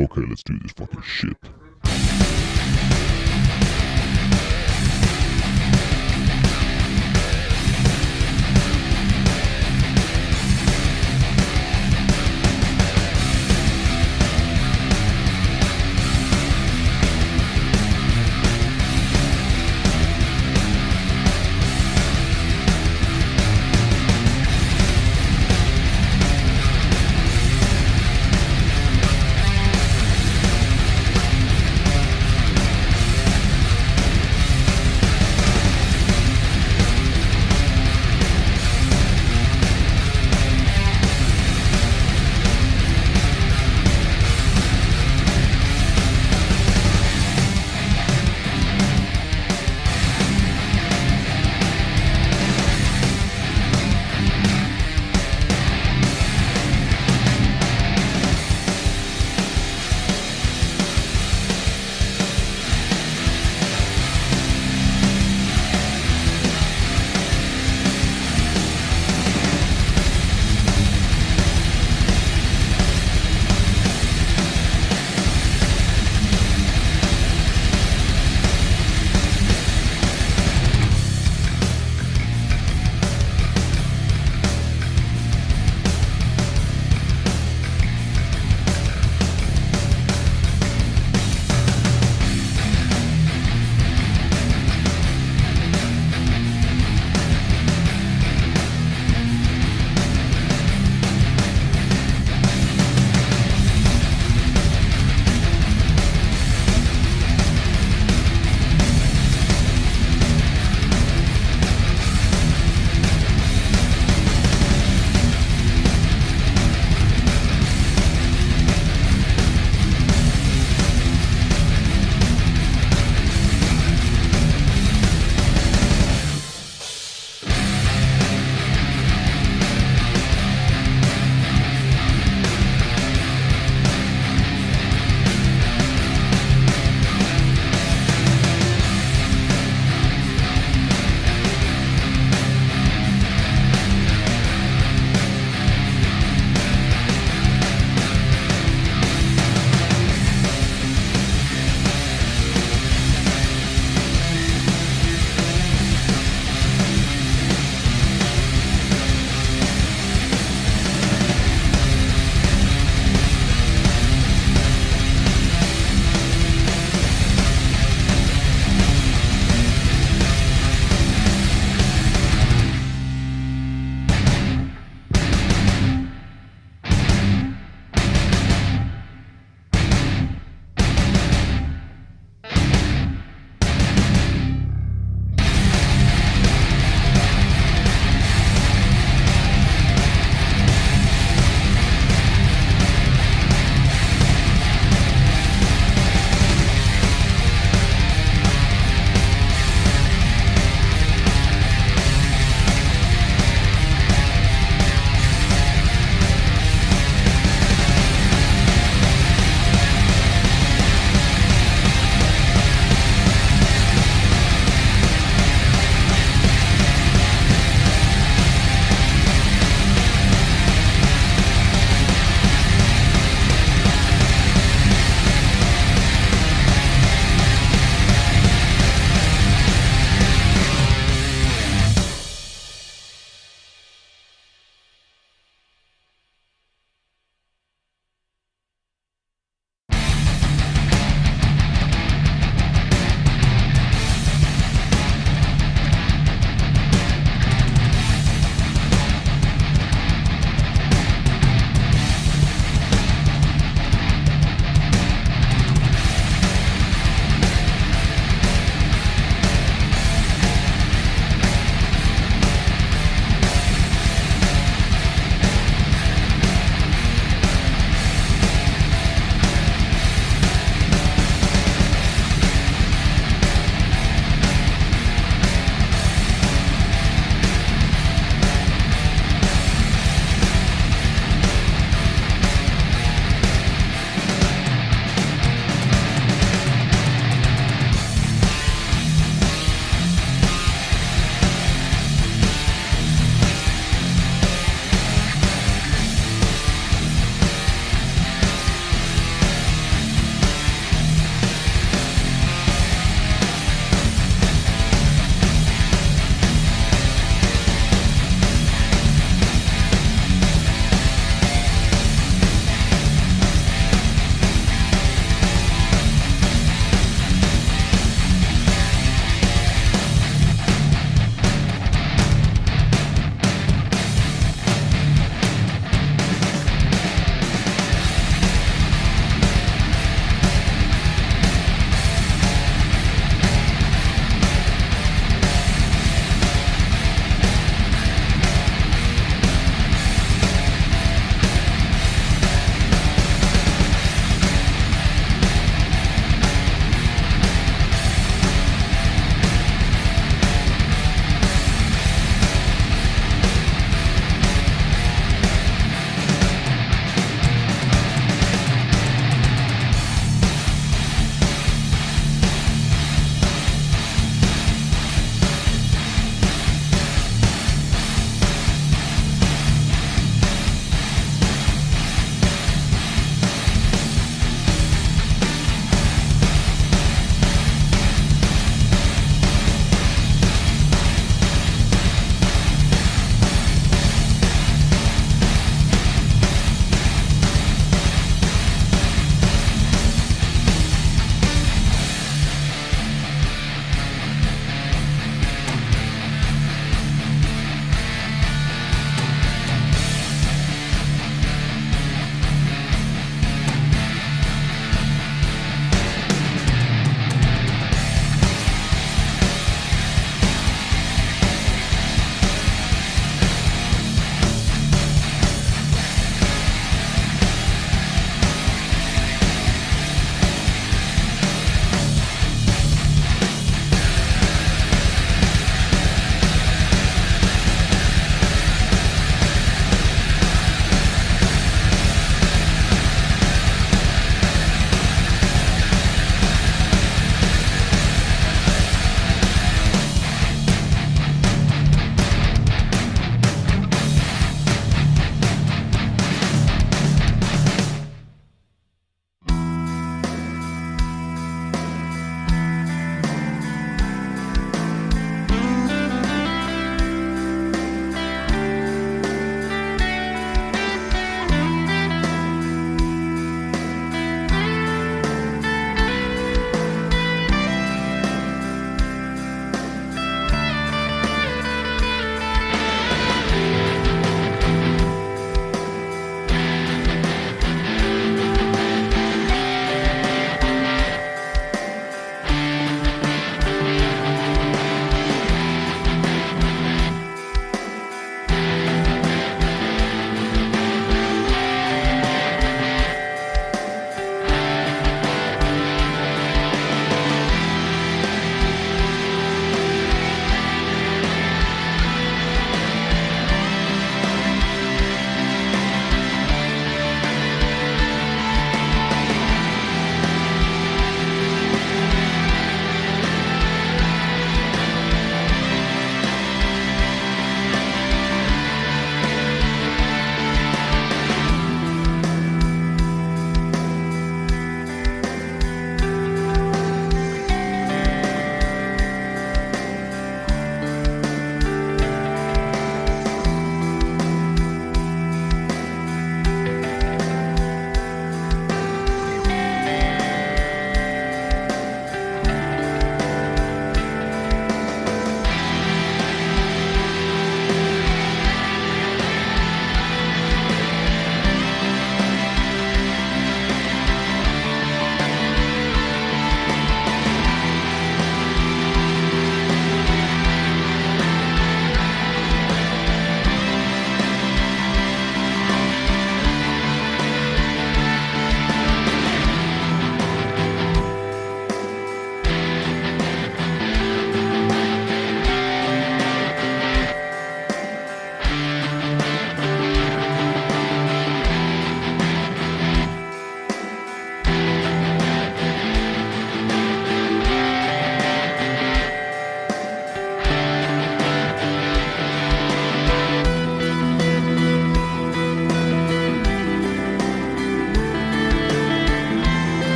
Okay, let's do this fucking shit.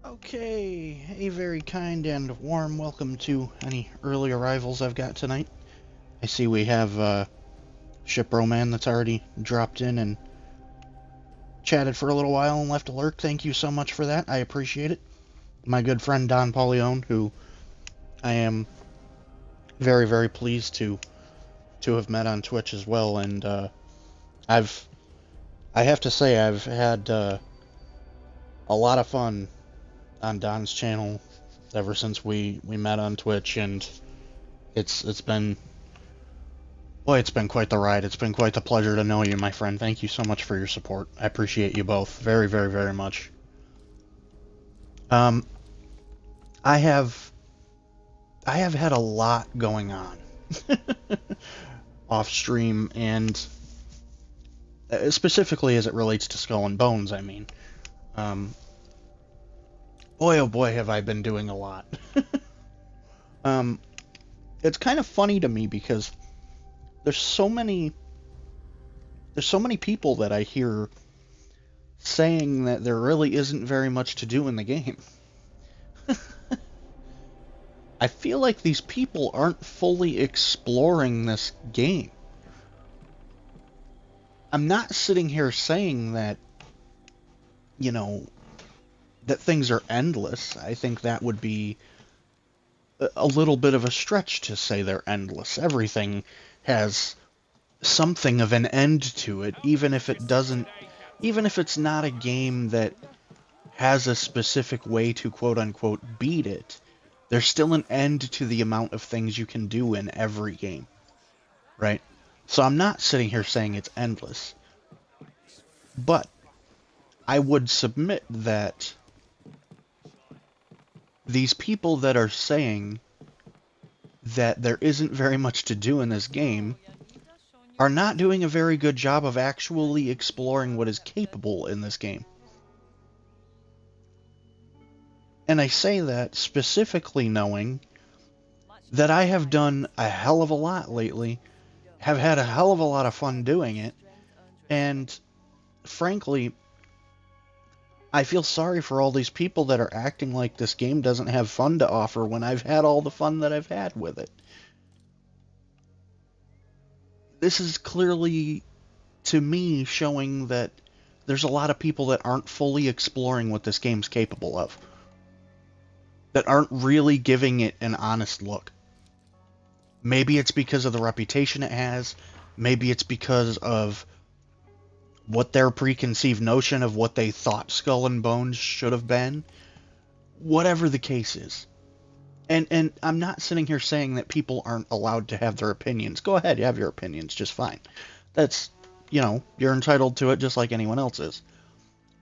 Okay, a very kind and warm welcome to any early arrivals I've got tonight. I see we have Ship Roman that's already dropped in and chatted for a little while and left a lurk. Thank you so much for that. I appreciate it. My good friend Don Paulione, who I am very, very pleased to have met on Twitch as well, and I've I have to say I've had a lot of fun on Don's channel ever since we met on Twitch, and it's been boy, it's been quite the ride. It's been quite the pleasure to know you, my friend. Thank you so much for your support. I appreciate you both very, very, very much. Um, I have I have had a lot going on off stream, and specifically as it relates to Skull and Bones. I mean, um, boy, oh boy, have I been doing a lot. um, it's kind of funny to me because there's so many there's so many people that I hear saying that there really isn't very much to do in the game. I feel like these people aren't fully exploring this game. I'm not sitting here saying that, you know, that things are endless. I think that would be a little bit of a stretch to say they're endless. Everything has something of an end to it, even if it's not a game that has a specific way to quote unquote beat it. There's still an end to the amount of things you can do in every game, right? So I'm not sitting here saying it's endless, but I would submit that these people that are saying that there isn't very much to do in this game are not doing a very good job of actually exploring what is capable in this game. And I say that specifically knowing that I have done a hell of a lot lately, have had a hell of a lot of fun doing it, and frankly, I feel sorry for all these people that are acting like this game doesn't have fun to offer when I've had all the fun that I've had with it. This is clearly, to me, showing that there's a lot of people that aren't fully exploring what this game's capable of, that aren't really giving it an honest look. Maybe it's because of the reputation it has, maybe it's because of what their preconceived notion of what they thought Skull and Bones should have been. Whatever the case is. And I'm not sitting here saying that people aren't allowed to have their opinions. Go ahead, you have your opinions, just fine. That's, you're entitled to it just like anyone else is.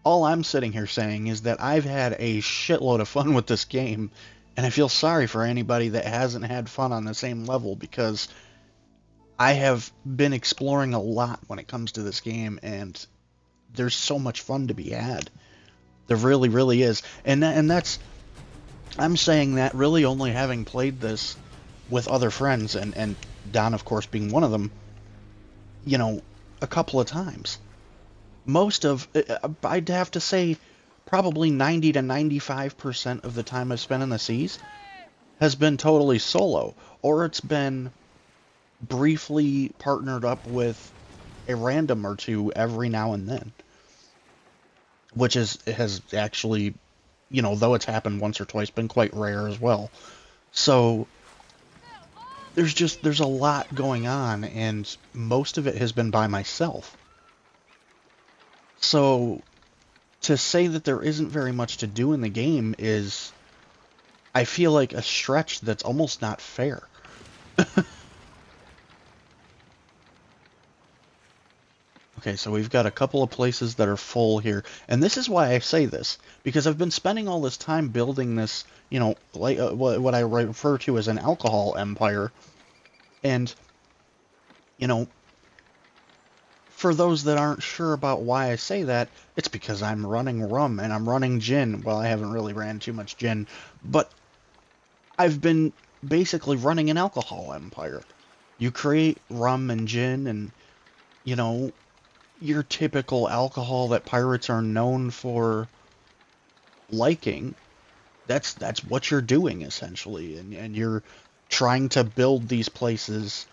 All I'm sitting here saying is that I've had a shitload of fun with this game, and I feel sorry for anybody that hasn't had fun on the same level, because I have been exploring a lot when it comes to this game, and there's so much fun to be had. There really, really is. And that's... I'm saying that really only having played this with other friends, and Don, of course, being one of them, a couple of times. I'd have to say, probably 90 to 95% of the time I've spent in the seas has been totally solo, or it's been briefly partnered up with a random or two every now and then, which has actually, though it's happened once or twice, been quite rare as well. So there's a lot going on, and most of it has been by myself. So to say that there isn't very much to do in the game is, I feel like, a stretch that's almost not fair. Okay, so we've got a couple of places that are full here, and this is why I say this, because I've been spending all this time building this, like what I refer to as an alcohol empire, and, for those that aren't sure about why I say that, it's because I'm running rum and I'm running gin. Well, I haven't really ran too much gin, but I've been basically running an alcohol empire. You create rum and gin and, your typical alcohol that pirates are known for liking, That's what you're doing essentially, and you're trying to build these places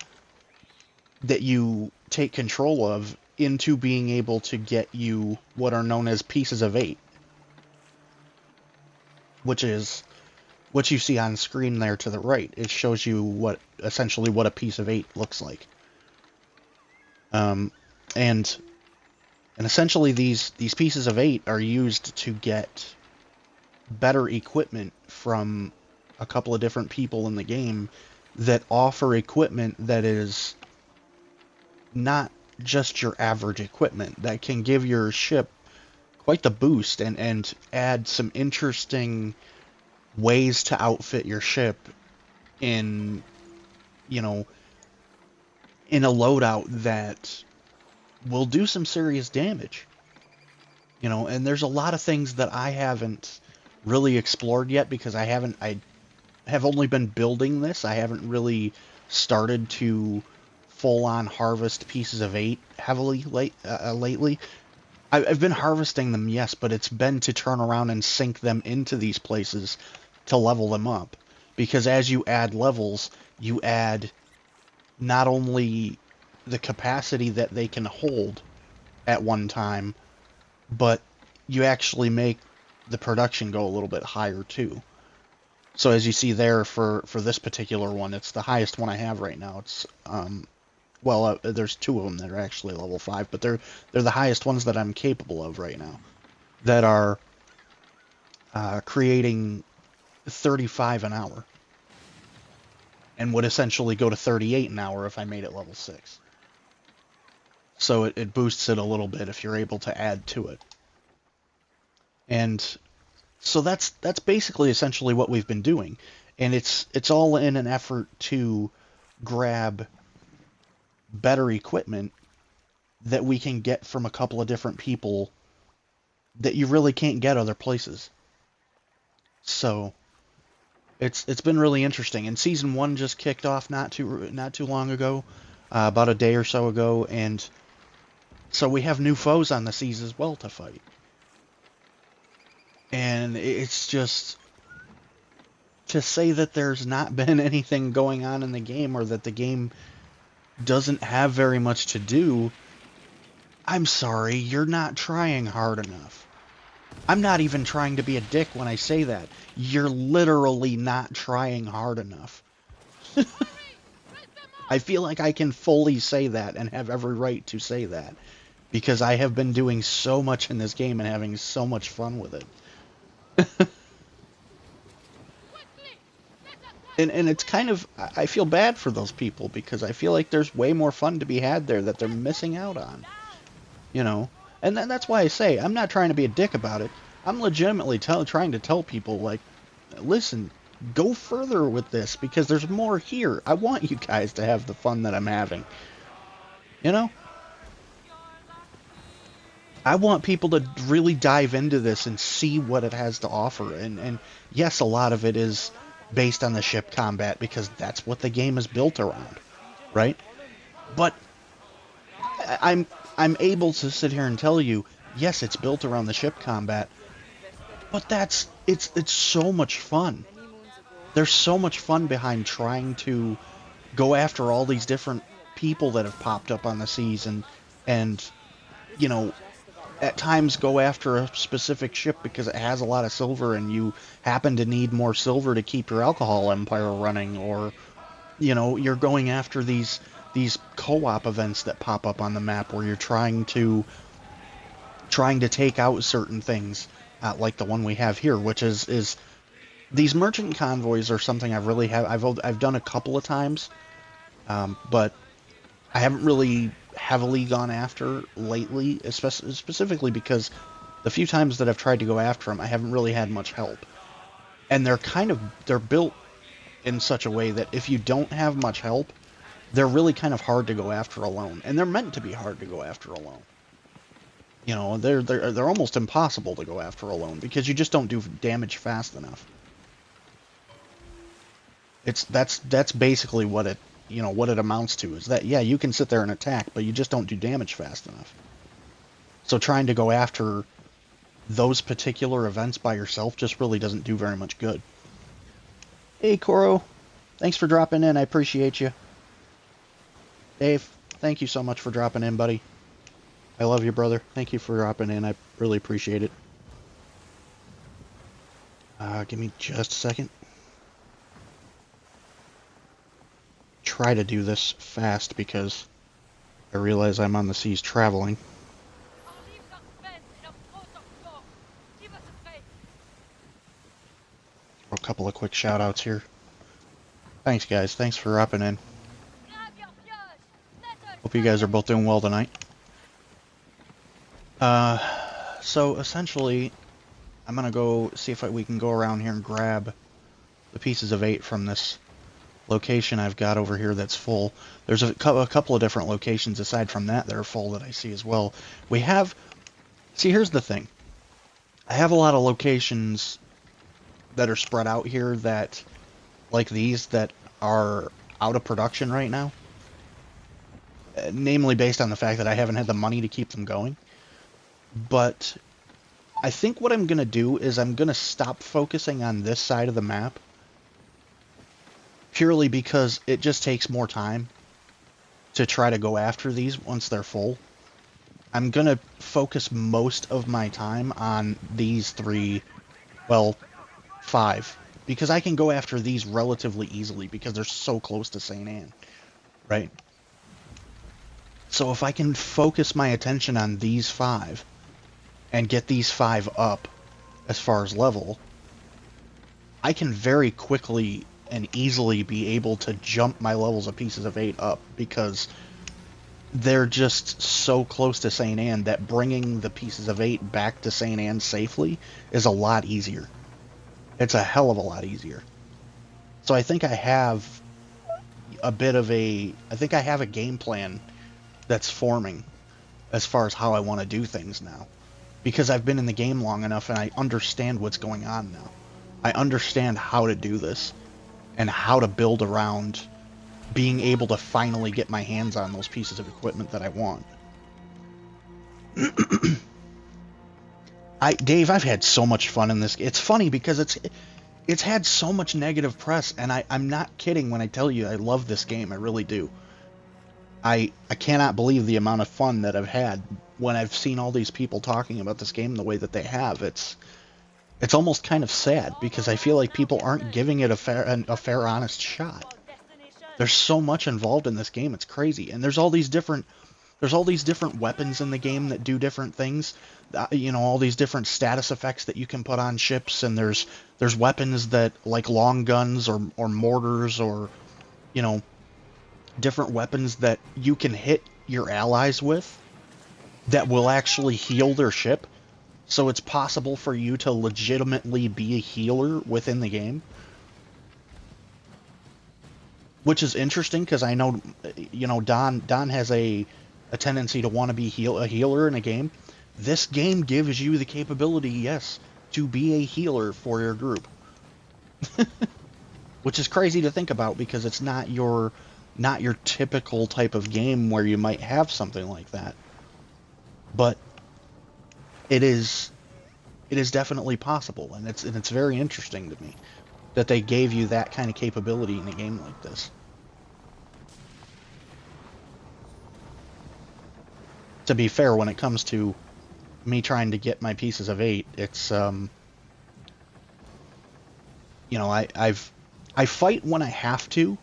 that you take control of into being able to get you what are known as pieces of eight, which is what you see on screen there to the right. It shows you what essentially what a piece of eight looks like. And essentially these pieces of eight are used to get better equipment from a couple of different people in the game that offer equipment that is not just your average equipment, that can give your ship quite the boost and add some interesting ways to outfit your ship in, you know, in a loadout that will do some serious damage. You know, and there's a lot of things that I haven't really explored yet because I have only been building this. I haven't really started to full-on harvest pieces of eight heavily lately. I've been harvesting them, yes, but it's been to turn around and sink them into these places to level them up. Because as you add levels, you add not only the capacity that they can hold at one time, but you actually make the production go a little bit higher too. So as you see there for this particular one, it's the highest one I have right now. It's there's two of them that are actually level 5, but they're the highest ones that I'm capable of right now, that are creating 35 an hour, and would essentially go to 38 an hour if I made it level 6. So it boosts it a little bit if you're able to add to it. And so that's basically essentially what we've been doing, and it's all in an effort to grab better equipment that we can get from a couple of different people that you really can't get other places. So it's been really interesting. And season 1 just kicked off not too long ago, about a day or so ago, and so we have new foes on the seas as well to fight. And it's just, to say that there's not been anything going on in the game, or that the game doesn't have very much to do, I'm sorry, you're not trying hard enough. I'm not even trying to be a dick when I say that. You're literally not trying hard enough. I feel like I can fully say that and have every right to say that, because I have been doing so much in this game and having so much fun with it. And it's kind of, I feel bad for those people, because I feel like there's way more fun to be had there that they're missing out on. You know? And that's why I say, I'm not trying to be a dick about it. I'm legitimately trying to tell people, like, listen, go further with this, because there's more here. I want you guys to have the fun that I'm having. You know? I want people to really dive into this and see what it has to offer. And yes, a lot of it is based on the ship combat, because that's what the game is built around, right? But I'm able to sit here and tell you, yes, it's built around the ship combat, but it's so much fun. There's so much fun behind trying to go after all these different people that have popped up on the seas, and you know, at times go after a specific ship because it has a lot of silver and you happen to need more silver to keep your alcohol empire running, or, you know, you're going after these co-op events that pop up on the map where you're trying to take out certain things, like the one we have here, which is these merchant convoys are something I've done a couple of times, but I haven't really heavily gone after lately, specifically because the few times that I've tried to go after them, I haven't really had much help. And they're built in such a way that if you don't have much help, they're really kind of hard to go after alone. And they're meant to be hard to go after alone. You know, they're almost impossible to go after alone, because you just don't do damage fast enough. That's basically what it amounts to, is that, yeah, you can sit there and attack, but you just don't do damage fast enough. So trying to go after those particular events by yourself just really doesn't do very much good. Hey, Koro. Thanks for dropping in. I appreciate you. Dave, thank you so much for dropping in, buddy. I love you, brother. Thank you for dropping in. I really appreciate it. Give me just a second. Try to do this fast because I realize I'm on the seas traveling. A couple of quick shout outs here. Thanks, guys. Thanks for dropping in. Hope you guys are both doing well tonight. So essentially, I'm gonna go see if we can go around here and grab the pieces of 8 from this location I've got over here that's full. There's a couple of different locations aside from that are full that I see as well. We have... See, here's the thing. I have a lot of locations that are spread out here that, like these, that are out of production right now. Namely based on the fact that I haven't had the money to keep them going. But I think what I'm going to do is I'm going to stop focusing on this side of the map. Purely because it just takes more time to try to go after these once they're full. I'm going to focus most of my time on these 3, well, 5. Because I can go after these relatively easily because they're so close to St. Anne. Right? So if I can focus my attention on these 5 and get these 5 up as far as level, I can very quickly and easily be able to jump my levels of pieces of 8 up because they're just so close to St. Anne that bringing the pieces of 8 back to St. Anne safely is a lot easier. It's a hell of a lot easier. So I think I have a bit of a... I think I have a game plan that's forming as far as how I want to do things now. Because I've been in the game long enough and I understand what's going on now. I understand how to do this and how to build around being able to finally get my hands on those pieces of equipment that I want. Dave, I've had so much fun in this. It's funny because it's had so much negative press, and I'm not kidding when I tell you I love this game. I really do. I cannot believe the amount of fun that I've had when I've seen all these people talking about this game the way that they have. It's almost kind of sad because I feel like people aren't giving it a fair, honest shot. There's so much involved in this game. It's crazy, and there's all these different weapons in the game that do different things. You know, all these different status effects that you can put on ships, and there's weapons that, like long guns or mortars or, you know, different weapons that you can hit your allies with that will actually heal their ship. So it's possible for you to legitimately be a healer within the game. Which is interesting because I know, you know, Don has a tendency to want to be a healer in a game. This game gives you the capability, yes, to be a healer for your group. Which is crazy to think about because it's not your typical type of game where you might have something like that. But it is definitely possible, and it's very interesting to me that they gave you that kind of capability in a game like this. To be fair, when it comes to me trying to get my pieces of 8, it's you know, I fight when I have to,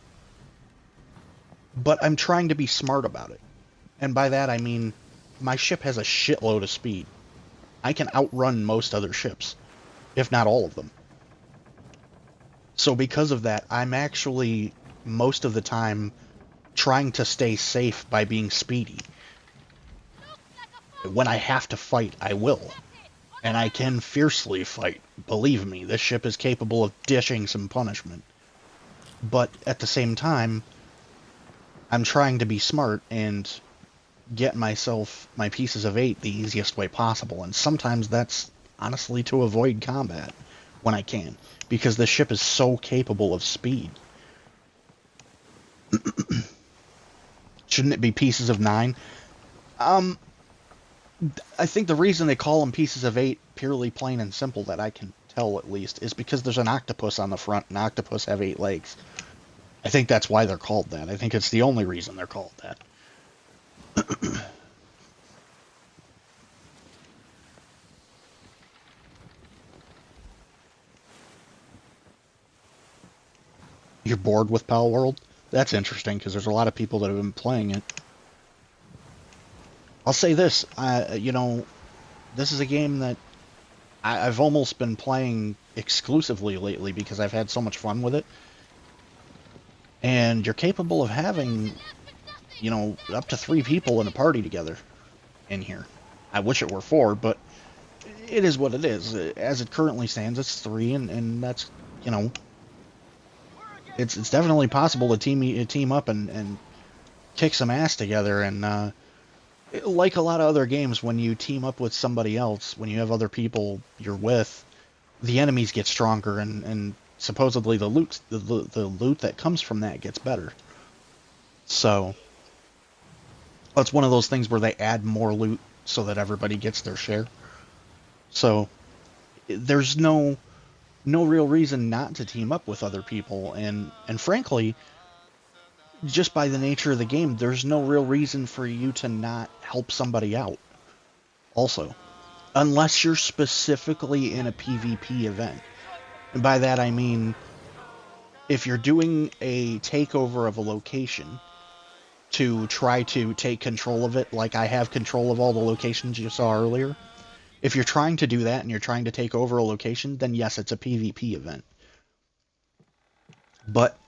but I'm trying to be smart about it. And by that I mean my ship has a shitload of speed. I can outrun most other ships, if not all of them. So because of that, I'm actually, most of the time, trying to stay safe by being speedy. When I have to fight, I will. And I can fiercely fight. Believe me, this ship is capable of dishing some punishment. But at the same time, I'm trying to be smart and get myself my pieces of 8 the easiest way possible. And sometimes that's honestly to avoid combat when I can. Because the ship is so capable of speed. Shouldn't it be pieces of 9? I think the reason they call them pieces of eight, purely plain and simple, that I can tell at least, is because there's an octopus on the front, and octopus have 8 legs. I think that's why they're called that. I think it's the only reason they're called that. You're bored with Pal World? That's interesting, because there's a lot of people that have been playing it. I'll say this, this is a game that I've almost been playing exclusively lately because I've had so much fun with it. And you're capable of having, up to 3 people in a party together in here. I wish it were 4, but it is what it is. As it currently stands, it's 3, and that's, it's definitely possible to team up and kick some ass together. And like a lot of other games, when you team up with somebody else, when you have other people you're with, the enemies get stronger, and supposedly the loot that comes from that gets better. So it's one of those things where they add more loot so that everybody gets their share. So there's no real reason not to team up with other people, and frankly, just by the nature of the game, there's no real reason for you to not help somebody out also, unless you're specifically in a PvP event. And by that I mean, if you're doing a takeover of a location to try to take control of it, like I have control of all the locations you saw earlier, if you're trying to do that and you're trying to take over a location, then yes, it's a PvP event. But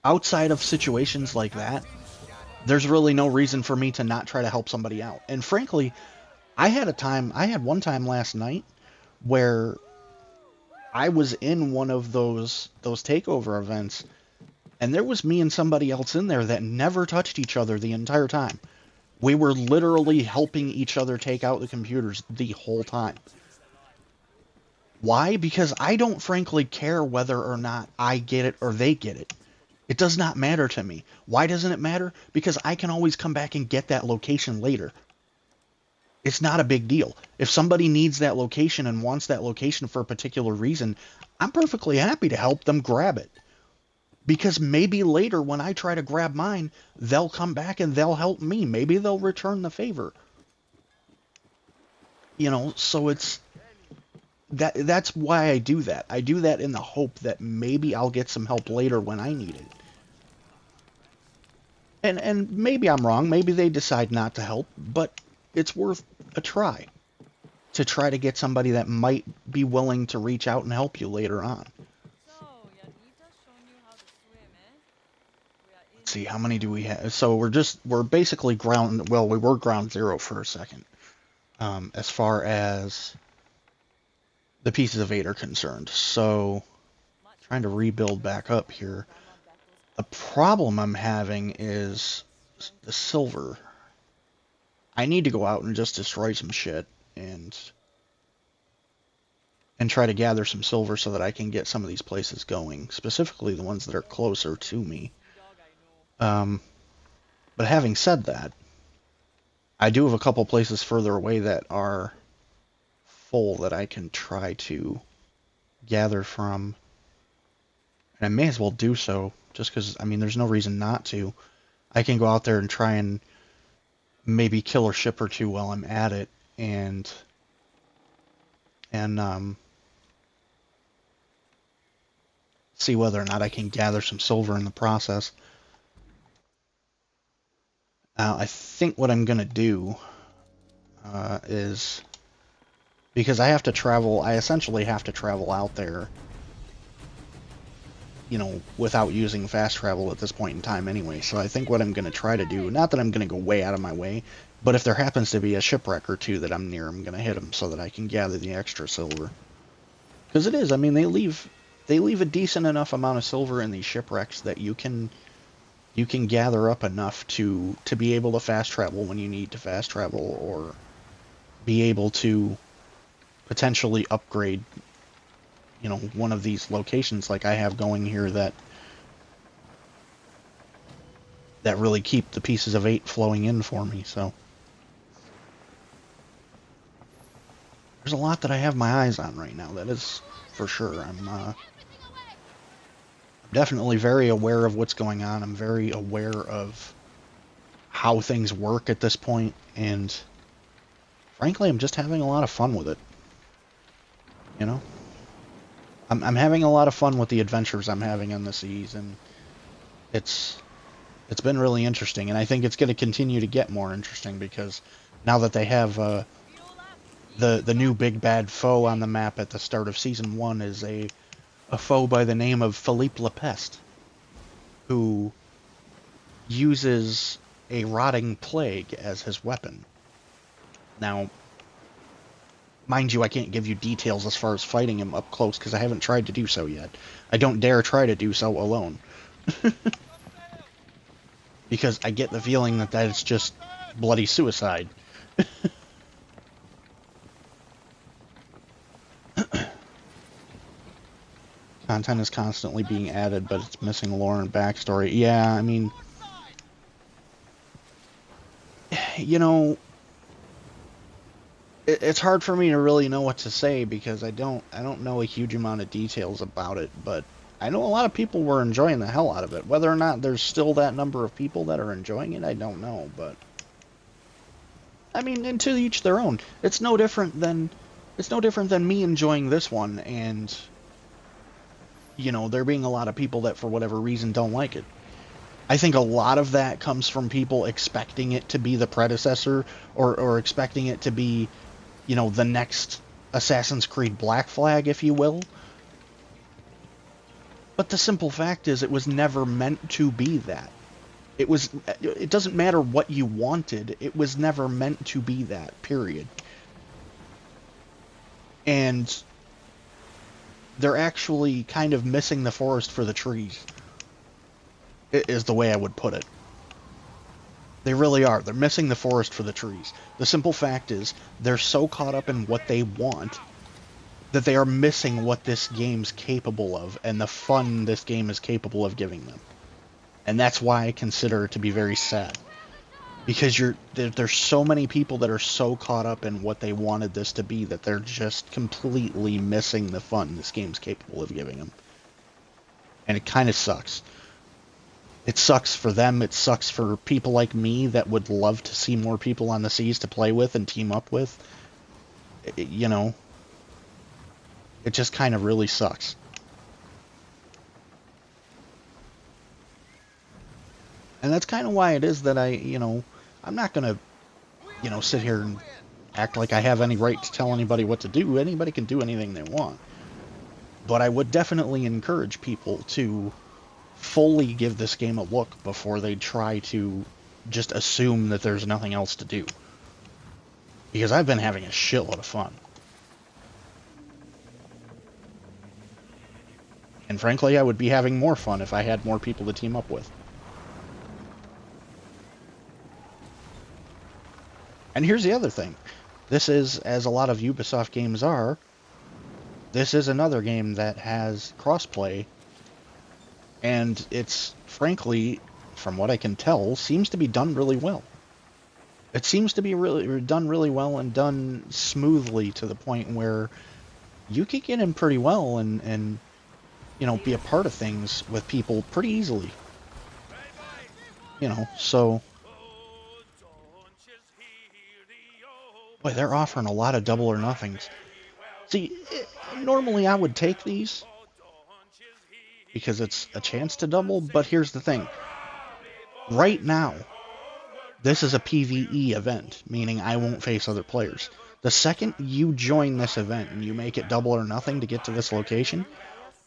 outside of situations like that, there's really no reason for me to not try to help somebody out. And frankly, I had one time last night where I was in one of those takeover events, and there was me and somebody else in there that never touched each other the entire time. We were literally helping each other take out the computers the whole time. Why? Because I don't frankly care whether or not I get it or they get it. It does not matter to me. Why doesn't it matter? Because I can always come back and get that location later. It's not a big deal. If somebody needs that location and wants that location for a particular reason, I'm perfectly happy to help them grab it. Because maybe later when I try to grab mine, they'll come back and they'll help me. Maybe they'll return the favor. So that's why I do that. I do that in the hope that maybe I'll get some help later when I need it. And maybe I'm wrong. Maybe they decide not to help, but it's worth a try to try to get somebody that might be willing to reach out and help you later on. Let's see, how many do we have? So we're basically we were ground zero for a second, as far as the pieces of 8 are concerned. So trying to rebuild back up here. The problem I'm having is the silver. I need to go out and just destroy some shit and try to gather some silver so that I can get some of these places going, specifically the ones that are closer to me. But having said that, I do have a couple places further away that are full that I can try to gather from. And I may as well do so, just because, there's no reason not to. I can go out there and try and maybe kill a ship or two while I'm at it, and see whether or not I can gather some silver in the process. I think what I'm going to do is, because I essentially have to travel out there, without using fast travel at this point in time anyway. So I think what I'm going to try to do, not that I'm going to go way out of my way, but if there happens to be a shipwreck or two that I'm near, I'm going to hit them so that I can gather the extra silver. Because it is, they leave a decent enough amount of silver in these shipwrecks that you can gather up enough to be able to fast travel when you need to fast travel, or be able to potentially upgrade, one of these locations like I have going here that really keep the pieces of 8 flowing in for me. So there's a lot that I have my eyes on right now. That is for sure. I'm definitely very aware of what's going on. I'm very aware of how things work at this point, and frankly, I'm just having a lot of fun with it. You know, I'm having a lot of fun with the adventures I'm having on the seas, and it's been really interesting, and I think it's going to continue to get more interesting because now that they have the new big bad foe on the map at the start of Season 1 is a foe by the name of Philippe Lepeste, who uses a rotting plague as his weapon. Now, mind you, I can't give you details as far as fighting him up close because I haven't tried to do so yet. I don't dare try to do so alone. Because I get the feeling that is just bloody suicide. Content is constantly being added, but it's missing lore and backstory. Yeah, I mean, you know, it's hard for me to really know what to say because I don't know a huge amount of details about it, but I know a lot of people were enjoying the hell out of it. Whether or not there's still that number of people that are enjoying it, I don't know, but I mean, and to each their own. It's no different than me enjoying this one and, you know, there being a lot of people that for whatever reason don't like it. I think a lot of that comes from people expecting it to be the predecessor or expecting it to be, you know, the next Assassin's Creed Black Flag, if you will. But the simple fact is it was never meant to be that. It doesn't matter what you wanted, it was never meant to be that, period. And they're actually kind of missing the forest for the trees, is the way I would put it. They really are. They're missing the forest for the trees. The simple fact is, they're so caught up in what they want that they are missing what this game's capable of and the fun this game is capable of giving them. And that's why I consider it to be very sad. Because there's so many people that are so caught up in what they wanted this to be that they're just completely missing the fun this game's capable of giving them. And it kind of sucks. It sucks for them, it sucks for people like me that would love to see more people on the seas to play with and team up with. You know, it just kind of really sucks. And that's kind of why it is that I'm not going to, sit here and act like I have any right to tell anybody what to do. Anybody can do anything they want. But I would definitely encourage people to fully give this game a look before they try to just assume that there's nothing else to do. Because I've been having a shitload of fun. And frankly, I would be having more fun if I had more people to team up with. And here's the other thing. This is, as a lot of Ubisoft games are, this is another game that has crossplay. And it's, frankly, from what I can tell, seems to be done really well. It seems to be done really well and done smoothly to the point where you can get in pretty well and be a part of things with people pretty easily. So... Boy, they're offering a lot of double or nothings. See, normally I would take these because it's a chance to double, but here's the thing. Right now, this is a PvE event, meaning I won't face other players. The second you join this event and you make it double or nothing to get to this location,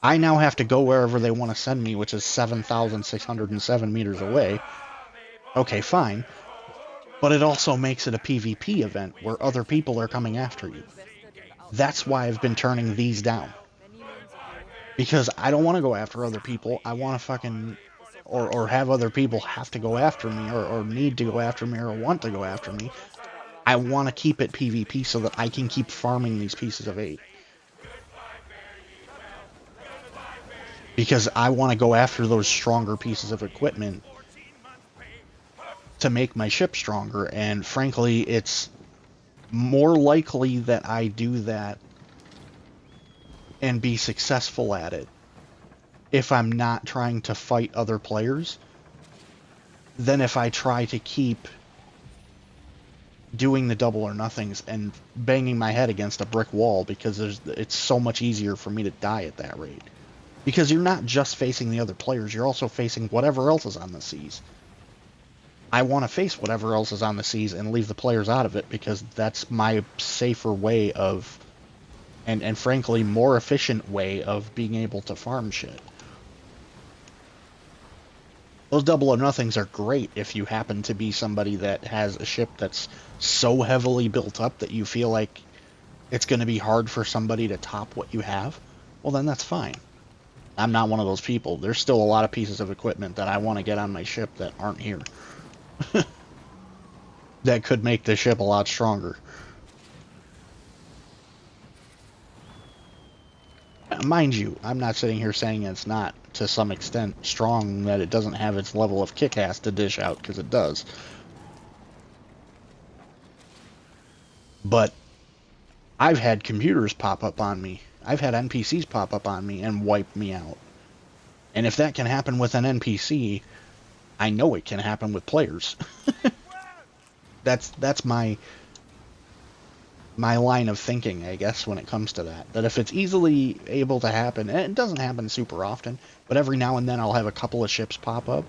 I now have to go wherever they want to send me, which is 7,607 meters away. Okay, fine. But it also makes it a PvP event where other people are coming after you. That's why I've been turning these down. Because I don't want to go after other people. I want to fucking... Or have other people have to go after me, or need to go after me, or want to go after me. I want to keep it PvP so that I can keep farming these pieces of 8. Because I want to go after those stronger pieces of equipment to make my ship stronger, and frankly, it's more likely that I do that and be successful at it if I'm not trying to fight other players than if I try to keep doing the double or nothings and banging my head against a brick wall, because it's so much easier for me to die at that rate. Because you're not just facing the other players, you're also facing whatever else is on the seas. I want to face whatever else is on the seas and leave the players out of it, because that's my safer way of, and frankly, more efficient way of being able to farm shit. Those double or nothings are great if you happen to be somebody that has a ship that's so heavily built up that you feel like it's going to be hard for somebody to top what you have. Well, then that's fine. I'm not one of those people. There's still a lot of pieces of equipment that I want to get on my ship that aren't here. That could make the ship a lot stronger. Mind you, I'm not sitting here saying it's not, to some extent, strong, that it doesn't have its level of kick-ass to dish out, because it does. But I've had computers pop up on me. I've had NPCs pop up on me and wipe me out. And if that can happen with an NPC, I know it can happen with players. That's my line of thinking, I guess, when it comes to that. That if it's easily able to happen, and it doesn't happen super often, but every now and then I'll have a couple of ships pop up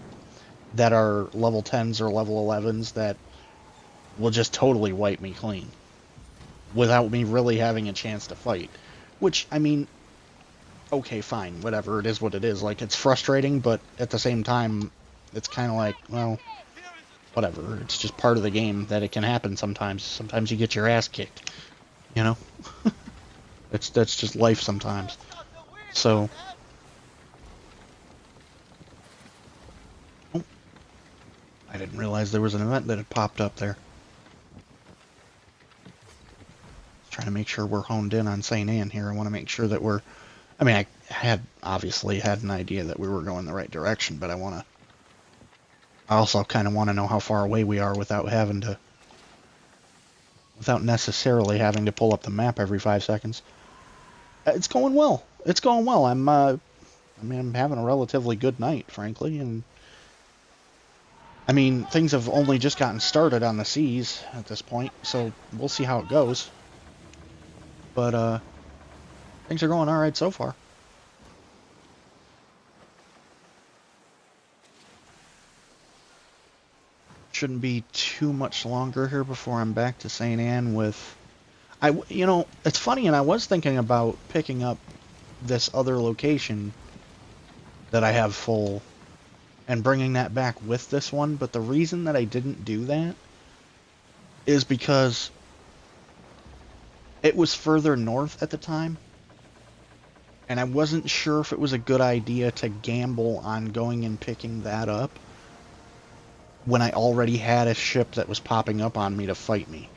that are level 10s or level 11s that will just totally wipe me clean without me really having a chance to fight. Which, I mean, okay, fine, whatever, it is what it is. Like, it's frustrating, but at the same time, it's kind of like, well, whatever. It's just part of the game that it can happen sometimes. Sometimes you get your ass kicked, you know? That's just life sometimes. So, oh, I didn't realize there was an event that had popped up there. Trying to make sure we're honed in on St. Anne here. I want to make sure that we're... I mean, I had obviously had an idea that we were going the right direction, but I also kind of want to know how far away we are without necessarily having to pull up the map every 5 seconds. It's going well. It's going well. I'm having a relatively good night, frankly, and I mean, things have only just gotten started on the seas at this point, so we'll see how it goes. But things are going all right so far. Shouldn't be too much longer here before I'm back to St. Anne with... You know, it's funny, and I was thinking about picking up this other location that I have full and bringing that back with this one, but the reason that I didn't do that is because it was further north at the time, and I wasn't sure if it was a good idea to gamble on going and picking that up when I already had a ship that was popping up on me to fight me.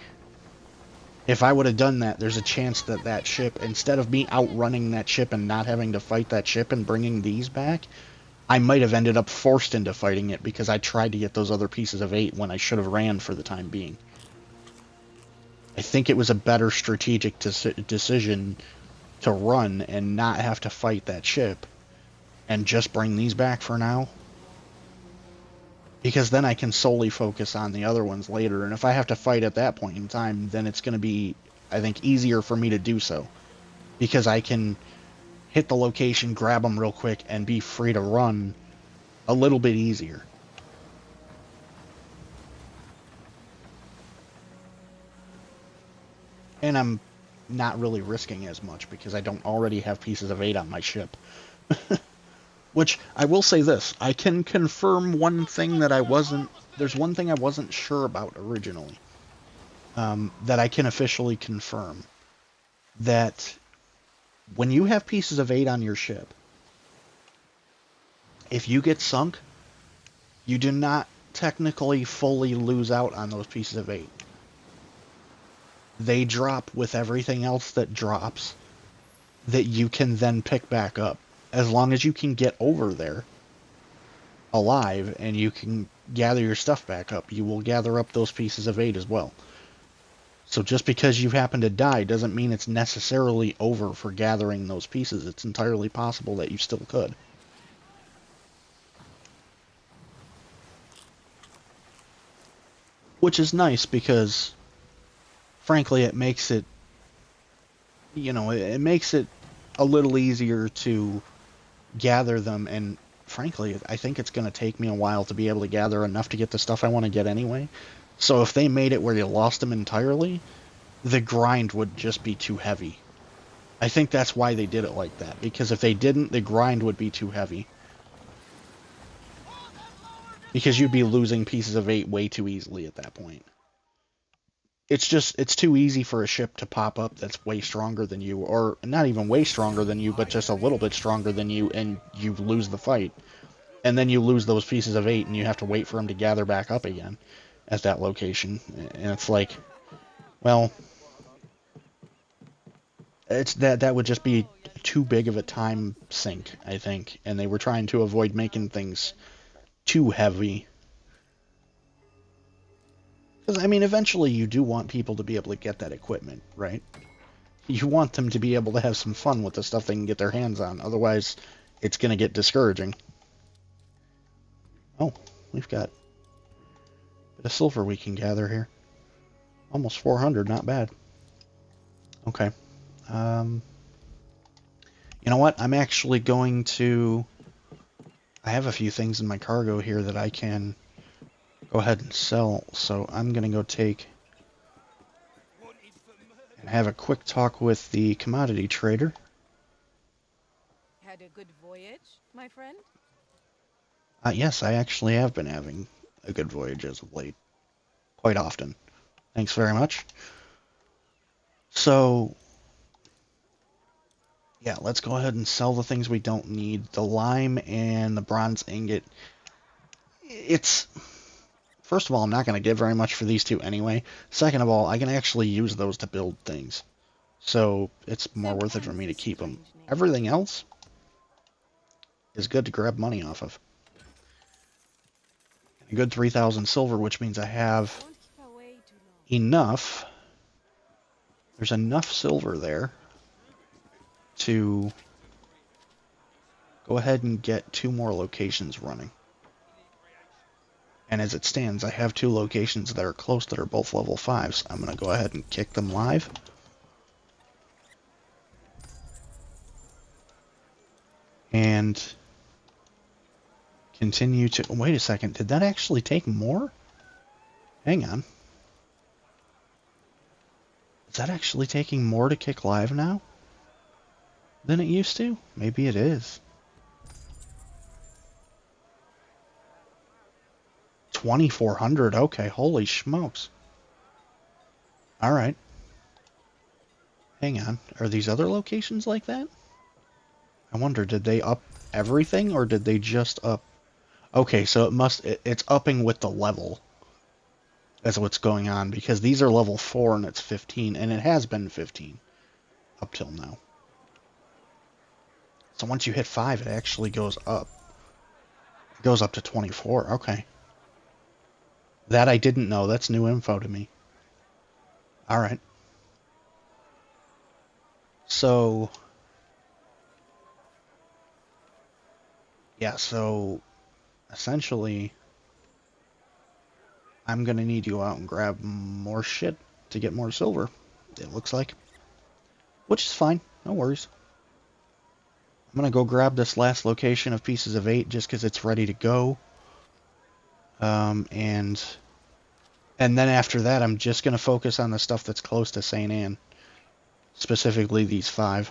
If I would have done that, there's a chance that that ship, instead of me outrunning that ship and not having to fight that ship and bringing these back, I might have ended up forced into fighting it because I tried to get those other pieces of 8 when I should have ran for the time being. I think it was a better strategic decision to run and not have to fight that ship and just bring these back for now. Because then I can solely focus on the other ones later, and if I have to fight at that point in time, then it's going to be, I think, easier for me to do so. Because I can hit the location, grab them real quick, and be free to run a little bit easier. And I'm not really risking as much because I don't already have pieces of 8 on my ship. Which, I will say this, I can confirm one thing that there's one thing I wasn't sure about originally, that I can officially confirm. That when you have pieces of 8 on your ship, if you get sunk, you do not technically fully lose out on those pieces of 8. They drop with everything else that drops that you can then pick back up. As long as you can get over there alive and you can gather your stuff back up, you will gather up those pieces of 8 as well. So just because you happen to die doesn't mean it's necessarily over for gathering those pieces. It's entirely possible that you still could. Which is nice because, frankly, it makes it, it makes it a little easier to gather them. And frankly, I think it's going to take me a while to be able to gather enough to get the stuff I want to get anyway. So if they made it where you lost them entirely, the grind would just be too heavy. I think that's why they did it like that, because if they didn't, the grind would be too heavy. Because you'd be losing pieces of 8 way too easily at that point. It's too easy for a ship to pop up that's way stronger than you, or not even way stronger than you, but just a little bit stronger than you, and you lose the fight. And then you lose those pieces of 8, and you have to wait for them to gather back up again at that location. And it's like, well, that would just be too big of a time sink, I think. And they were trying to avoid making things too heavy. Because, I mean, eventually you do want people to be able to get that equipment, right? You want them to be able to have some fun with the stuff they can get their hands on. Otherwise, it's going to get discouraging. Oh, we've got a bit of silver we can gather here. Almost 400, not bad. Okay. You know what? I'm actually going to... I have a few things in my cargo here that I can go ahead and sell, so I'm going to go take and have a quick talk with the commodity trader. Had a good voyage, my friend? Yes, I actually have been having a good voyage as of late. Quite often. Thanks very much. So, yeah, let's go ahead and sell the things we don't need. The lime and the bronze ingot. It's... First of all, I'm not going to get very much for these two anyway. Second of all, I can actually use those to build things. So, it's more worth it for me to keep them. Everything else is good to grab money off of. A good 3,000 silver, which means I have enough. There's enough silver there to go ahead and get 2 more locations running. And as it stands, I have 2 locations that are close that are both level 5s. I'm going to go ahead and kick them live. And continue to... Wait a second, did that actually take more? Hang on. Is that actually taking more to kick live now than it used to? Maybe it is. 2,400. Okay, holy smokes. Alright. Hang on. Are these other locations like that? I wonder, did they up everything, or did they just up... Okay, so it's upping with the level. That's what's going on, because these are level 4 and it's 15, and it has been 15 up till now. So once you hit 5, it actually goes up. It goes up to 24. Okay. That I didn't know. That's new info to me. Alright. So... yeah, so... essentially... I'm going to need to go out and grab more shit to get more silver, it looks like. Which is fine. No worries. I'm going to go grab this last location of Pieces of 8 just because it's ready to go. And then after that, I'm just going to focus on the stuff that's close to St. Anne. Specifically these 5.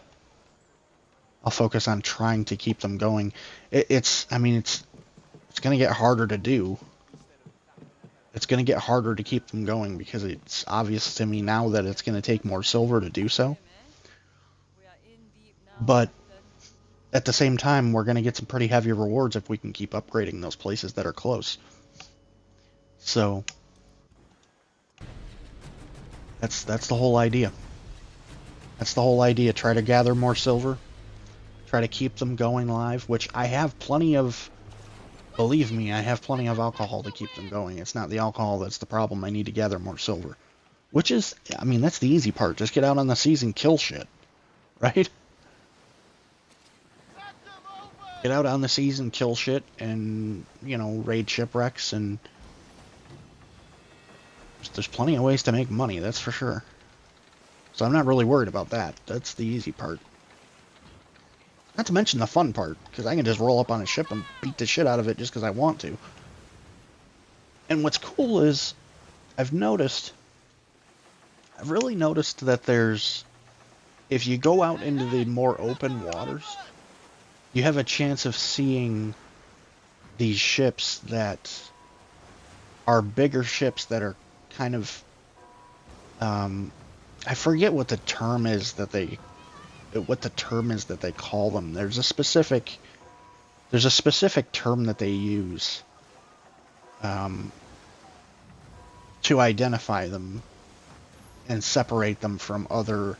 I'll focus on trying to keep them going. It's going to get harder to do. It's going to get harder to keep them going because it's obvious to me now that it's going to take more silver to do so. But at the same time, we're going to get some pretty heavy rewards if we can keep upgrading those places that are close. So that's the whole idea. That's the whole idea. Try to gather more silver. Try to keep them going live, which I have plenty of... Believe me, I have plenty of alcohol to keep them going. It's not the alcohol that's the problem. I need to gather more silver. Which is, I mean, that's the easy part. Just get out on the seas and kill shit, right? Get out on the seas and kill shit and, you know, raid shipwrecks, and there's plenty of ways to make money, that's for sure. So I'm not really worried about that. That's the easy part. Not to mention the fun part, because I can just roll up on a ship and beat the shit out of it just because I want to. And what's cool is, I've really noticed that there's, if you go out into the more open waters, you have a chance of seeing these ships that are bigger ships that are kind of, I forget what the term is that they call them. There's a specific term that they use to identify them and separate them from other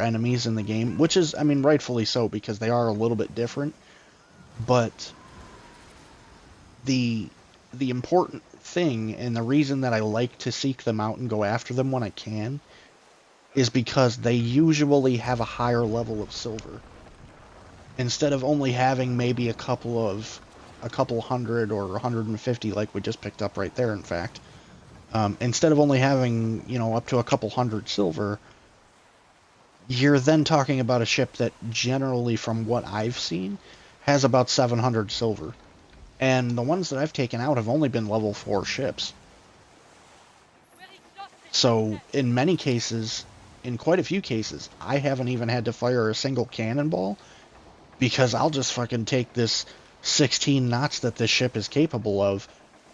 enemies in the game, which is, I mean, rightfully so, because they are a little bit different. But the important thing, and the reason that I like to seek them out and go after them when I can, is because they usually have a higher level of silver. Instead of only having maybe a couple hundred or 150, like we just picked up right there, in fact. Instead of only having, you know, up to a couple hundred silver, you're then talking about a ship that generally, from what I've seen, has about 700 silver. And the ones that I've taken out have only been level 4 ships. So, in many cases, in quite a few cases, I haven't even had to fire a single cannonball, because I'll just fucking take this 16 knots that this ship is capable of,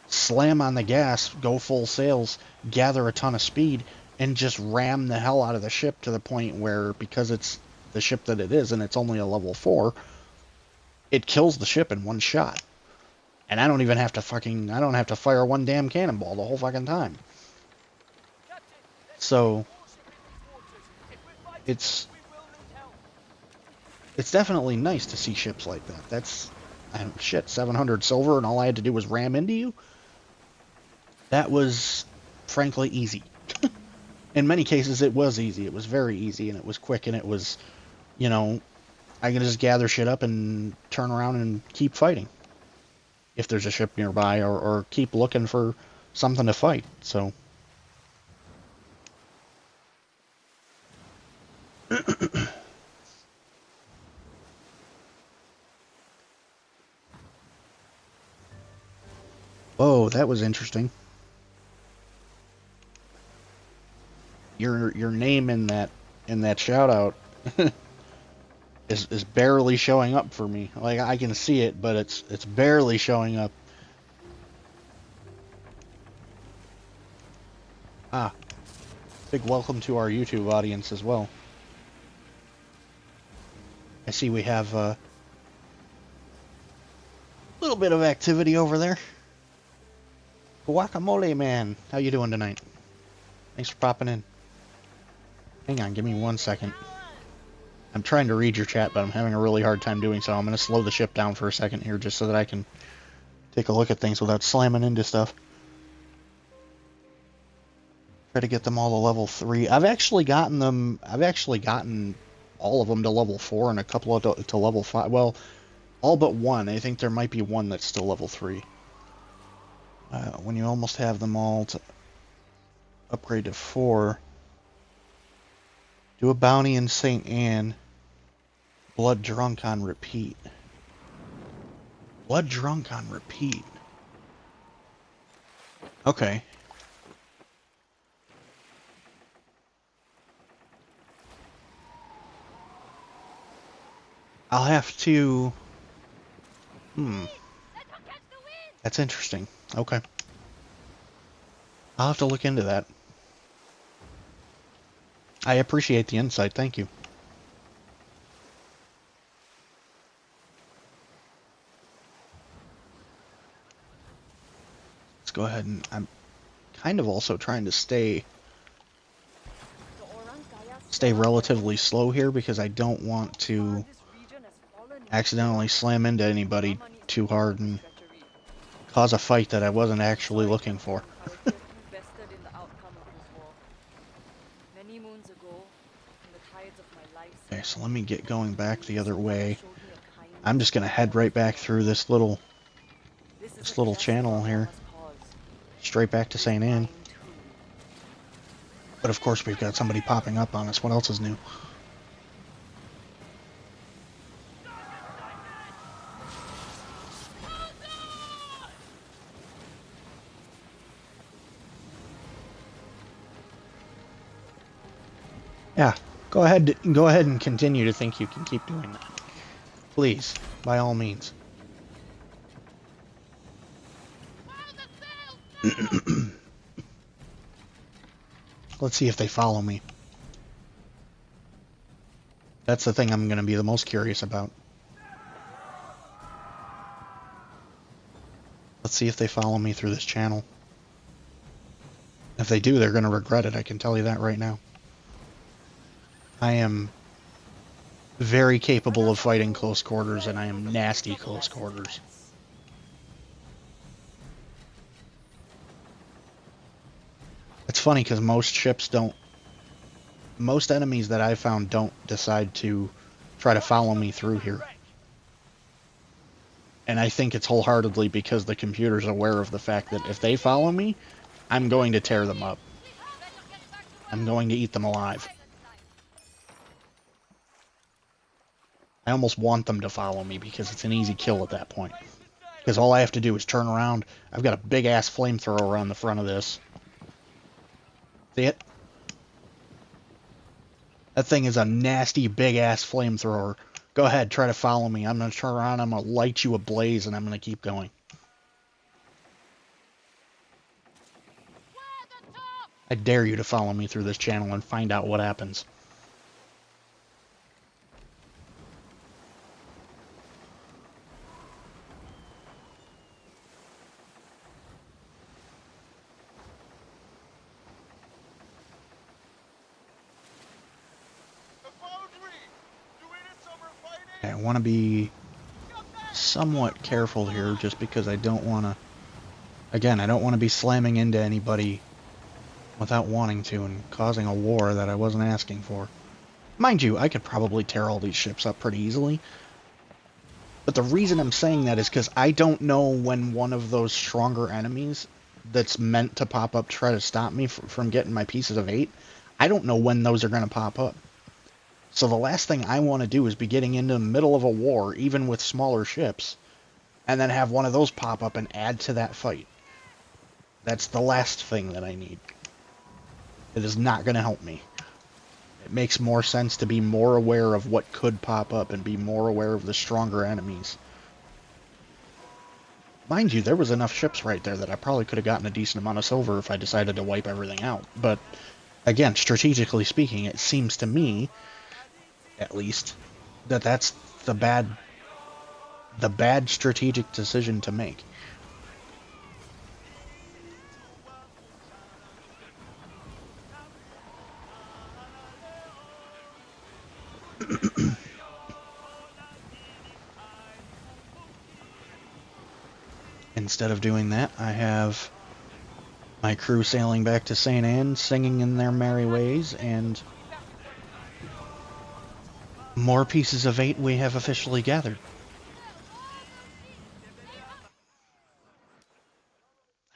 slam on the gas, go full sails, gather a ton of speed, and just ram the hell out of the ship to the point where, because it's the ship that it is and it's only a level 4, it kills the ship in one shot. And I don't even have to fire one damn cannonball the whole fucking time. So it's definitely nice to see ships like that. That's, shit, 700 silver and all I had to do was ram into you? That was, frankly, easy. In many cases, it was easy. It was very easy, and it was quick, and it was, you know, I can just gather shit up and turn around and keep fighting. If there's a ship nearby, or keep looking for something to fight, so. Whoa, that was interesting. Your name in that shout out is barely showing up for me. Like, I can see it, but it's barely showing up. Ah, big welcome to our YouTube audience as well. I see we have a little bit of activity over there. Guacamole Man, how you doing tonight? Thanks for popping in. Hang on, give me 1 second. I'm trying to read your chat, but I'm having a really hard time doing so. I'm going to slow the ship down for a second here just so that I can take a look at things without slamming into stuff. Try to get them all to level 3. I've actually gotten all of them to level 4 and a couple to level 5. Well, all but one. I think there might be one that's still level 3. When you almost have them all to upgrade to 4, do a bounty in St. Anne. Blood Drunk on repeat. Blood Drunk on repeat. Okay. I'll have to... That's interesting. Okay. I'll have to look into that. I appreciate the insight. Thank you. Let's go ahead and... I'm kind of also trying to stay relatively slow here because I don't want to accidentally slam into anybody too hard and cause a fight that I wasn't actually looking for. Many moons ago, in the tides of my life, Okay, so let me get going back the other way. showed me a kindness I'm just gonna head right back through this little channel here, straight back to St. Anne. But of course we've got somebody popping up on us. What else is new? Yeah, go ahead and continue to think you can keep doing that. Please, by all means. Let's see if they follow me. That's the thing I'm going to be the most curious about. Let's see if they follow me through this channel. If they do, they're going to regret it, I can tell you that right now. I am very capable of fighting close quarters, and I am nasty close quarters. It's funny because most enemies that I've found don't decide to try to follow me through here. And I think it's wholeheartedly because the computer's aware of the fact that if they follow me, I'm going to tear them up. I'm going to eat them alive. I almost want them to follow me because it's an easy kill at that point. Because all I have to do is turn around. I've got a big-ass flamethrower on the front of this. See it? That thing is a nasty, big-ass flamethrower. Go ahead, try to follow me. I'm going to turn around, I'm going to light you ablaze, and I'm going to keep going. I dare you to follow me through this channel and find out what happens. Okay, I want to be somewhat careful here just because I don't want to... Again, I don't want to be slamming into anybody without wanting to and causing a war that I wasn't asking for. Mind you, I could probably tear all these ships up pretty easily. But the reason I'm saying that is because I don't know when one of those stronger enemies that's meant to pop up to try to stop me from getting my pieces of 8, I don't know when those are going to pop up. So the last thing I want to do is be getting into the middle of a war, even with smaller ships, and then have one of those pop up and add to that fight. That's the last thing that I need. It is not going to help me. It makes more sense to be more aware of what could pop up and be more aware of the stronger enemies. Mind you, there was enough ships right there that I probably could have gotten a decent amount of silver if I decided to wipe everything out. But, again, strategically speaking, it seems to me, at least, that that's the bad strategic decision to make. Instead of doing that, I have my crew sailing back to St. Anne, singing in their merry ways, and more pieces of 8 we have officially gathered.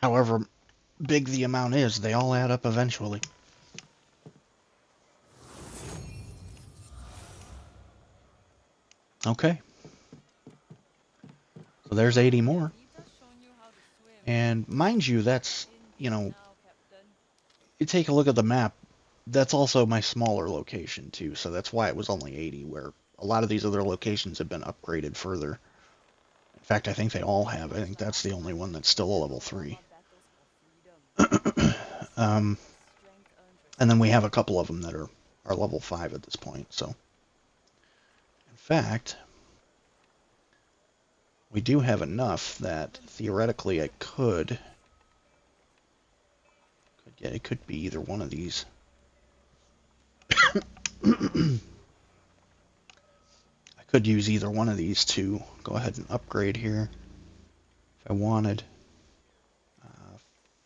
However big the amount is, they all add up eventually. Okay. So there's 80 more. And mind you, that's, you know, you take a look at the map, that's also my smaller location too, so that's why it was only 80, where a lot of these other locations have been upgraded further. In fact, I think they all have. I think that's the only one that's still a level 3. And then we have a couple of them that are level 5 at this point, so. In fact, we do have enough that theoretically I could yeah, it could be either one of these. I could use either one of these to go ahead and upgrade here if I wanted.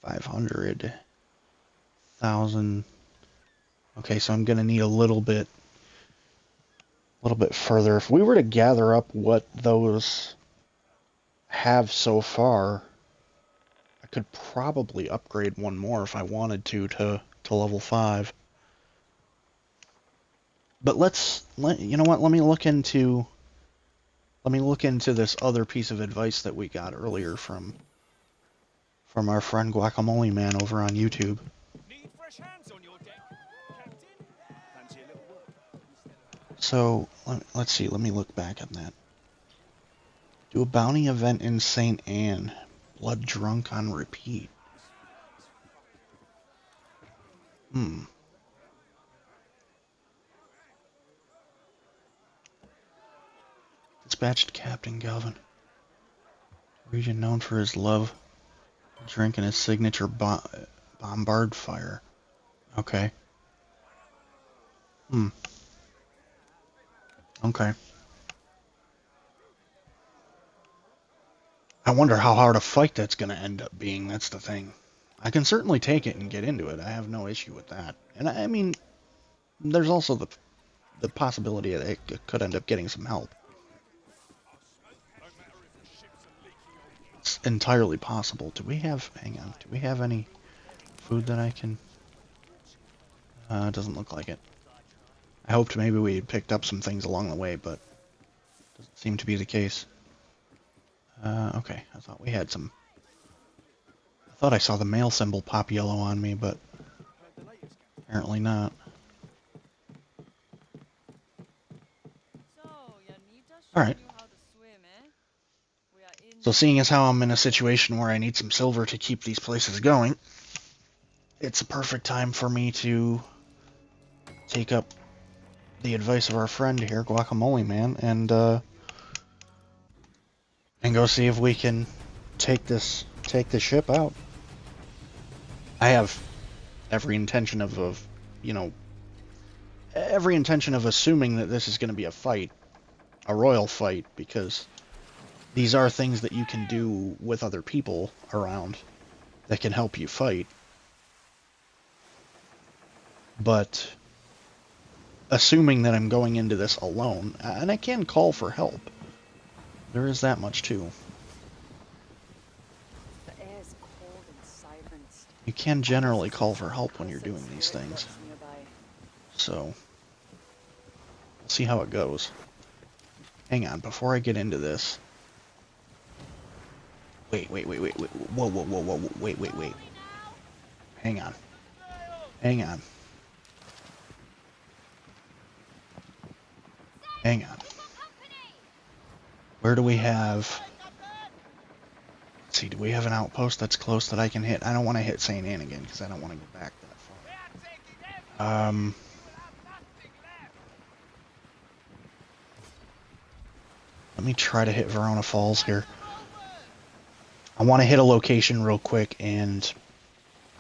500,000. Okay, so I'm gonna need a little bit further. If we were to gather up what those have so far, I could probably upgrade one more if I wanted to level 5. But you know what? Let me look into this other piece of advice that we got earlier from our friend Guacamole Man over on YouTube. Need fresh hands on your deck, Captain? Fancy a little work? So let's see. Let me look back at that. Do a bounty event in St. Anne. Blood drunk on repeat. Dispatched Captain Galvin. Region known for his love of drink and his signature bombard fire. Okay. Okay. I wonder how hard a fight that's going to end up being. That's the thing. I can certainly take it and get into it. I have no issue with that. And I mean, there's also the possibility that it could end up getting some help. It's entirely possible. Hang on, do we have any food that I can... doesn't look like it. I hoped maybe we had picked up some things along the way, but doesn't seem to be the case. Okay, I thought we had some... I thought I saw the mail symbol pop yellow on me, but apparently not. Alright. So seeing as how I'm in a situation where I need some silver to keep these places going, it's a perfect time for me to take up the advice of our friend here, Guacamole Man, and go see if we can take the ship out. I have every intention of assuming that this is going to be a fight, a royal fight, because these are things that you can do with other people around that can help you fight. But assuming that I'm going into this alone, and I can call for help, there is that much too. The air is cold and silenced. You can generally call for help when you're doing these things. So, we'll see how it goes. Hang on, before I get into this. Wait. Whoa. Wait. Hang on. Where do we have... Let's see, do we have an outpost that's close that I can hit? I don't want to hit St. Anne again, because I don't want to go back that far. Let me try to hit Verona Falls here. I want to hit a location real quick and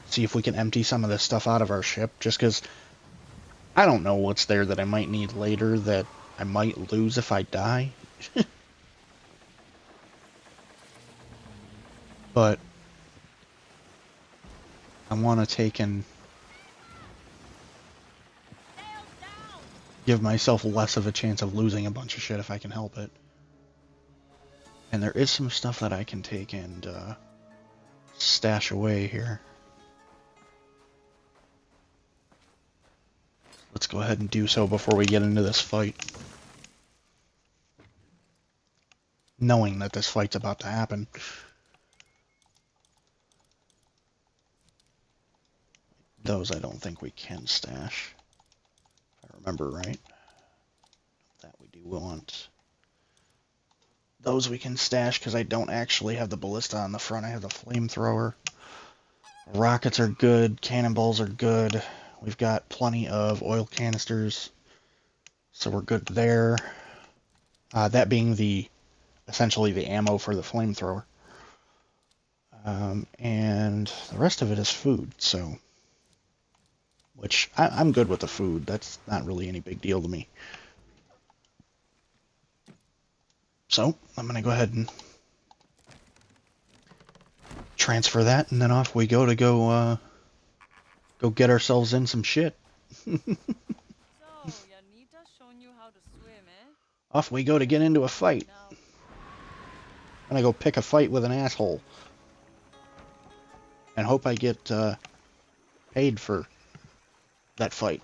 see if we can empty some of this stuff out of our ship, just because I don't know what's there that I might need later that I might lose if I die. But I want to take and give myself less of a chance of losing a bunch of shit if I can help it. And there is some stuff that I can take and stash away here. Let's go ahead and do so before we get into this fight. Knowing that this fight's about to happen. Those I don't think we can stash, if I remember right. That we do want. Those we can stash because I don't actually have the ballista on the front. I have the flamethrower. Rockets are good. Cannonballs are good. We've got plenty of oil canisters, so we're good there. That being essentially the ammo for the flamethrower. And the rest of it is food, so... Which, I'm good with the food. That's not really any big deal to me. So, I'm going to go ahead and transfer that, and then off we go to go get ourselves in some shit. So, Yanita's showing you how to swim, eh? Off we go to get into a fight. Now, I'm gonna go pick a fight with an asshole. And hope I get paid for that fight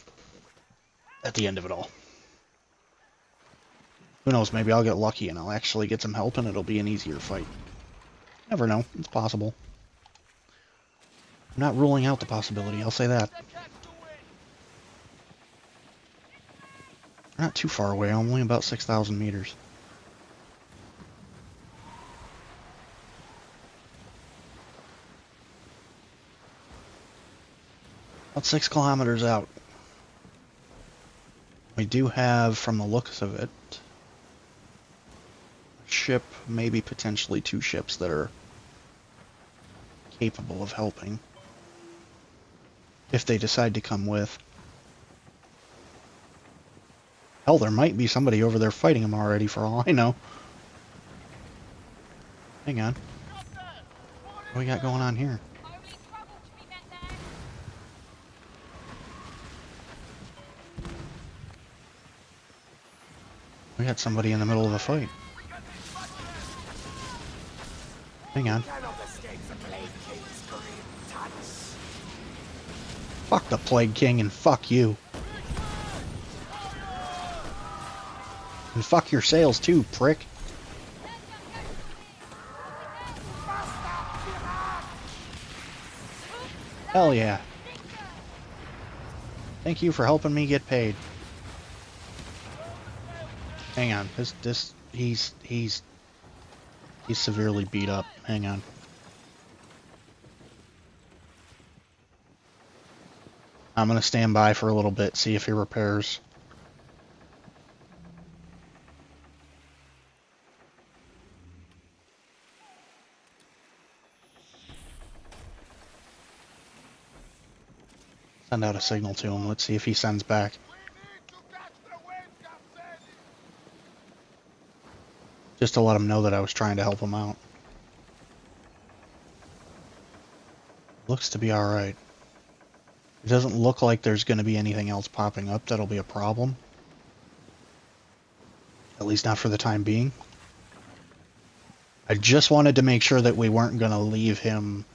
at the end of it all. Who knows, maybe I'll get lucky and I'll actually get some help and it'll be an easier fight. Never know, it's possible. I'm not ruling out the possibility, I'll say that. We're not too far away, only about 6,000 meters. About 6 kilometers out. We do have, from the looks of it, a ship, maybe potentially 2 ships that are capable of helping. If they decide to come with. Hell, there might be somebody over there fighting them already for all I know. Hang on. What do we got going on here? We got somebody in the middle of a fight. Hang on. Fuck the Plague King and fuck you. And fuck your sails too, prick. Hell yeah. Thank you for helping me get paid. Hang on, he's severely beat up. Hang on. I'm gonna stand by for a little bit, see if he repairs. Send out a signal to him. Let's see if he sends back. Just to let him know that I was trying to help him out. Looks to be alright. It doesn't look like there's going to be anything else popping up that'll be a problem. At least not for the time being. I just wanted to make sure that we weren't going to leave him,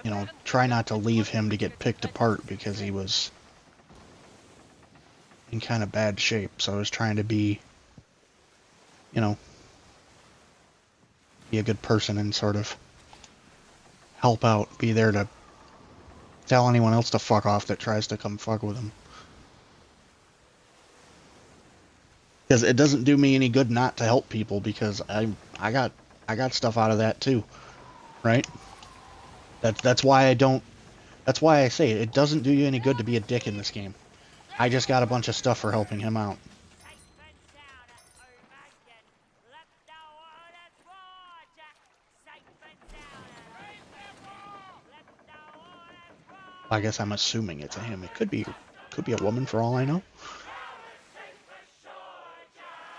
you know, try not to leave him to get picked apart because he was in kind of bad shape. So I was trying to be, you know, be a good person and sort of help out, be there to tell anyone else to fuck off that tries to come fuck with him. Because it doesn't do me any good not to help people, because I got stuff out of that too, right? That's why I don't. That's why I say it doesn't do you any good to be a dick in this game. I just got a bunch of stuff for helping him out. I guess I'm assuming it's a him. It could be a woman for all I know.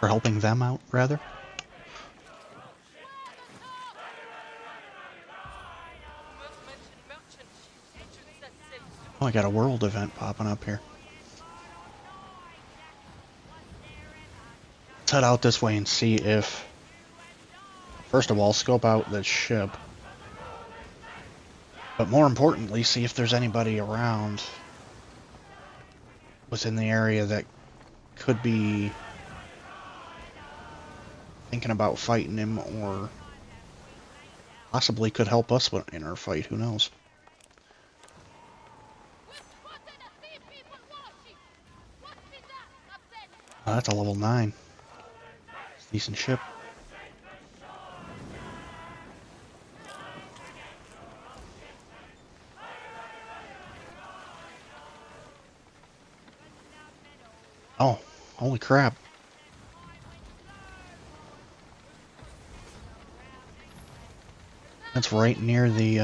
Or helping them out, rather. Oh, I got a world event popping up here. Let's head out this way and see if... First of all, scope out this ship. But more importantly, see if there's anybody around within the area that could be thinking about fighting him, or possibly could help us in our fight. Who knows? Oh, that's a level 9. It's a decent ship. Oh, holy crap. That's right near the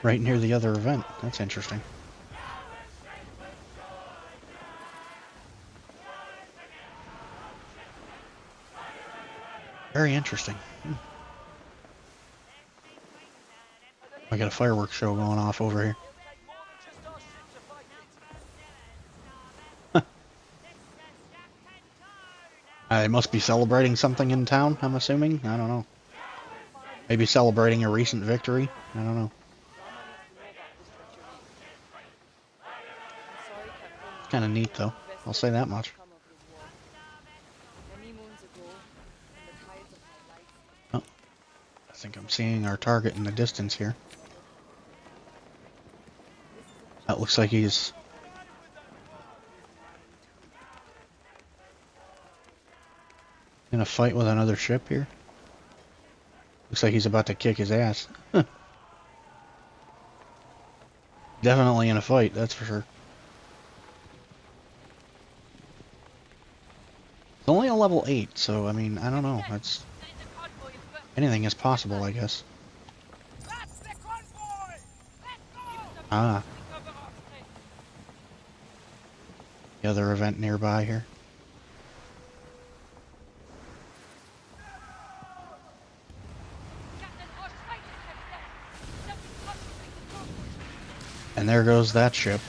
other event. That's interesting. Very interesting. I got a fireworks show going off over here. They must be celebrating something in town, I'm assuming. I don't know. Maybe celebrating a recent victory. I don't know. It's kind of neat, though. I'll say that much. Oh, I think I'm seeing our target in the distance here. That looks like he's... in a fight with another ship here. Looks like he's about to kick his ass. Definitely in a fight, that's for sure. It's only a level 8, so I mean, I don't know. That's... anything is possible, I guess. Ah. The other event nearby here. And there goes that ship.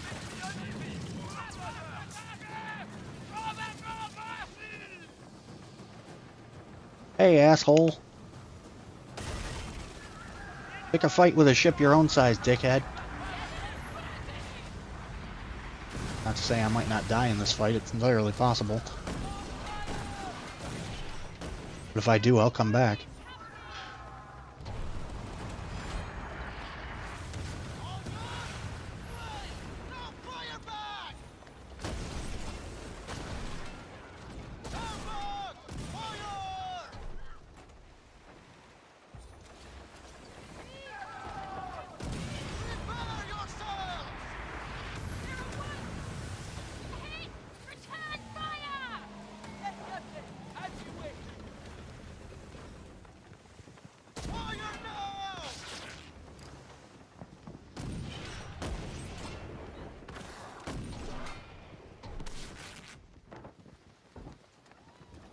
Hey, asshole. Pick a fight with a ship your own size, dickhead. Not to say I might not die in this fight, it's entirely possible. But if I do, I'll come back.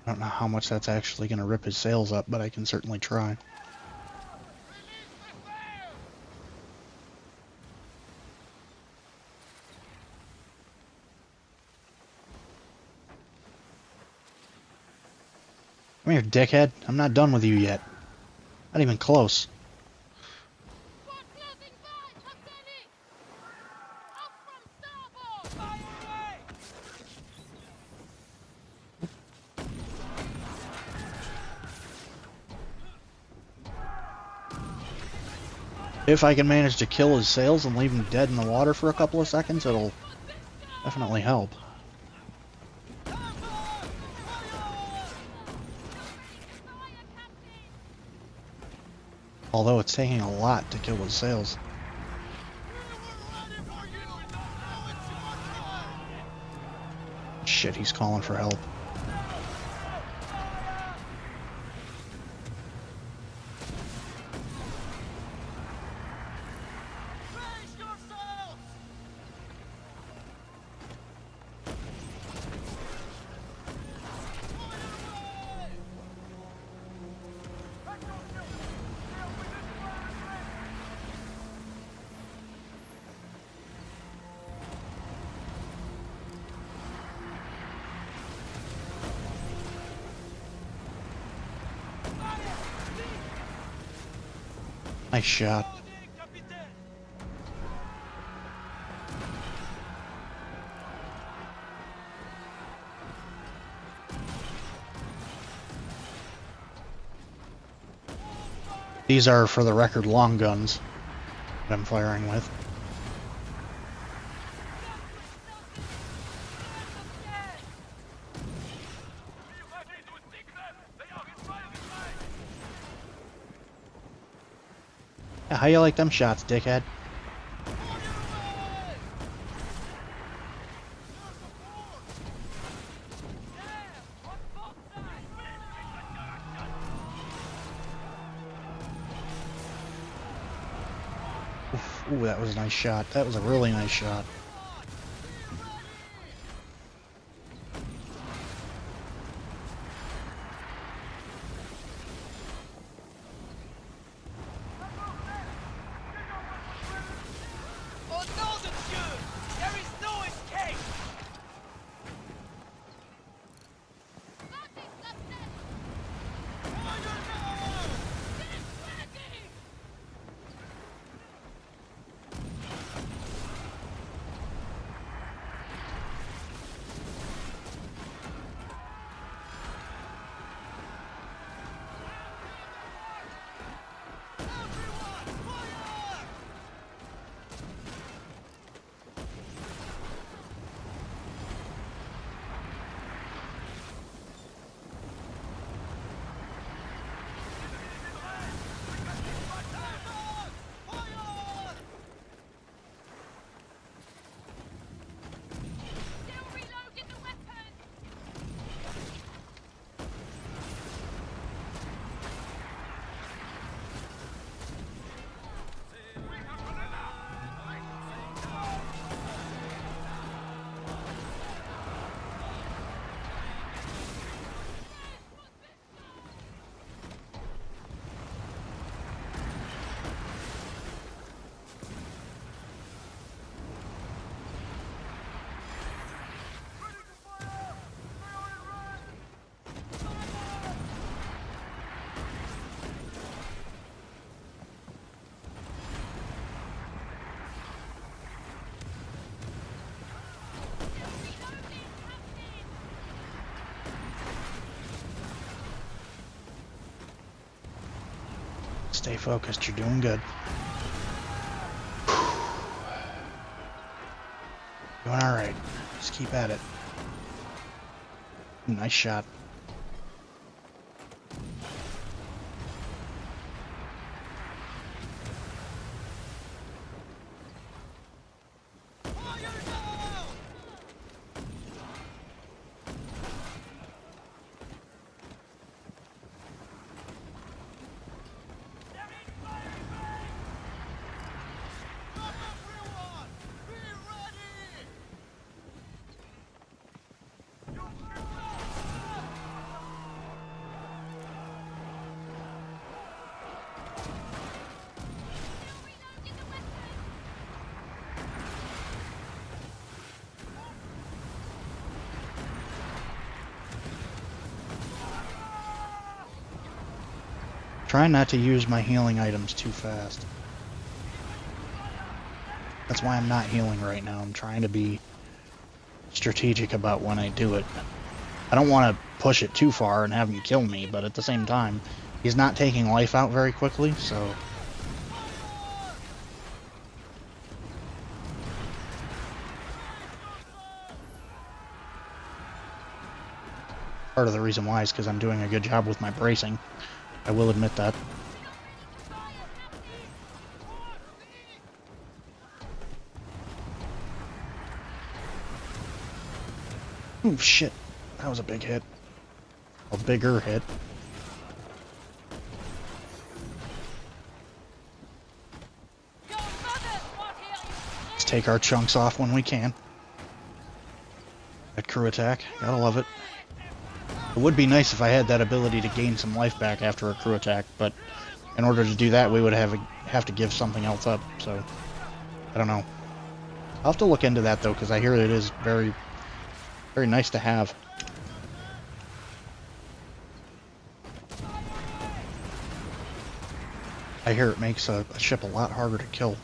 I don't know how much that's actually going to rip his sails up, but I can certainly try. Come here, dickhead. I'm not done with you yet. Not even close. If I can manage to kill his sails and leave him dead in the water for a couple of seconds, it'll definitely help. Although it's taking a lot to kill his sails. Shit, he's calling for help. Nice shot. These are, for the record, long guns that I'm firing with. Yeah, how you like them shots, dickhead? Ooh, that was a nice shot. That was a really nice shot. Stay focused. You're doing good. Doing all right. Just keep at it. Nice shot. Try not to use my healing items too fast. That's why I'm not healing right now. I'm trying to be strategic about when I do it. I don't want to push it too far and have him kill me, but at the same time, he's not taking life out very quickly, so... Part of the reason why is because I'm doing a good job with my bracing. I will admit that. Oh shit, that was a big hit. A bigger hit. Let's take our chunks off when we can. That crew attack, gotta love it. It would be nice if I had that ability to gain some life back after a crew attack, but in order to do that we would have to give something else up, so I don't know. I'll have to look into that though, because I hear it is very, very nice to have. I hear it makes a ship a lot harder to kill.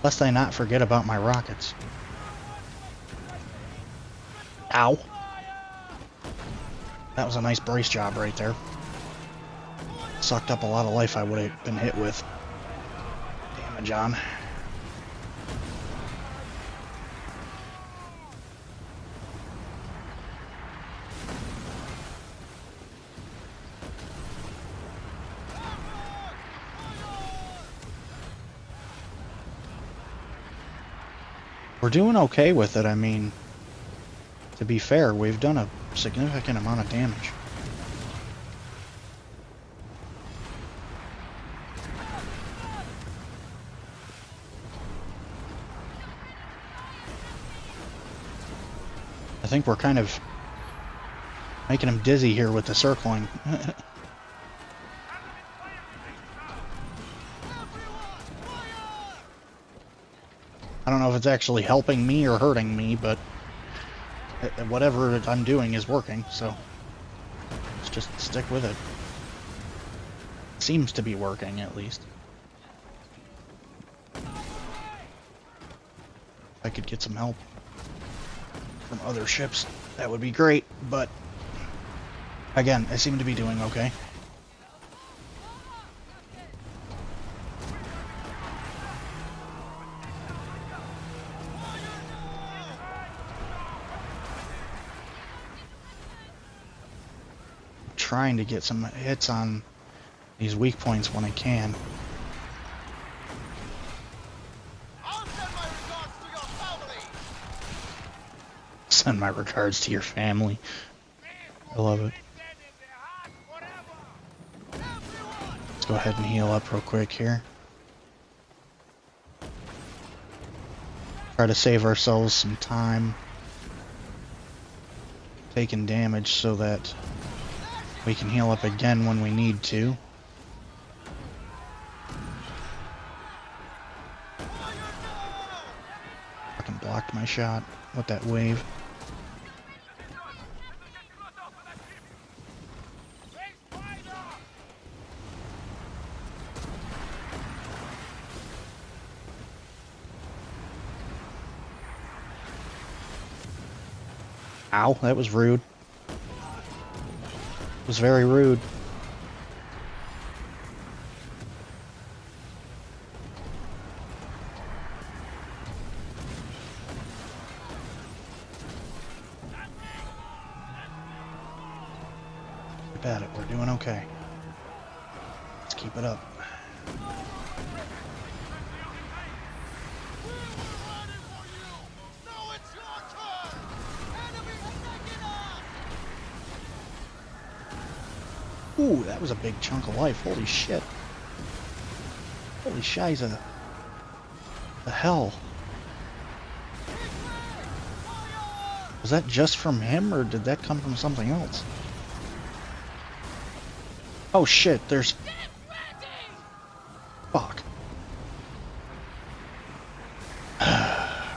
Lest I not forget about my rockets. Ow. That was a nice brace job right there. Sucked up a lot of life I would have been hit with. Damage on. We're doing okay with it. I mean, to be fair, we've done a significant amount of damage. I think we're kind of making him dizzy here with the circling. I don't know if it's actually helping me or hurting me, but whatever I'm doing is working, so let's just stick with it. Seems to be working, at least. If I could get some help from other ships, that would be great, but again, I seem to be doing okay. Trying to get some hits on these weak points when I can. Send my regards to your family. I love it. Let's go ahead and heal up real quick here. Try to save ourselves some time taking damage so that we can heal up again when we need to. Fucking blocked my shot with that wave. Ow, that was rude. It was very rude. Keep at it, we're doing okay. Let's keep it up. Ooh, that was a big chunk of life. Holy shit. Holy shiza. The hell? Was that just from him, or did that come from something else? Oh shit, there's... Fuck.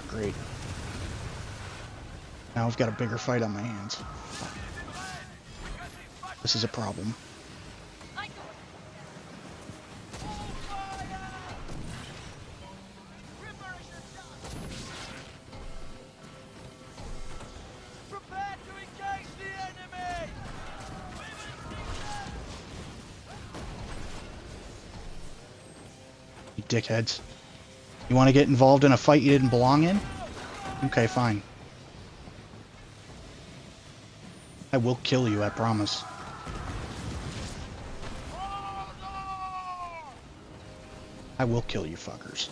Great. Now I've got a bigger fight on my hands. This is a problem. You dickheads. You want to get involved in a fight you didn't belong in? Okay, fine. I will kill you, I promise. I will kill you fuckers.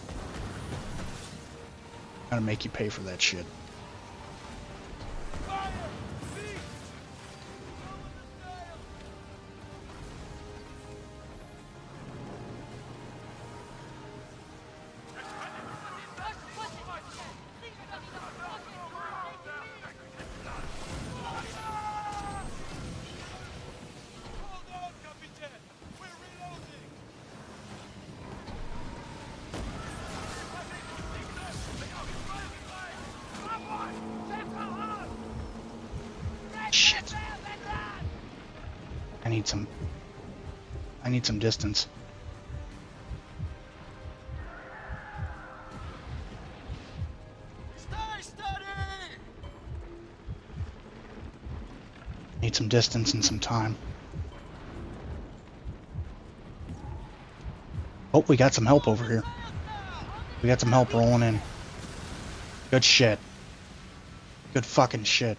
I'm gonna make you pay for that shit. Shit. I need some distance. Need some distance and some time. Oh, we got some help over here. We got some help rolling in. Good shit. Good fucking shit.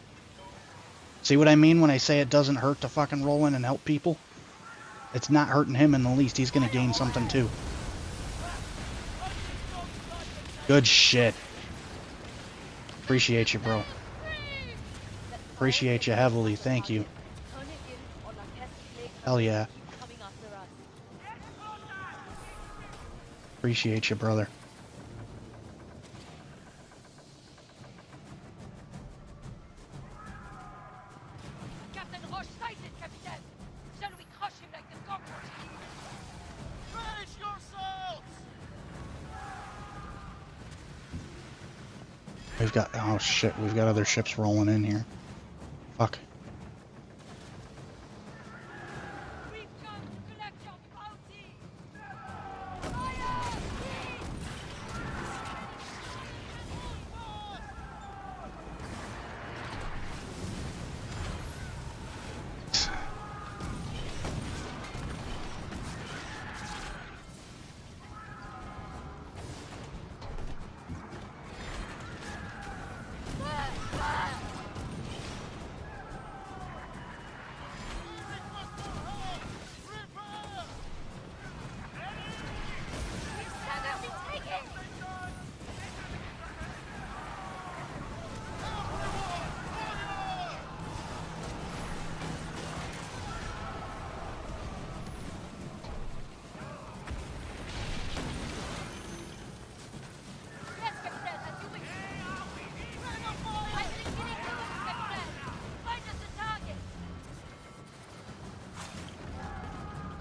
See what I mean when I say it doesn't hurt to fucking roll in and help people? It's not hurting him in the least. He's gonna gain something too. Good shit. Appreciate you, bro. Appreciate you heavily. Thank you. Hell yeah. Appreciate you, brother. We've got, oh shit, we've got other ships rolling in here. Fuck.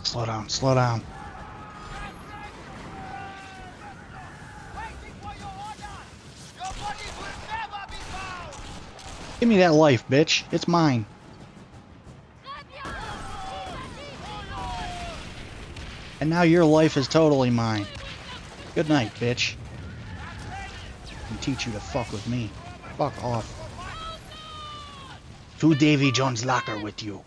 Slow down, slow down. Give me that life, bitch. It's mine. And now your life is totally mine. Good night, bitch. I can teach you to fuck with me. Fuck off. To Davy Jones' locker with you.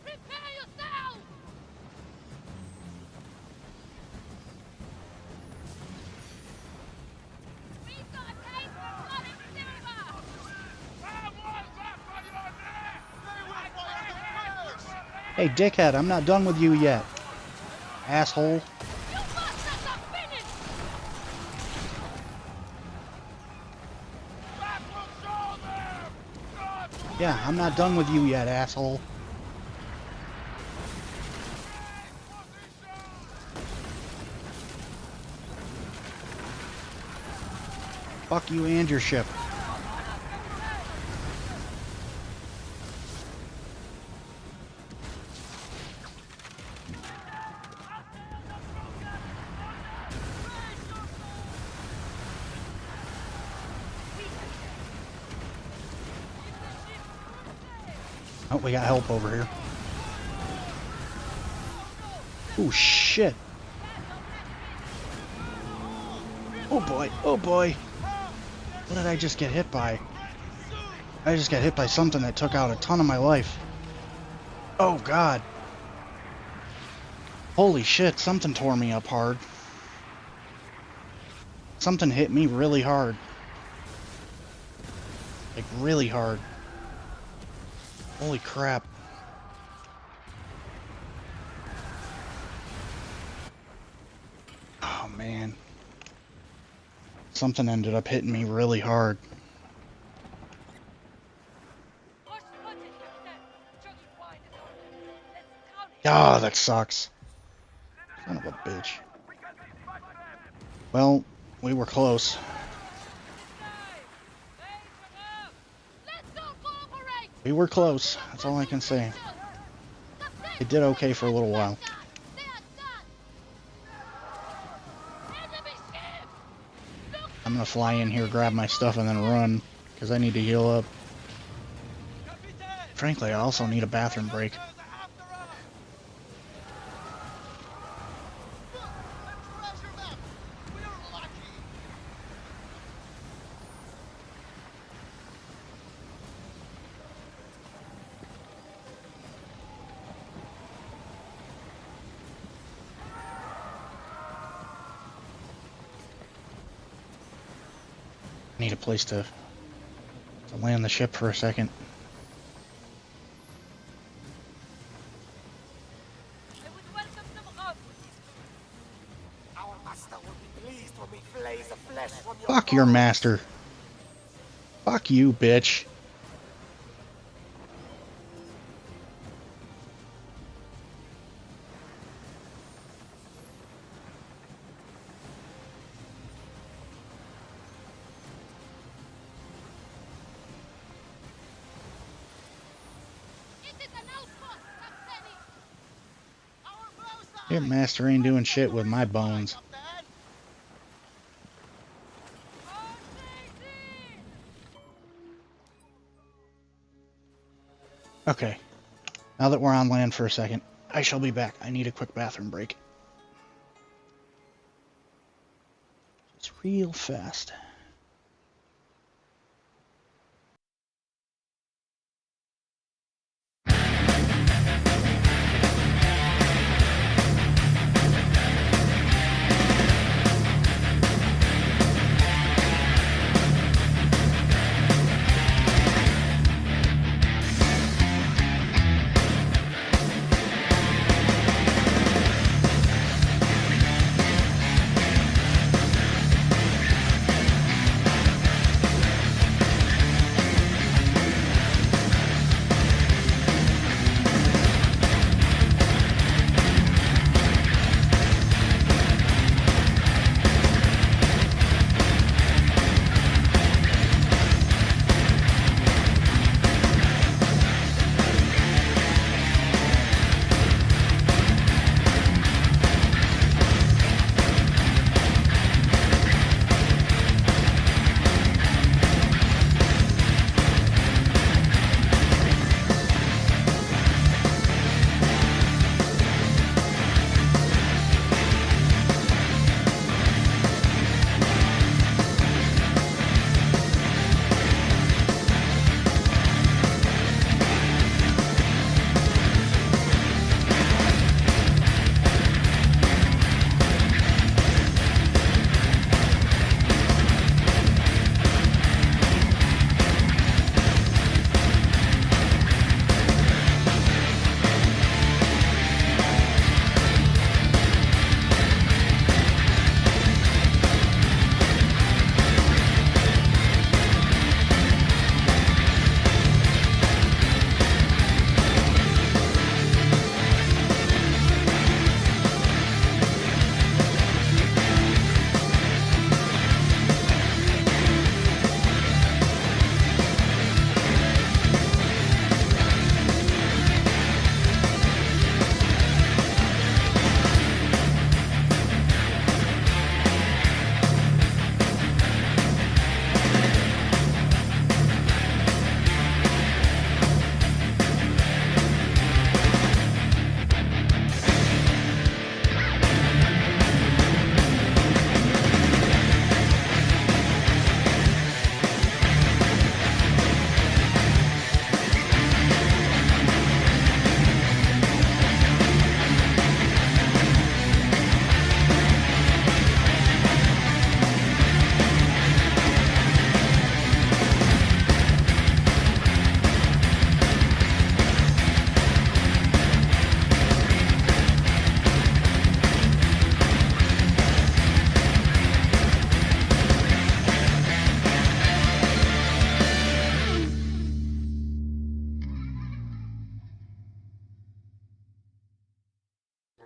Hey, dickhead, I'm not done with you yet. Asshole. Yeah, I'm not done with you yet, asshole. Fuck you and your ship. Oh, we got help over here. Oh, shit. Oh, boy. Oh, boy. What did I just get hit by? I just got hit by something that took out a ton of my life. Oh, God. Holy shit, something tore me up hard. Something hit me really hard. Like, really hard. Holy crap. Oh, man. Something ended up hitting me really hard. Oh, that sucks. Son of a bitch. Well, we were close. We were close. That's all I can say. It did okay for a little while. I'm gonna fly in here, grab my stuff, and then run, because I need to heal up. Frankly, I also need a bathroom break. Need a place to land the ship for a second. Our master will be pleased when we flays the flesh from your Fuck your master. Fuck you, bitch. Your master ain't doing shit with my bones. Okay. Now that we're on land for a second, I shall be back. I need a quick bathroom break. It's real fast.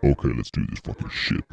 Okay, let's do this fucking shit.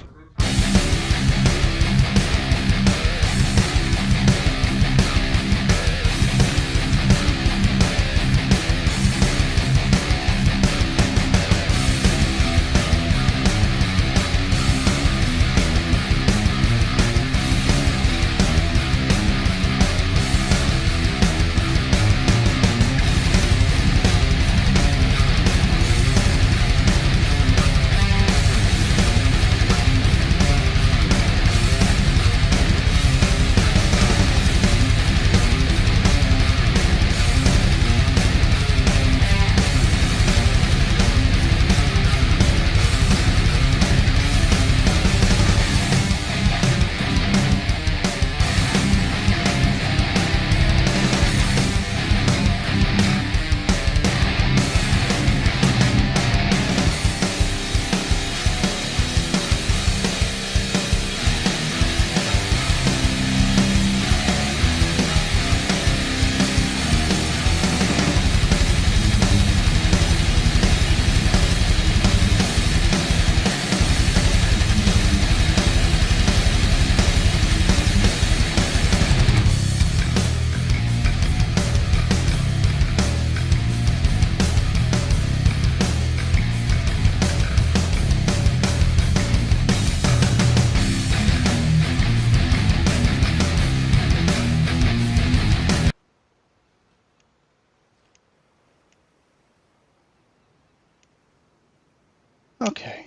Okay.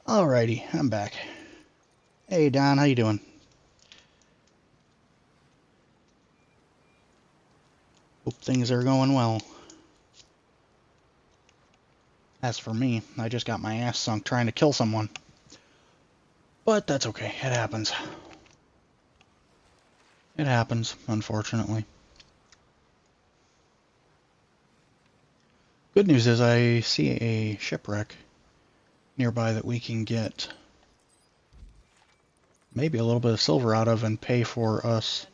Alrighty, I'm back. Hey Don, how you doing? Hope things are going well. As for me, I just got my ass sunk trying to kill someone. But that's okay, it happens. It happens, unfortunately. Good news is I see a shipwreck nearby that we can get maybe a little bit of silver out of and pay for us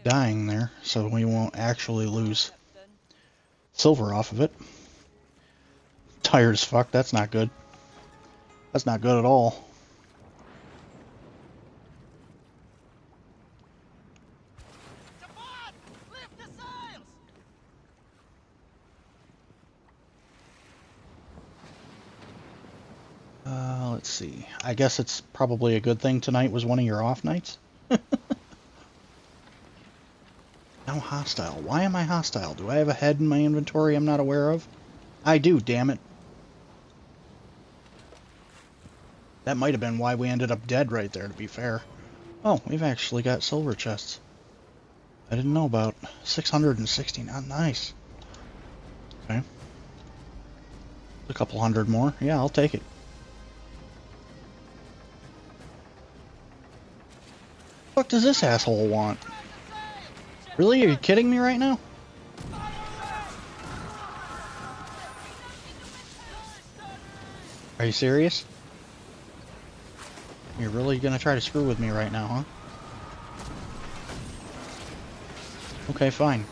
dying there, so we won't actually lose silver off of it. Tired as fuck, that's not good. That's not good at all. Let's see. I guess it's probably a good thing tonight was one of your off nights. Now hostile. Why am I hostile? Do I have a head in my inventory I'm not aware of? I do, damn it. That might have been why we ended up dead right there, to be fair. Oh, we've actually got silver chests. I didn't know about. 669. Nice. Okay. A couple hundred more. Yeah, I'll take it. What the fuck does this asshole want? Really? Are you kidding me right now? Are you serious? You're really gonna try to screw with me right now, huh? Okay, fine.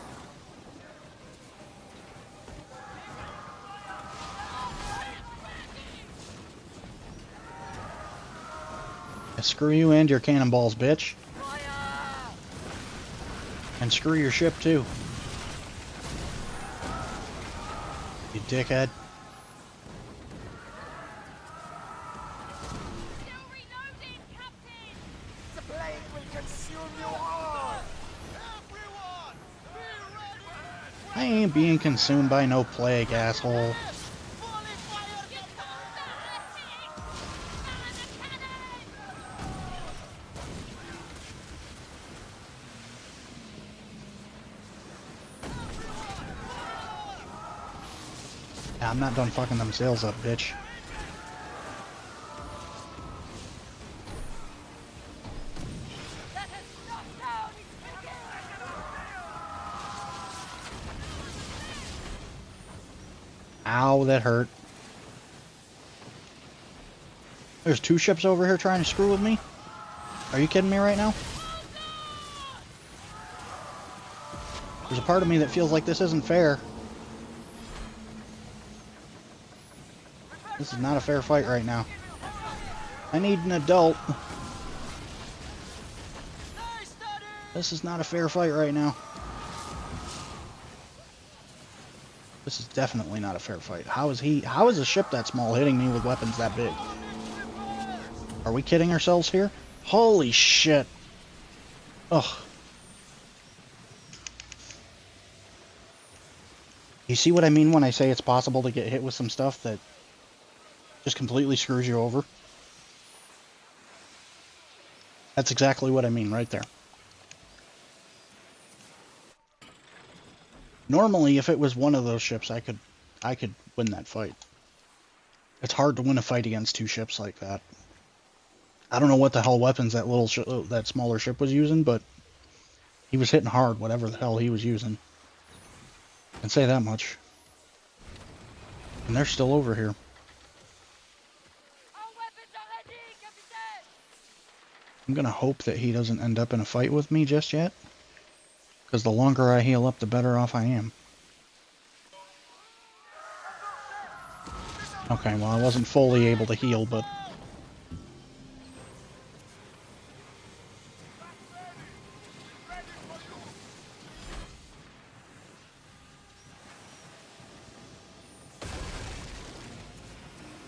Yeah, screw you and your cannonballs, bitch. And screw your ship, too. You dickhead. The blade will consume you all! I ain't being consumed by no plague, asshole. Yeah, I'm not done fucking them sails up, bitch. Ow, that hurt. There's two ships over here trying to screw with me? Are you kidding me right now? There's a part of me that feels like this isn't fair. This is not a fair fight right now. I need an adult. This is not a fair fight right now. This is definitely not a fair fight. How is a ship that small hitting me with weapons that big? Are we kidding ourselves here? Holy shit. Ugh. You see what I mean when I say it's possible to get hit with some stuff that just completely screws you over? That's exactly what I mean right there. Normally, if it was one of those ships, I could win that fight. It's hard to win a fight against two ships like that. I don't know what the hell weapons that smaller ship was using, but he was hitting hard, whatever the hell he was using. I can say that much. And they're still over here. I'm gonna hope that he doesn't end up in a fight with me just yet. Because the longer I heal up, the better off I am. Okay, well, I wasn't fully able to heal, but...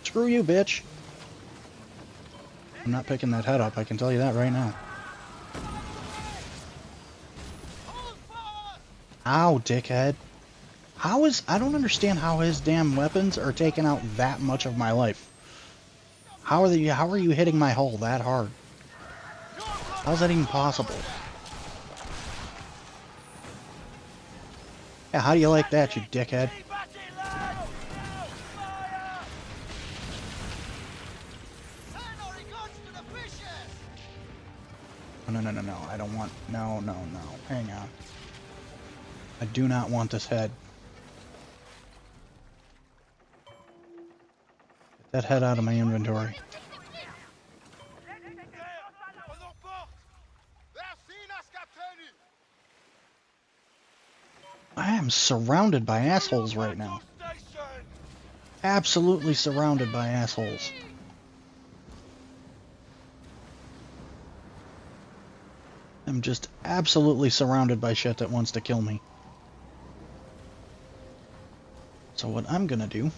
Screw you, bitch! I'm not picking that head up, I can tell you that right now. Ow, dickhead. I don't understand how his damn weapons are taking out that much of my life. How are you hitting my hull that hard? How's that even possible? Yeah, how do you like that, you dickhead? No, I don't want... No. Hang on. I do not want this head. Get that head out of my inventory. I am surrounded by assholes right now. Absolutely surrounded by assholes. I'm just absolutely surrounded by shit that wants to kill me. So what I'm gonna do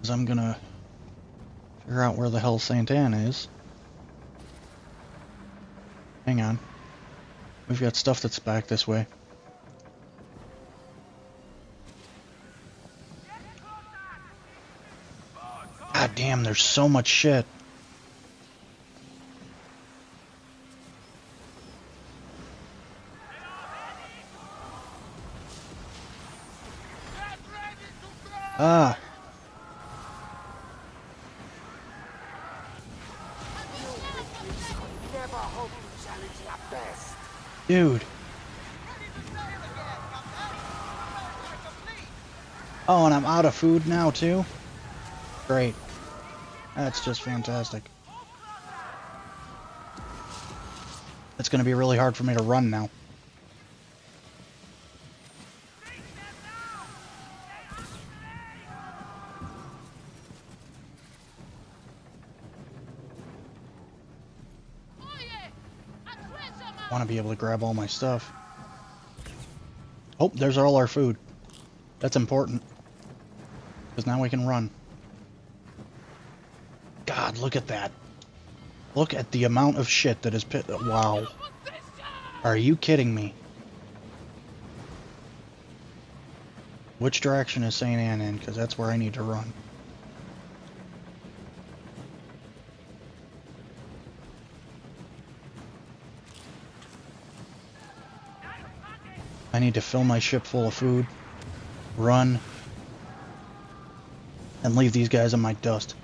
is I'm gonna figure out where the hell Saint Anne is. Hang on. We've got stuff that's back this way. God damn, there's so much shit. Ah. Never hope to challenge your best. Dude. Oh, and I'm out of food now, too? Great. That's just fantastic. It's going to be really hard for me to run now. I want to be able to grab all my stuff. Oh, there's all our food. That's important. Because now we can run. God, look at that. Look at the amount of shit that is wow. Are you kidding me? Which direction is Saint Anne in? Because that's where I need to run. I need to fill my ship full of food, run, and leave these guys in my dust.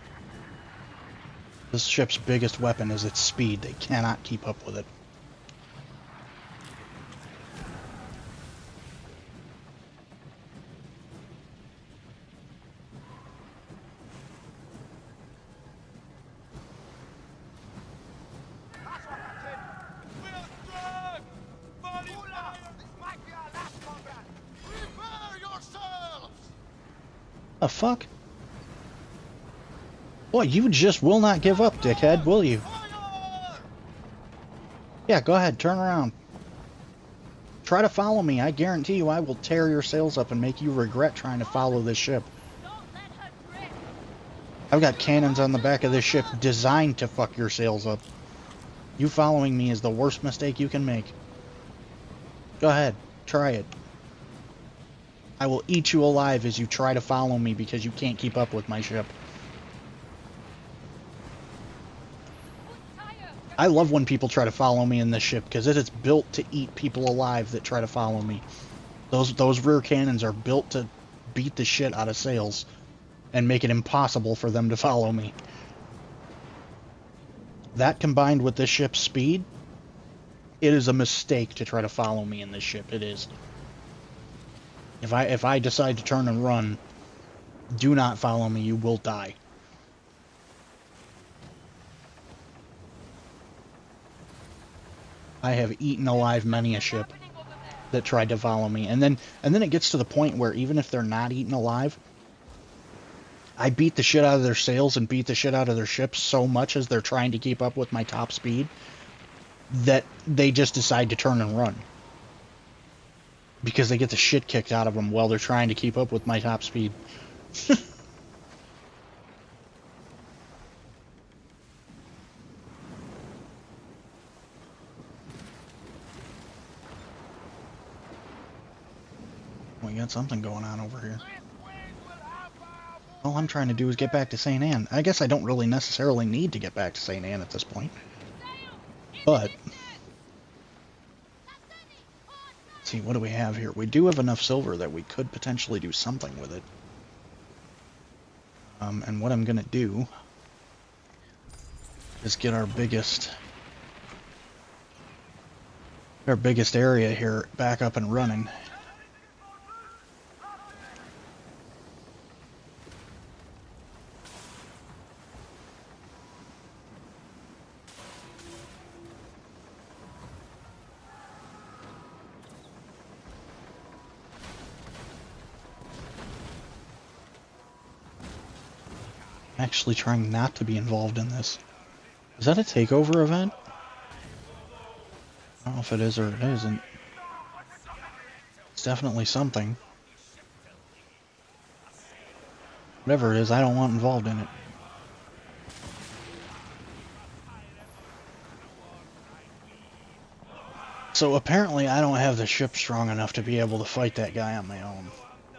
This ship's biggest weapon is its speed. They cannot keep up with it. The fuck? Boy, you just will not give up, dickhead, will you? Yeah, go ahead, turn around. Try to follow me. I guarantee you I will tear your sails up and make you regret trying to follow this ship. I've got cannons on the back of this ship designed to fuck your sails up. You following me is the worst mistake you can make. Go ahead, try it. I will eat you alive as you try to follow me because you can't keep up with my ship. I love when people try to follow me in this ship because it is built to eat people alive that try to follow me. Those rear cannons are built to beat the shit out of sails and make it impossible for them to follow me. That combined with this ship's speed, it is a mistake to try to follow me in this ship. It is. If I decide to turn and run, do not follow me. You will die. I have eaten alive many a ship that tried to follow me, and then it gets to the point where even if they're not eaten alive, I beat the shit out of their sails and beat the shit out of their ships so much as they're trying to keep up with my top speed that they just decide to turn and run. Because they get the shit kicked out of them while they're trying to keep up with my top speed. We got something going on over here. All I'm trying to do is get back to St. Anne. I guess I don't really necessarily need to get back to St. Anne at this point. But let's see, what do we have here? We do have enough silver that we could potentially do something with it. And what I'm going to do is get our biggest area here back up and running. Actually trying not to be involved in this. Is that a takeover event? I don't know if it is or it isn't. It's definitely something. Whatever it is, I don't want involved in it. So apparently I don't have the ship strong enough to be able to fight that guy on my own.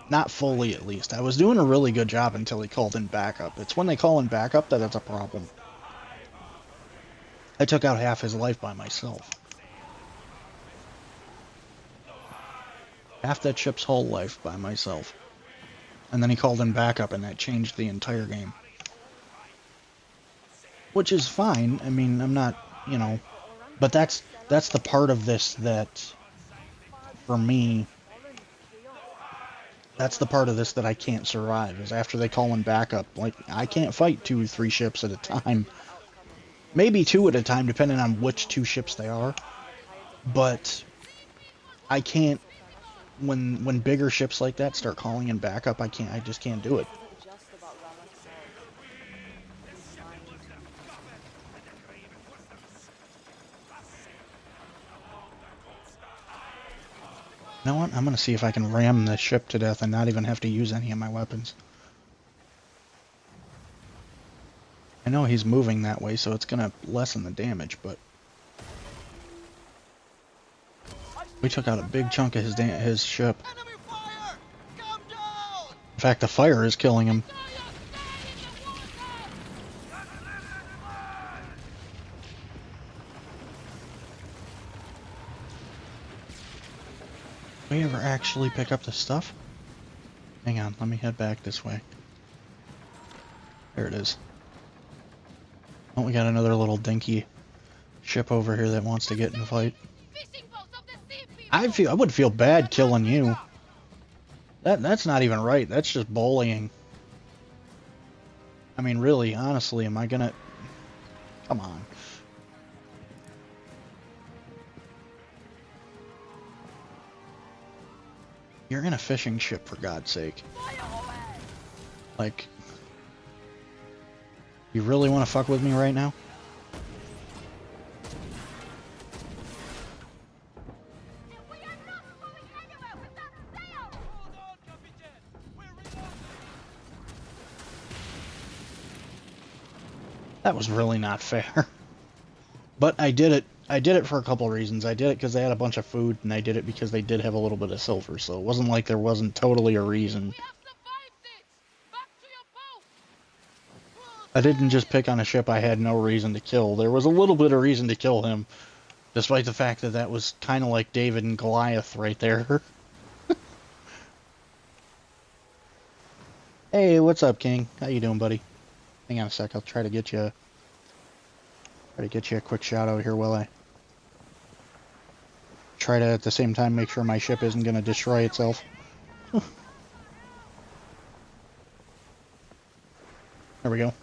Not fully, at least. I was doing a really good job until he called in backup. It's when they call in backup that it's a problem. I took out half his life by myself. Half that ship's whole life by myself. And then he called in backup and that changed the entire game. Which is fine. I mean, I'm not, you know... But that's the part of this that, for me... That's the part of this that I can't survive, is after they call in backup. Like, I can't fight 2 or 3 ships at a time. Maybe 2 at a time, depending on which 2 ships they are. But I can't, when bigger ships like that start calling in backup, I just can't do it. You know what? I'm going to see if I can ram this ship to death and not even have to use any of my weapons. I know he's moving that way, so it's going to lessen the damage, but... We took out a big chunk of his ship. In fact, the fire is killing him. Did we ever actually pick up the stuff? Hang on, let me head back this way. There it is. Oh, we got another little dinky ship over here that wants to get in the fight. I would feel bad killing you. That's not even right. That's just bullying. I mean, really, honestly, am I gonna... Come on. You're in a fishing ship, for God's sake. Like, you really want to fuck with me right now? That was really not fair. But I did it. I did it for a couple reasons. I did it because they had a bunch of food, and I did it because they did have a little bit of silver. So it wasn't like there wasn't totally a reason. I didn't just pick on a ship I had no reason to kill. There was a little bit of reason to kill him, despite the fact that that was kind of like David and Goliath right there. Hey, what's up, King? How you doing, buddy? Hang on a sec. I'll try to get you a quick shout out here while I try to at the same time make sure my ship isn't going to destroy itself. There we go.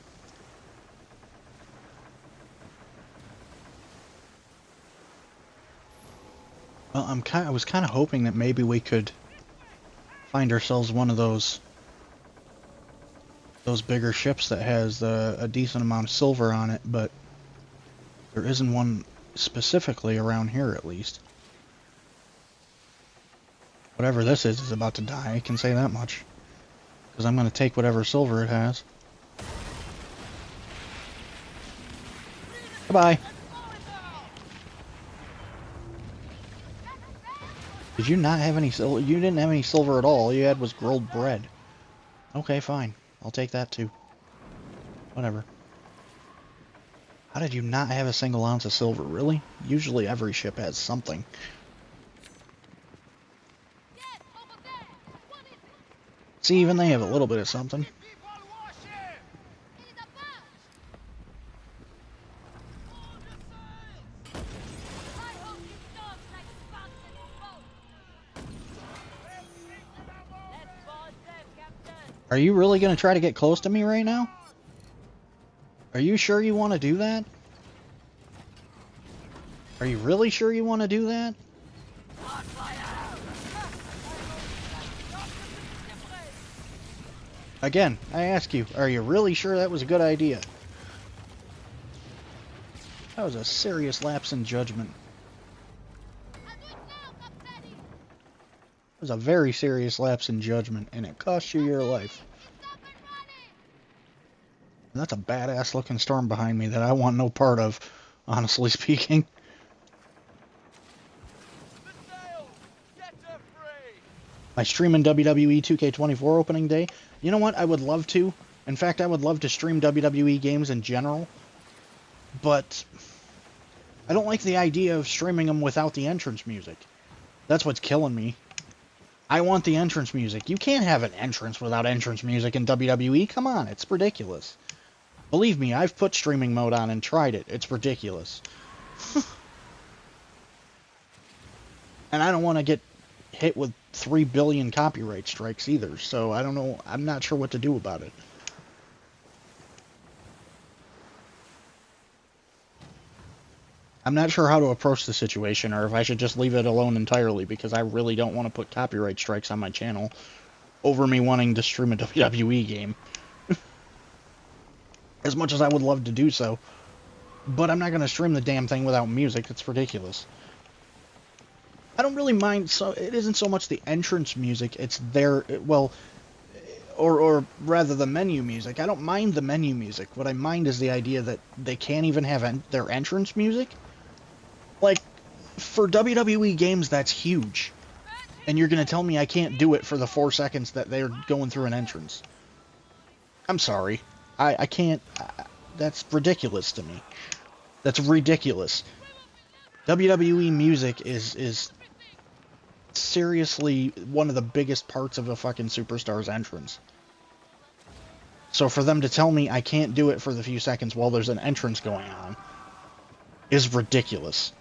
Well, I was kind of hoping that maybe we could find ourselves one of those bigger ships that has a decent amount of silver on it, but there isn't one specifically around here, at least. Whatever this is about to die, I can say that much. Because I'm going to take whatever silver it has. Goodbye. Did you not have any silver? You didn't have any silver at all. All you had was grilled bread. Okay, fine. I'll take that too. Whatever. How did you not have a single ounce of silver? Really? Usually every ship has something. See, even they have a little bit of something. Are you really going to try to get close to me right now? Are you sure you want to do that? Are you really sure you want to do that? Again, I ask you, are you really sure that was a good idea? That was a serious lapse in judgment. It was a very serious lapse in judgment, and it cost you your life. And that's a badass looking storm behind me that I want no part of, honestly speaking. My streaming WWE 2K24 opening day. You know what? I would love to. In fact, I would love to stream WWE games in general. But I don't like the idea of streaming them without the entrance music. That's what's killing me. I want the entrance music. You can't have an entrance without entrance music in WWE. Come on, it's ridiculous. Believe me, I've put streaming mode on and tried it. It's ridiculous. And I don't want to get hit with 3 billion copyright strikes either, so I don't know. I'm not sure what to do about it. I'm not sure how to approach the situation, or if I should just leave it alone entirely, because I really don't want to put copyright strikes on my channel over me wanting to stream a WWE game. As much as I would love to do so. But I'm not going to stream the damn thing without music. It's ridiculous. I don't really mind, so it isn't so much the entrance music, it's their, well, or rather the menu music. I don't mind the menu music. What I mind is the idea that they can't even have their entrance music. Like, for WWE games, that's huge. And you're going to tell me I can't do it for the 4 seconds that they're going through an entrance. I'm sorry. I can't. That's ridiculous to me. That's ridiculous. WWE music is seriously one of the biggest parts of a fucking superstar's entrance. So for them to tell me I can't do it for the few seconds while there's an entrance going on is ridiculous.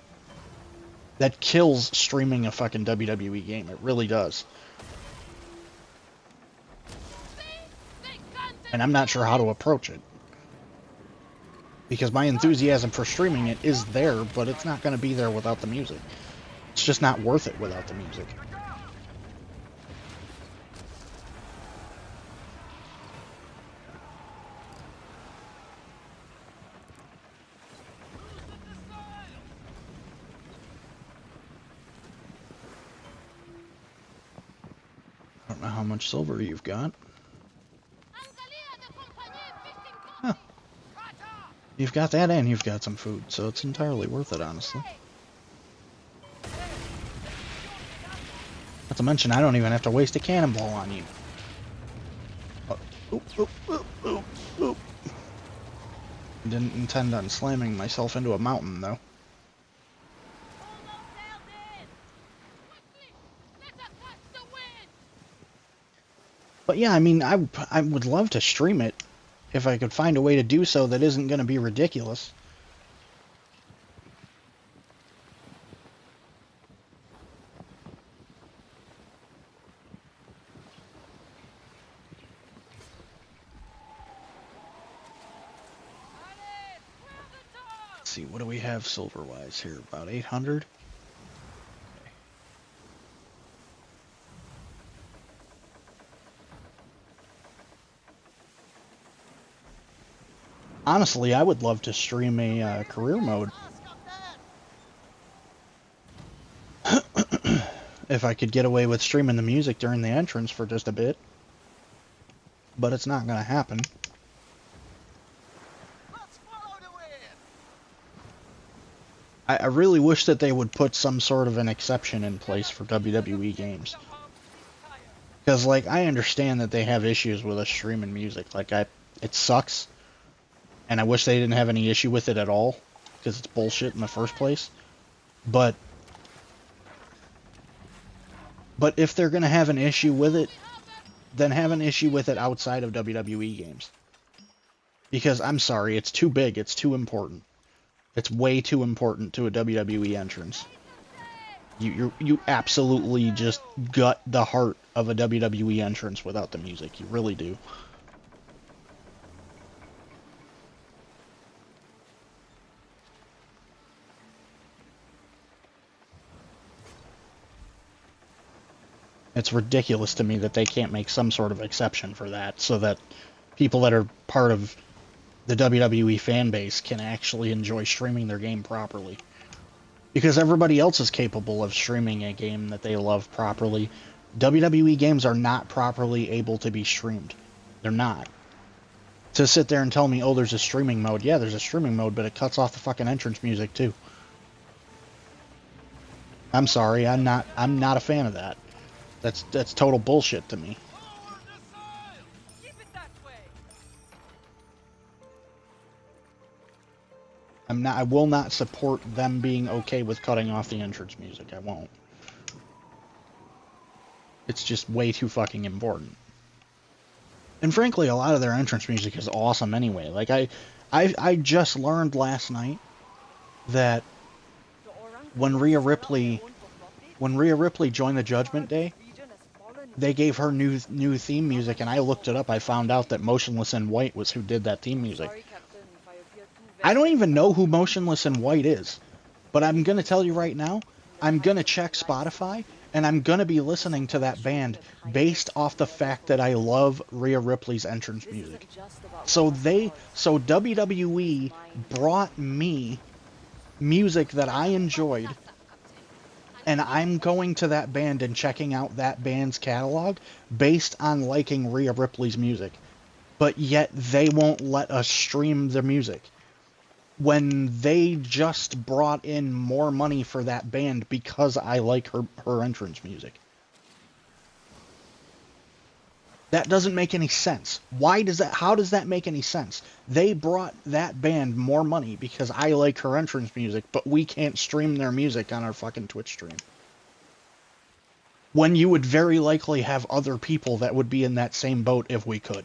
That kills streaming a fucking WWE game. It really does. And I'm not sure how to approach it. Because my enthusiasm for streaming it is there, but it's not going to be there without the music. It's just not worth it without the music. know how much silver you've got. Huh. You've got that and you've got some food, so it's entirely worth it, honestly. Not to mention, I don't even have to waste a cannonball on you. Oh, oop, oop, oop, oop, oop. Didn't intend on slamming myself into a mountain, though. But yeah, I mean, I would love to stream it if I could find a way to do so that isn't going to be ridiculous. Let's see, what do we have silver-wise here? About 800? Honestly, I would love to stream a career mode. If I could get away with streaming the music during the entrance for just a bit. But it's not going to happen. I really wish that they would put some sort of an exception in place for WWE games. Because, like, I understand that they have issues with us streaming music. Like, it sucks. And I wish they didn't have any issue with it at all. Because it's bullshit in the first place. But if they're going to have an issue with it, then have an issue with it outside of WWE games. Because, I'm sorry, it's too big, it's too important. It's way too important to a WWE entrance. You absolutely just gut the heart of a WWE entrance without the music. You really do. It's ridiculous to me that they can't make some sort of exception for that, so that people that are part of the WWE fan base can actually enjoy streaming their game properly. Because everybody else is capable of streaming a game that they love properly. WWE games are not properly able to be streamed. They're not. To sit there and tell me, oh, there's a streaming mode. Yeah, there's a streaming mode, but it cuts off the fucking entrance music too. I'm sorry, I'm not a fan of that. That's total bullshit to me. I will not support them being okay with cutting off the entrance music. I won't. It's just way too fucking important. And frankly, a lot of their entrance music is awesome anyway. Like, I just learned last night that when Rhea Ripley joined the Judgment Day, they gave her new theme music, and I looked it up. I found out that Motionless in White was who did that theme music. I don't even know who Motionless in White is, but I'm going to tell you right now, I'm going to check Spotify, and I'm going to be listening to that band based off the fact that I love Rhea Ripley's entrance music. So WWE brought me music that I enjoyed, and I'm going to that band and checking out that band's catalog based on liking Rhea Ripley's music. But yet they won't let us stream their music, when they just brought in more money for that band because I like her entrance music. That doesn't make any sense. How does that make any sense? They brought that band more money because I like her entrance music, but we can't stream their music on our fucking Twitch stream. When you would very likely have other people that would be in that same boat if we could.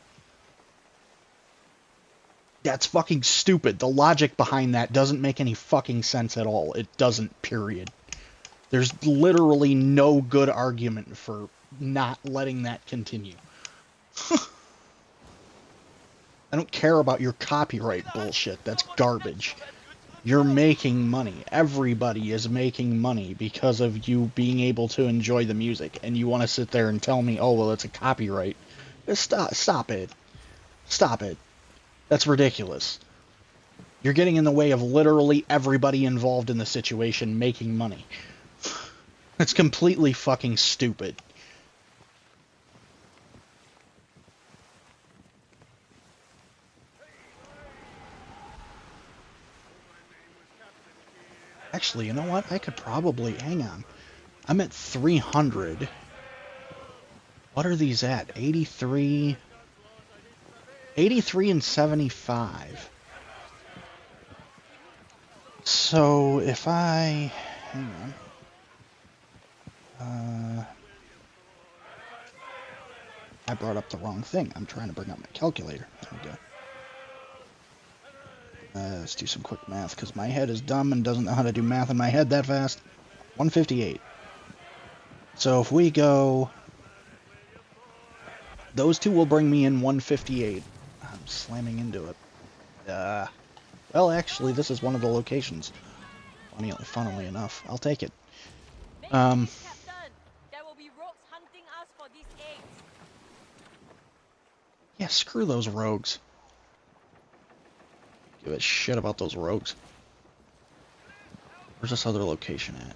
That's fucking stupid. The logic behind that doesn't make any fucking sense at all. It doesn't, period. There's literally no good argument for not letting that continue. I don't care about your copyright bullshit. That's garbage. You're making money. Everybody is making money because of you being able to enjoy the music. And you want to sit there and tell me, oh, well, it's a copyright. Stop it. Stop it. That's ridiculous. You're getting in the way of literally everybody involved in the situation making money. It's completely fucking stupid. Actually, you know what? I could probably... Hang on. I'm at 300. What are these at? 83... 83 and 75. So, if I... Hang on. I brought up the wrong thing. I'm trying to bring up my calculator. There we go. Let's do some quick math, because my head is dumb and doesn't know how to do math in my head that fast. 158. So if we go... Those two will bring me in 158. I'm slamming into it. Well, actually, this is one of the locations. Funnily enough. I'll take it. Captain, there will be rogues hunting us for these eggs. Yeah, screw those rogues. Give a shit about those rogues. Where's this other location at?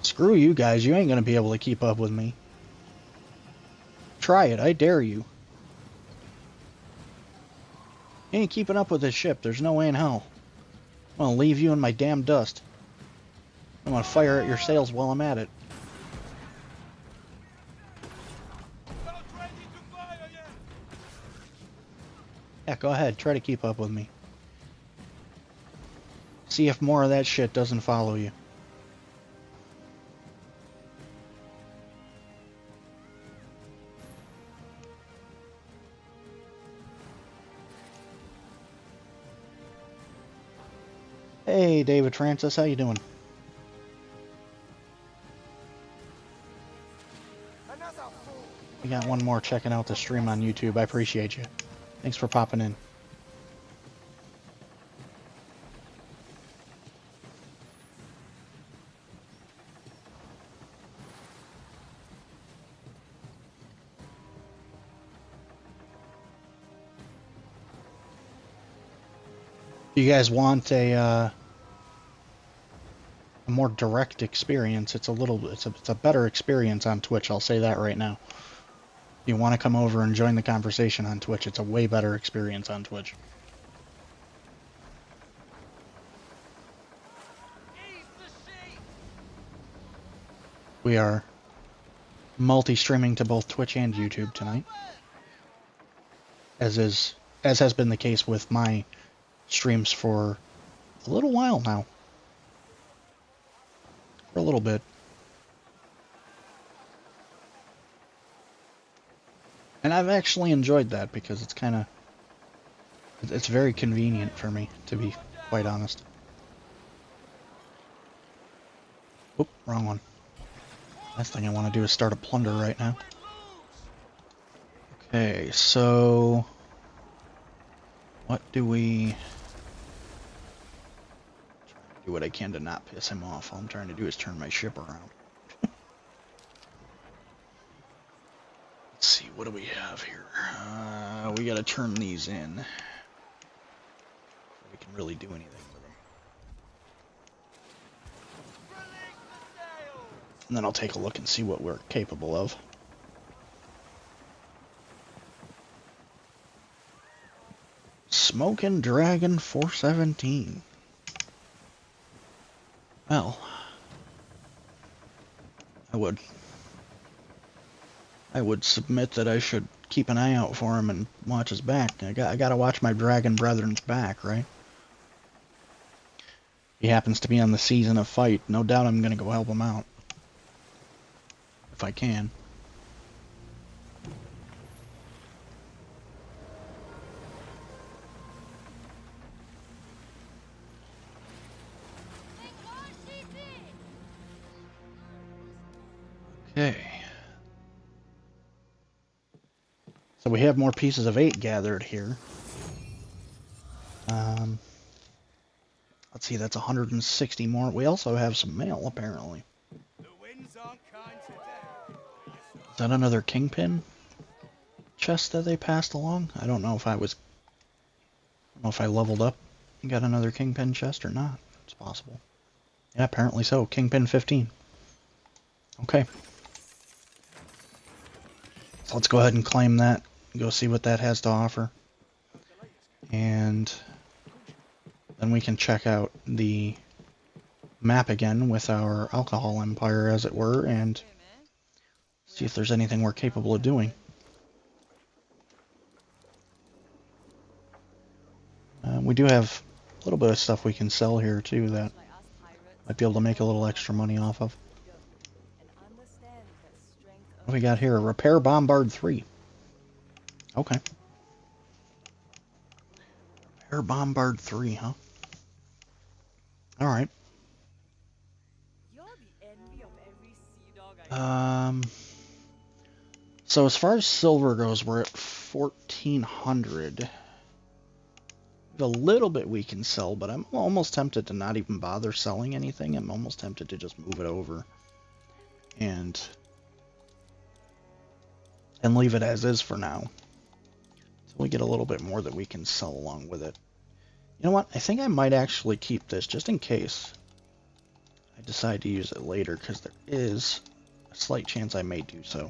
Screw you guys, you ain't gonna be able to keep up with me. Try it, I dare you. You ain't keeping up with this ship, there's no way in hell. I'm gonna leave you in my damn dust. I'm gonna fire at your sails while I'm at it. About ready to fire yet? Yeah, go ahead, try to keep up with me. See if more of that shit doesn't follow you. Hey, David Francis, how you doing? Another fool. We got one more checking out the stream on YouTube. I appreciate you. Thanks for popping in. If you guys want a more direct experience, it's a better experience on Twitch, I'll say that right now. If you want to come over and join the conversation on Twitch, it's a way better experience on Twitch. We are multi-streaming to both Twitch and YouTube tonight, as has been the case with my streams for a little while now. For a little bit. And I've actually enjoyed that because it's very convenient for me, to be quite honest. Oop, wrong one. Last thing I want to do is start a plunder right now. Okay, so what do we... Do what I can to not piss him off. All I'm trying to do is turn my ship around. Let's see, what do we have here? We gotta turn these in. We can really do anything with them. And then I'll take a look and see what we're capable of. Smoking Dragon 417. Well, I would submit that I should keep an eye out for him and watch his back. I gotta watch my dragon brethren's back, right? He happens to be on the season of fight. No doubt I'm gonna go help him out. If I can. Okay. So we have more pieces of 8 gathered here. Let's see, that's 160 more. We also have some mail, apparently. The winds aren't kind today. Is that another kingpin chest that they passed along? I don't know if I leveled up and got another kingpin chest or not. It's possible. Yeah, apparently so. Kingpin 15. Okay. So let's go ahead and claim that. Go see what that has to offer. And then we can check out the map again with our alcohol empire, as it were, and see if there's anything we're capable of doing. We do have a little bit of stuff we can sell here too that might be able to make a little extra money off of. What do we got here? Repair Bombard 3. Okay. Repair Bombard 3, huh? Alright. So as far as silver goes, we're at 1,400. A little bit we can sell, but I'm almost tempted to not even bother selling anything. I'm almost tempted to just move it over and leave it as is for now. So we get a little bit more that we can sell along with it. You know what? I think I might actually keep this just in case I decide to use it later, because there is a slight chance I may do so.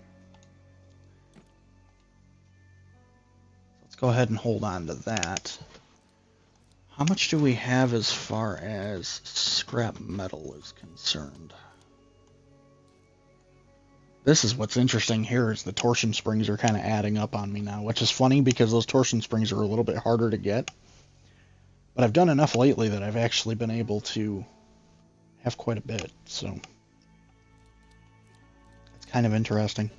Let's go ahead and hold on to that. How much do we have as far as scrap metal is concerned? This is what's interesting here, is the torsion springs are kind of adding up on me now, which is funny because those torsion springs are a little bit harder to get. But I've done enough lately that I've actually been able to have quite a bit, so it's kind of interesting.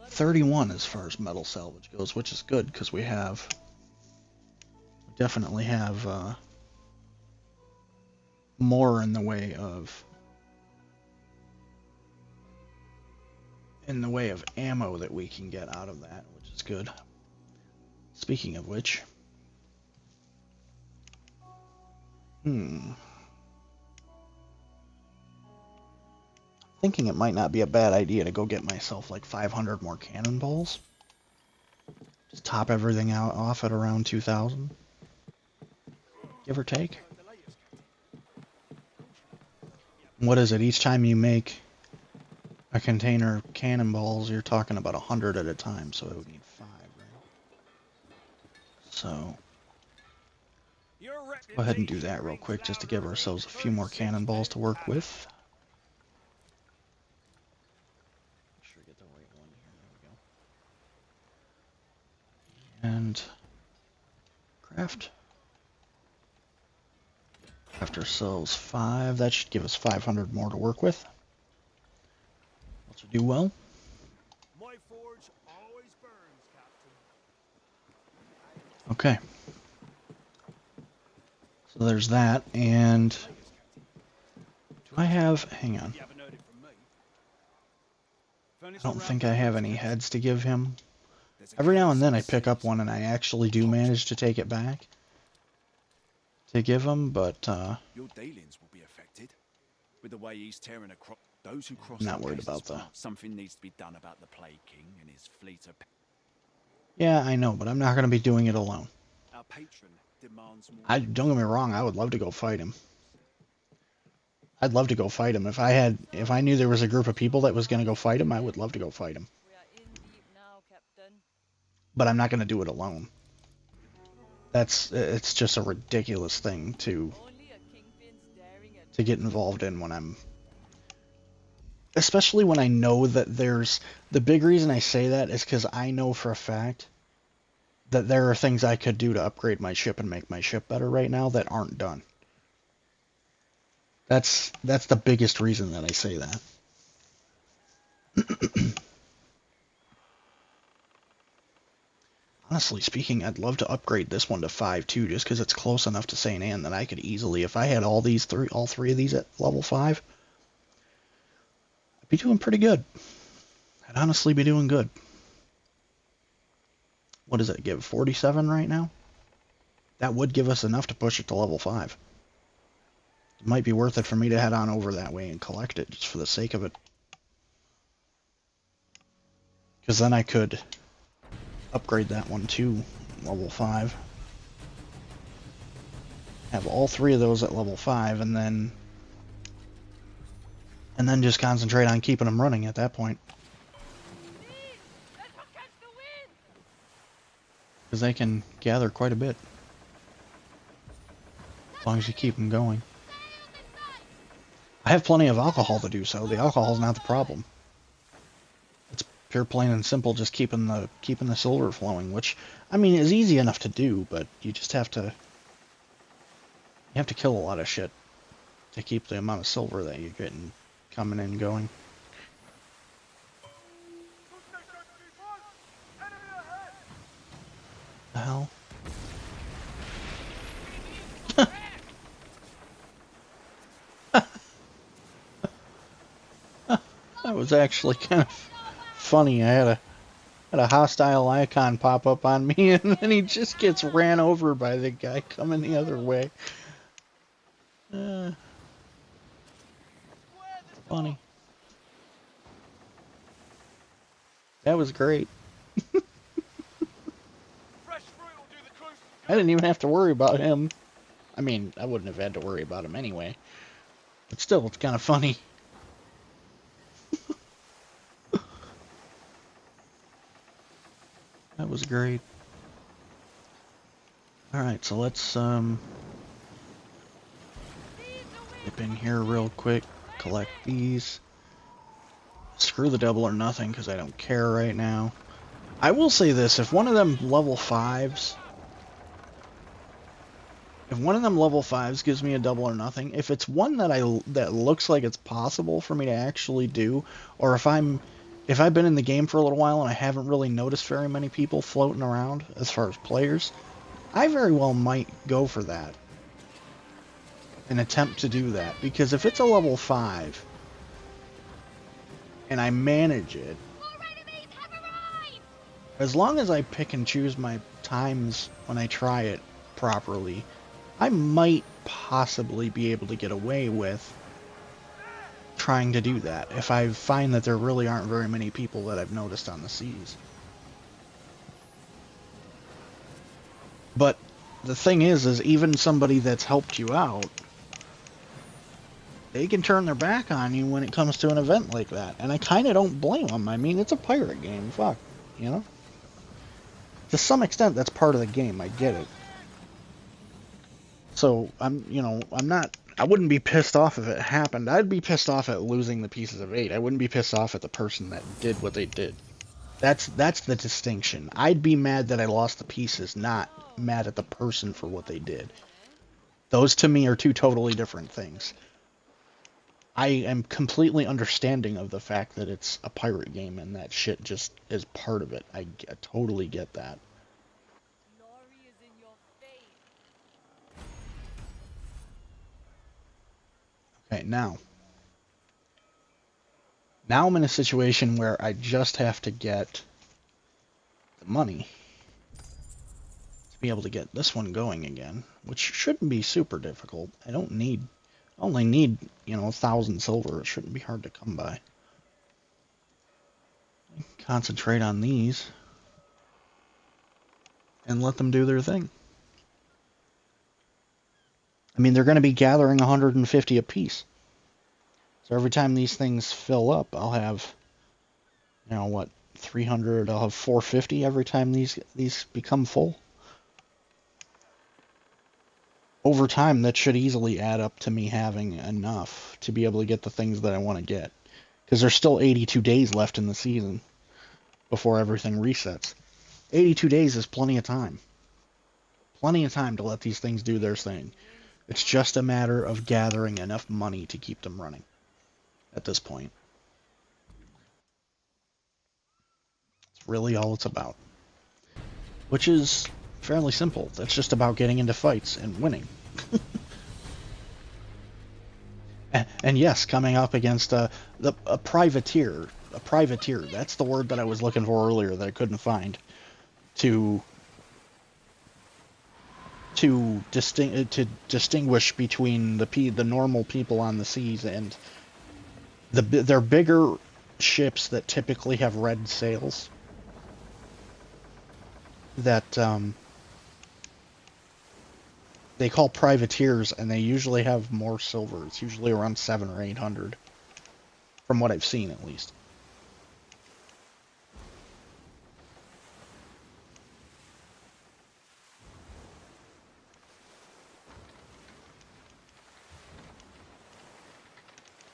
31 as far as metal salvage goes, which is good because we definitely have more in the way of ammo that we can get out of that, which is good. Speaking of which, thinking it might not be a bad idea to go get myself like 500 more cannonballs. Just top everything out off at around 2,000. Give or take. What is it? Each time you make a container of cannonballs, you're talking about 100 at a time, so it would need 5, right? So, go ahead and do that real quick just to give ourselves a few more cannonballs to work with. Make sure I get the right one here. There we go. And craft. Craft ourselves 5. That should give us 500 more to work with. Which will do well. My forge always burns, Captain. Okay. So there's that, and do I have, hang on. You haven't heard it from me. I don't think I have any heads to give him. Every now and then I pick up one and I actually do manage to take it back to give him, but Your dealings will be affected with the way he's tearing across those who cross. I'm not worried about that. Something needs to be done about the Plague King and his fleet of. Yeah, I know, but I'm not going to be doing it alone. Our patron demands more. Don't get me wrong, I would love to go fight him. I'd love to go fight him. If I knew there was a group of people that was going to go fight him, I would love to go fight him. We are in deep now, Captain. But I'm not going to do it alone. It's just a ridiculous thing to Only a kingpin's daring at get involved in when I'm, especially when I know that there's, the big reason I say that is because I know for a fact that there are things I could do to upgrade my ship and make my ship better right now that aren't done. That's the biggest reason that I say that. Honestly speaking, I'd love to upgrade this one to 5 too, just because it's close enough to St. Anne that I could easily, if I had all three of these at level 5, I'd be doing pretty good. I'd honestly be doing good. What does it give? 47 right now? That would give us enough to push it to level 5. It might be worth it for me to head on over that way and collect it, just for the sake of it. Because then I could upgrade that one to level 5. Have all 3 of those at level 5, and then And then just concentrate on keeping them running at that point. Let's go catch the wind! Because they can gather quite a bit. As long as you keep them going. I have plenty of alcohol to do so. The alcohol's not the problem. It's pure plain and simple just keeping the silver flowing, which, I mean, is easy enough to do, but you just have to... You have to kill a lot of shit to keep the amount of silver that you're getting coming in going. The hell? That was actually kind of funny. I had a hostile icon pop up on me, and then he just gets ran over by the guy coming the other way. Funny. That was great. I didn't even have to worry about him. I mean, I wouldn't have had to worry about him anyway. But still, it's kind of funny. That was great. Alright, so let's dip in here real quick, collect these. Screw the double or nothing because I don't care right now. I will say this, if one of them level 5s gives me a double or nothing, if it's one that looks like it's possible for me to actually do, or if I've been in the game for a little while and I haven't really noticed very many people floating around as far as players, I very well might go for that. An attempt to do that. Because if it's a level 5 and I manage it, as long as I pick and choose my times when I try it properly, I might possibly be able to get away with trying to do that if I find that there really aren't very many people that I've noticed on the seas. But the thing is even somebody that's helped you out, they can turn their back on you when it comes to an event like that, and I kind of don't blame them. I mean, it's a pirate game, fuck, you know? To some extent, that's part of the game, I get it. So, I wouldn't be pissed off if it happened. I'd be pissed off at losing the pieces of 8. I wouldn't be pissed off at the person that did what they did. That's the distinction. I'd be mad that I lost the pieces, not mad at the person for what they did. Those to me are two totally different things. I am completely understanding of the fact that it's a pirate game and that shit just is part of it. I totally get that. Glory is in your face. Okay, now I'm in a situation where I just have to get the money to be able to get this one going again, which shouldn't be super difficult. I only need, 1,000 silver. It shouldn't be hard to come by. Concentrate on these and let them do their thing. I mean, they're going to be gathering 150 apiece. So every time these things fill up, I'll have, 300, I'll have 450 every time these become full. Over time, that should easily add up to me having enough to be able to get the things that I want to get. Because there's still 82 days left in the season before everything resets. 82 days is plenty of time. Plenty of time to let these things do their thing. It's just a matter of gathering enough money to keep them running at this point. It's really all it's about. Which is fairly simple. That's just about getting into fights and winning. and yes, coming up against a privateer. A privateer. That's the word that I was looking for earlier that I couldn't find. To distinguish between the normal people on the seas and they're bigger ships that typically have red sails that they call privateers, and they usually have more silver. It's usually around 700 or 800 from what I've seen at least.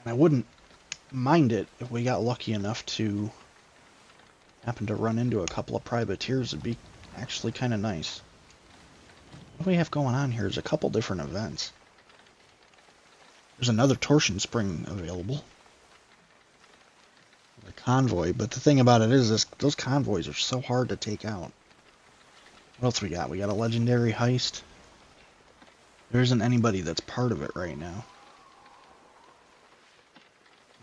And I wouldn't mind it if we got lucky enough to happen to run into a couple of privateers. It'd be actually kind of nice. What do we have going on here? There's a couple different events. There's another torsion spring available. A convoy, but the thing about it is those convoys are so hard to take out. What else we got? We got a legendary heist. There isn't anybody that's part of it right now.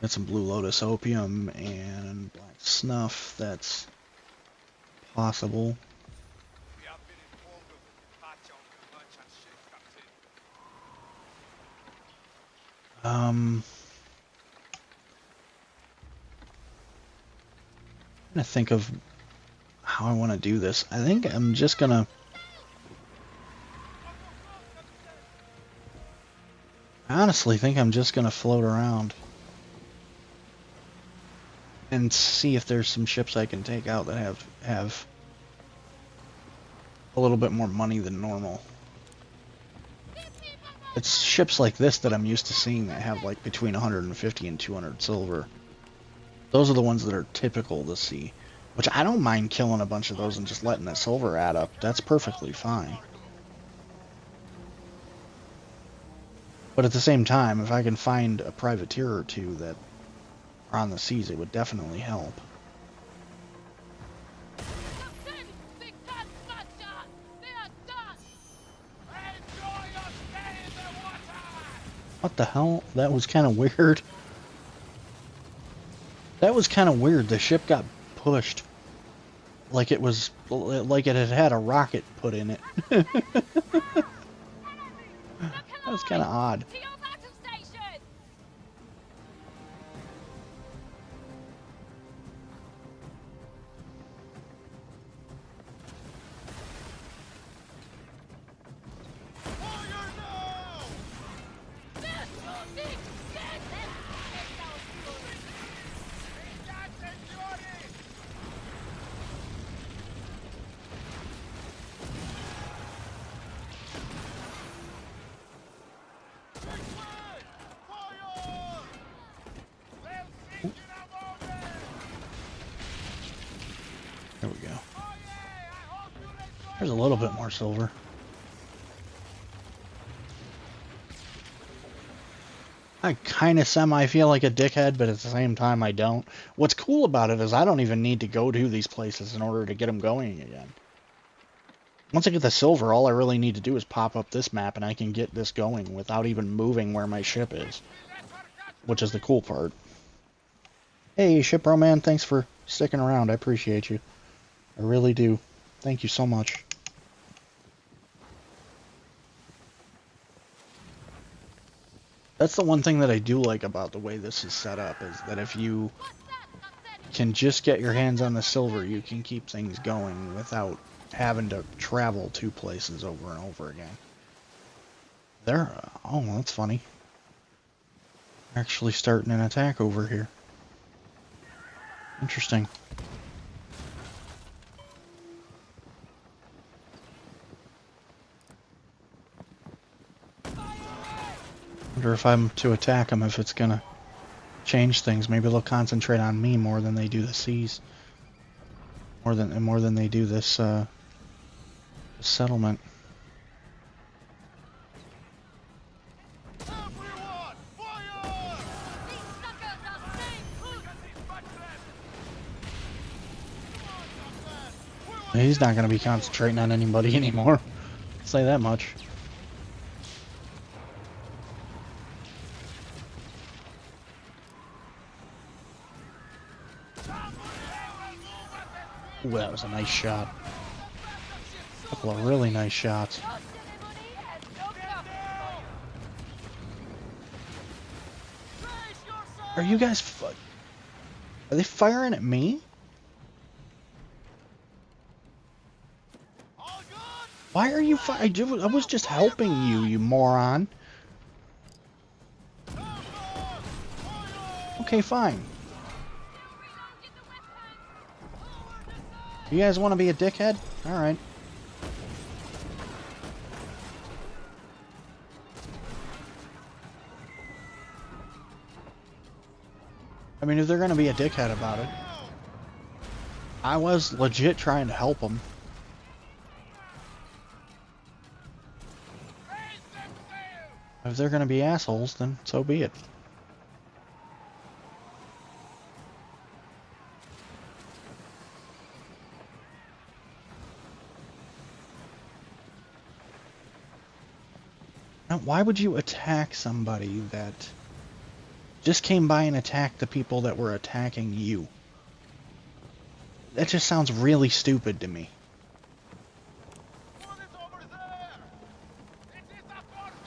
Got some Blue Lotus opium and black snuff. That's possible. We have been informed of a departure on the merchant ship, Captain. I'm gonna think of how I want to do this. I think I'm just gonna I honestly think I'm just gonna float around and see if there's some ships I can take out that have a little bit more money than normal. It's ships like this that I'm used to seeing that have like between 150 and 200 silver. Those are the ones that are typical to see, which I don't mind killing a bunch of those and just letting that silver add up. That's perfectly fine. But at the same time, if I can find a privateer or two that are on the seas, it would definitely help. Captain! Big gun smasher! They are done! Enjoy your stay in the water! What the hell? That was kind of weird. That was kind of weird. The ship got pushed. Like it was, like it had a rocket put in it. That was kind of odd. To your battle station! There we go. There's a little bit more silver. I kind of semi-feel like a dickhead, but at the same time I don't. What's cool about it is I don't even need to go to these places in order to get them going again. Once I get the silver, all I really need to do is pop up this map and I can get this going without even moving where my ship is. Which is the cool part. Hey, Shipbro Man, thanks for sticking around. I appreciate you. I really do. Thank you so much. That's the one thing that I do like about the way this is set up, is that if you can just get your hands on the silver, you can keep things going without having to travel two places over and over again. There, oh, that's funny. They're actually starting an attack over here. Interesting. Wonder if I'm to attack them, if it's gonna change things. Maybe they'll concentrate on me more than they do the seas. More than they do this settlement. Everyone, fire! These suckers are staying put! He's not gonna be concentrating on anybody anymore. I'll say that much. Ooh, that was a nice shot. A couple of really nice shots. Are you guys are they firing at me? Why are you I was just helping you, you moron. Okay, fine. You guys want to be a dickhead? Alright. I mean, if they're going to be a dickhead about it. I was legit trying to help them. If they're going to be assholes, then so be it. Now, why would you attack somebody that just came by and attacked the people that were attacking you? That just sounds really stupid to me.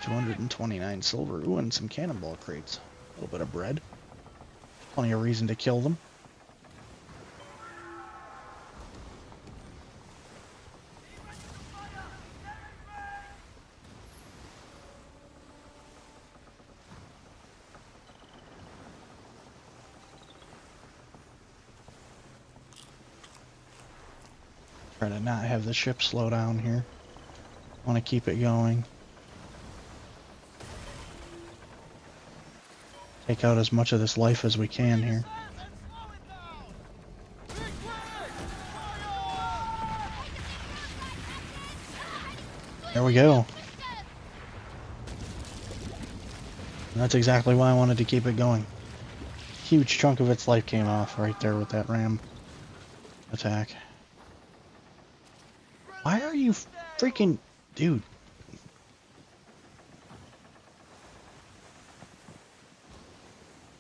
229 silver. Ooh, and some cannonball crates. A little bit of bread. Plenty of reason to kill them. Try to not have the ship slow down here. Want to keep it going. Take out as much of this life as we can here. There we go. And that's exactly why I wanted to keep it going. Huge chunk of its life came off right there with that ram attack. Why are you freaking... Dude.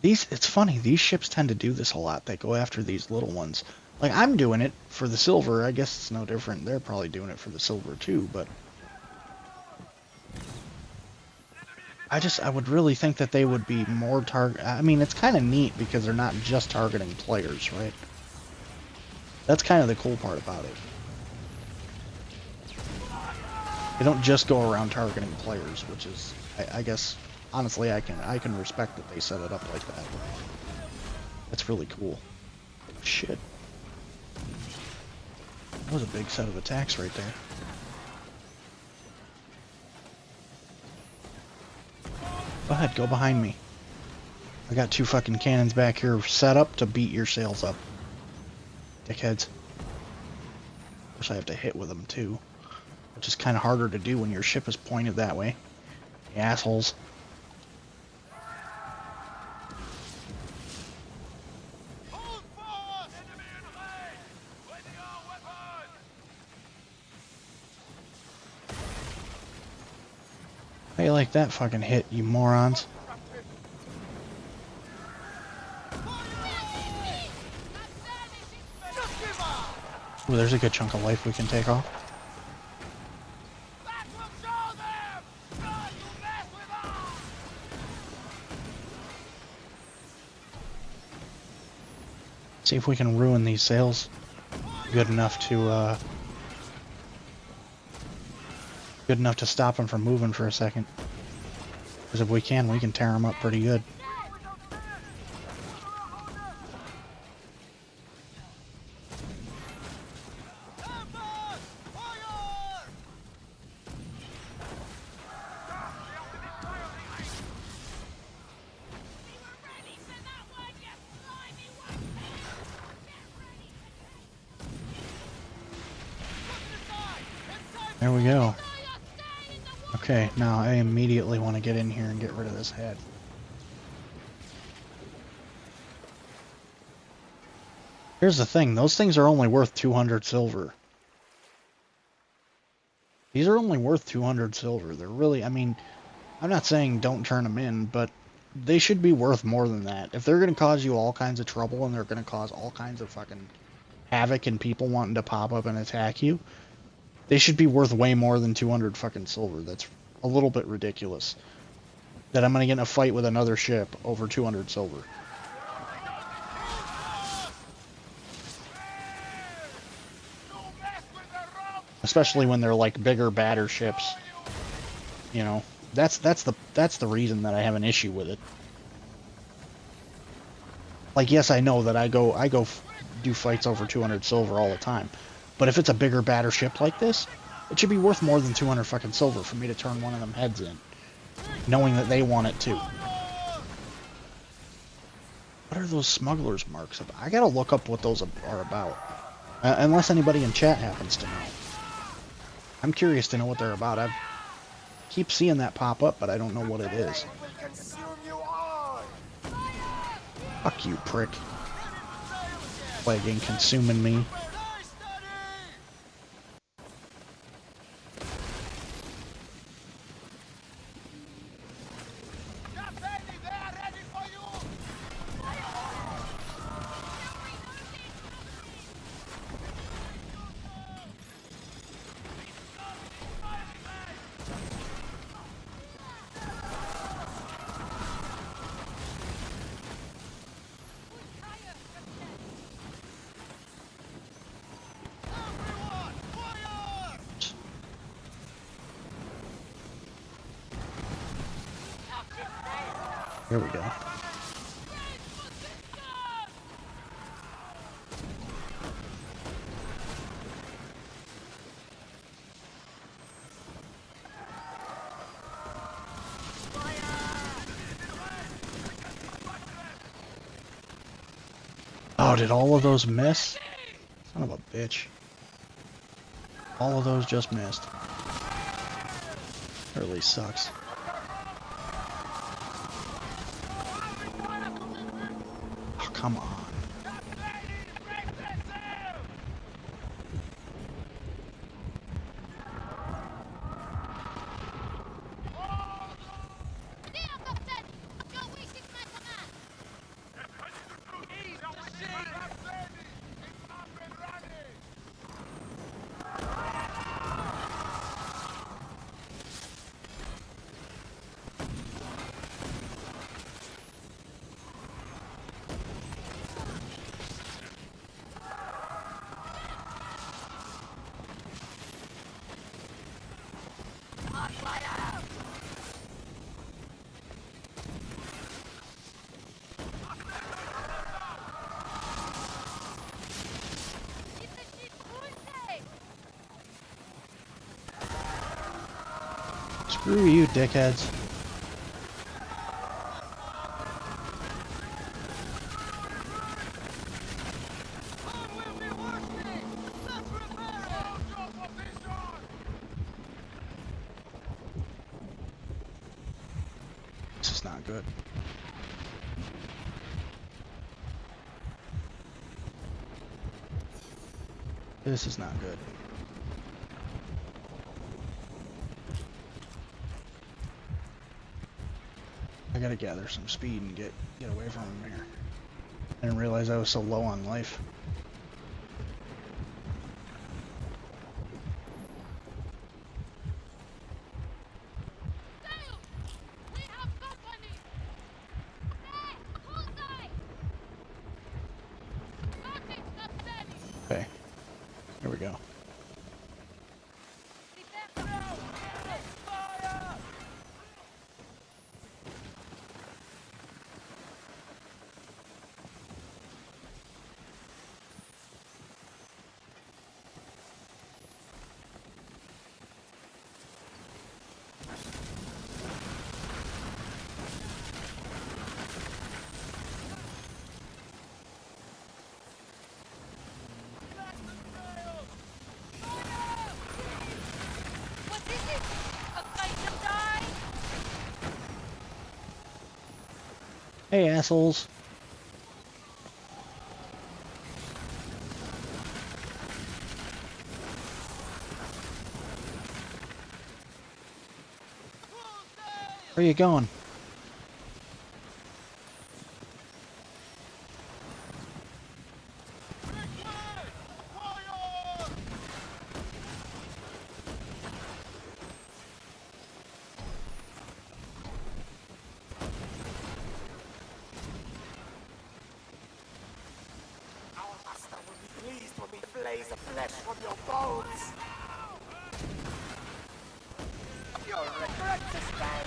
It's funny, these ships tend to do this a lot. They go after these little ones. Like, I'm doing it for the silver. I guess it's no different. They're probably doing it for the silver too, but... I would really think that they would be more I mean, it's kind of neat because they're not just targeting players, right? That's kind of the cool part about it. They don't just go around targeting players, which is, I guess, honestly, I can respect that they set it up like that. That's really cool. Shit. That was a big set of attacks right there. Go ahead, go behind me. I got 2 fucking cannons back here set up to beat your sails up. Dickheads. Wish I have to hit with them too. Which is kind of harder to do when your ship is pointed that way. You assholes. How you like that fucking hit, you morons? Ooh, there's a good chunk of life we can take off. See if we can ruin these sails good enough to stop them from moving for a second. Because if we can tear them up pretty good. There we go. Okay, now I immediately want to get in here and get rid of this head. Here's the thing, those things are only worth 200 silver. These are only worth 200 silver. They're really, I mean, I'm not saying don't turn them in, but they should be worth more than that. If they're going to cause you all kinds of trouble and they're going to cause all kinds of fucking havoc and people wanting to pop up and attack you, they should be worth way more than 200 fucking silver. That's a little bit ridiculous. That I'm going to get in a fight with another ship over 200 silver. Especially when they're like bigger, badder ships. You know, that's the reason that I have an issue with it. Like, yes, I know that do fights over 200 silver all the time. But if it's a bigger, badder ship like this, it should be worth more than 200 fucking silver for me to turn one of them heads in, knowing that they want it too. What are those smugglers' marks about? I gotta look up what those are about. Unless anybody in chat happens to know. I'm curious to know what they're about. I keep seeing that pop up, but I don't know what it is. Will consume you all. Fuck you, prick. Plaguing, consuming me. Here we go. Oh, did all of those miss? Son of a bitch. All of those just missed. That really sucks. Oh, come on. Screw you, dickheads. This is not good. This is not good. I gotta gather some speed and get away from him here. I didn't realize I was so low on life. Okay, here we go. Hey, assholes. Where are you going? Our master will be pleased when we blaze the flesh from your bones. You'll regret this day.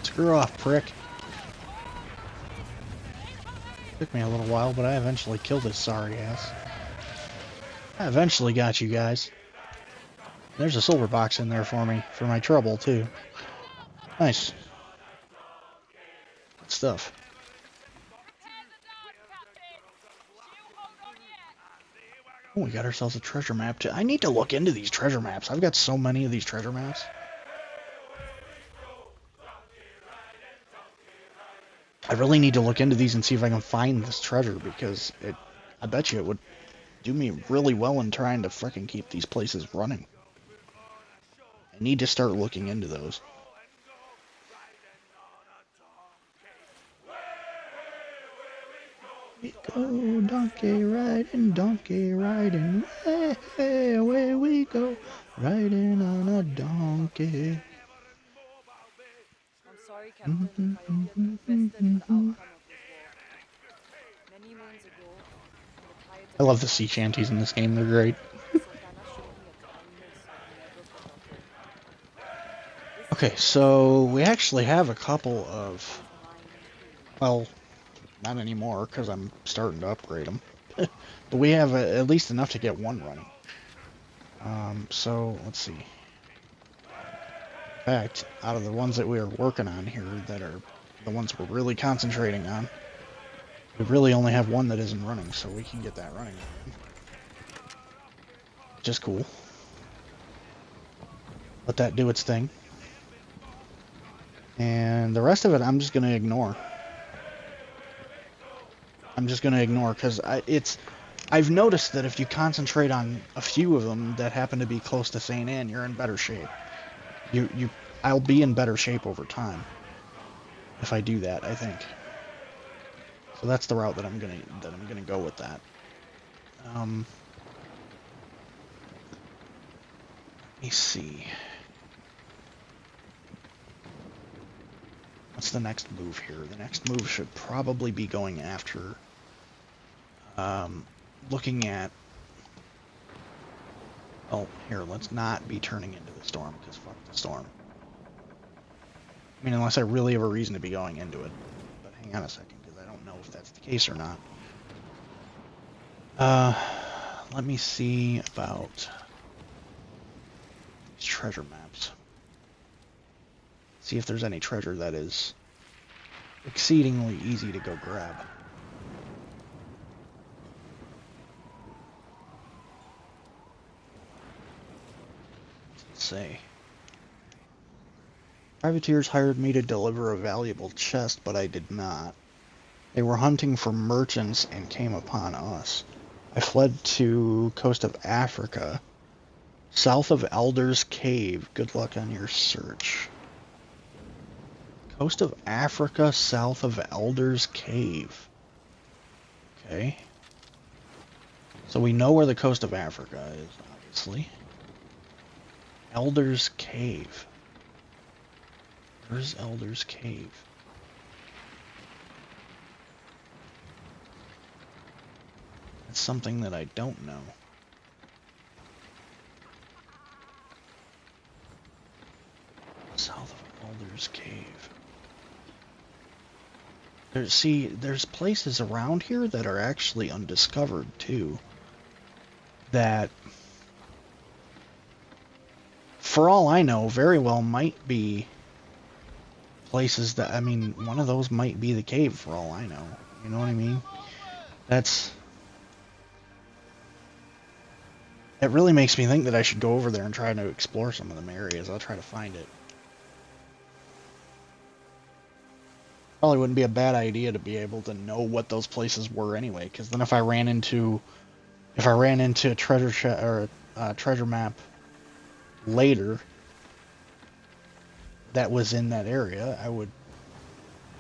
Screw off, prick. Took me a little while, but I eventually killed his sorry ass. I eventually got you guys. There's a silver box in there for me, for my trouble, too. Nice. Good stuff. Oh, we got ourselves a treasure map, too. I need to look into these treasure maps. I've got so many of these treasure maps. I really need to look into these and see if I can find this treasure, because I bet you it would do me really well in trying to frickin' keep these places running. I need to start looking into those. We go donkey riding, hey, away we go, riding on a donkey. I'm sorry, Captain, if I appear invested in the outcome of this war. Many moons ago, in the tides I love the sea shanties in this game, they're great. Sultana showed me a kindness I've never forgotten. Okay, so we actually have a couple of, well, not anymore, because I'm starting to upgrade them. But we have at least enough to get one running. So, let's see. In fact, out of the ones that we are working on here, that are the ones we're really concentrating on, we really only have one that isn't running, so we can get that running again. Which is cool. Let that do its thing. And the rest of it, I'm just going to ignore. Because I've noticed that if you concentrate on a few of them that happen to be close to St. Anne, you're in better shape. I'll be in better shape over time if I do that, I think. So that's the route that I'm gonna go with that. Let me see. What's the next move here? The next move should probably be going after, looking at, oh, here, let's not be turning into the storm, because fuck the storm. I mean, unless I really have a reason to be going into it. But hang on a second, because I don't know if that's the case or not. Let me see about these treasure maps. See if there's any treasure that is exceedingly easy to go grab. Let's see. Privateers hired me to deliver a valuable chest, but I did not. They were hunting for merchants and came upon us. I fled to coast of Africa, south of Elder's Cave. Good luck on your search. Coast of Africa, south of Elder's Cave. Okay. So we know where the coast of Africa is, obviously. Elder's Cave. Where's Elder's Cave? That's something that I don't know. South of Elder's Cave. There's places around here that are actually undiscovered too. That, for all I know, very well might be places that, I mean, one of those might be the cave for all I know. You know what I mean? It really makes me think that I should go over there and try to explore some of them areas. I'll try to find it. Probably wouldn't be a bad idea to be able to know what those places were anyway, because then if I ran into a treasure map later that was in that area, I would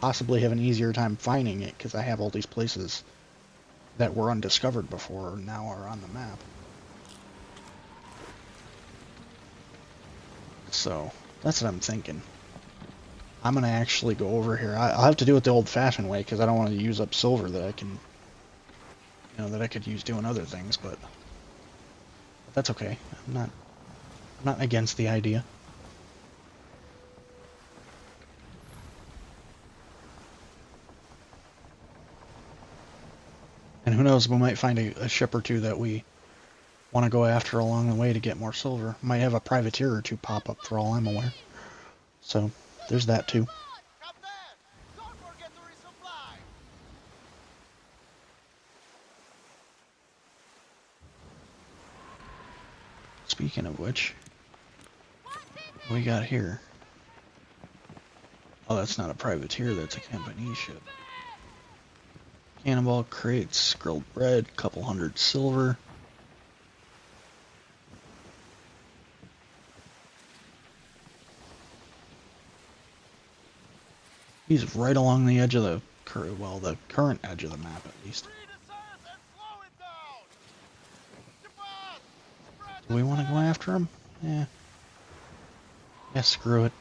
possibly have an easier time finding it, because I have all these places that were undiscovered before now are on the map. So that's what I'm thinking. I'm gonna actually go over here. I'll have to do it the old-fashioned way, because I don't want to use up silver that I can, that I could use doing other things. But that's okay. I'm not against the idea. And who knows, we might find a ship or two that we want to go after along the way to get more silver. Might have a privateer or two pop up for all I'm aware. So, there's that too. Captain, don't forget to resupply. Speaking of which, what we got here? Oh, that's not a privateer, that's a company ship. Cannonball crates, grilled bread, couple hundred silver. He's right along the edge of the the current edge of the map at least. Free the sails and slow it down. Shabbat, spread Do we want to go after him? Yeah. Yeah, screw it.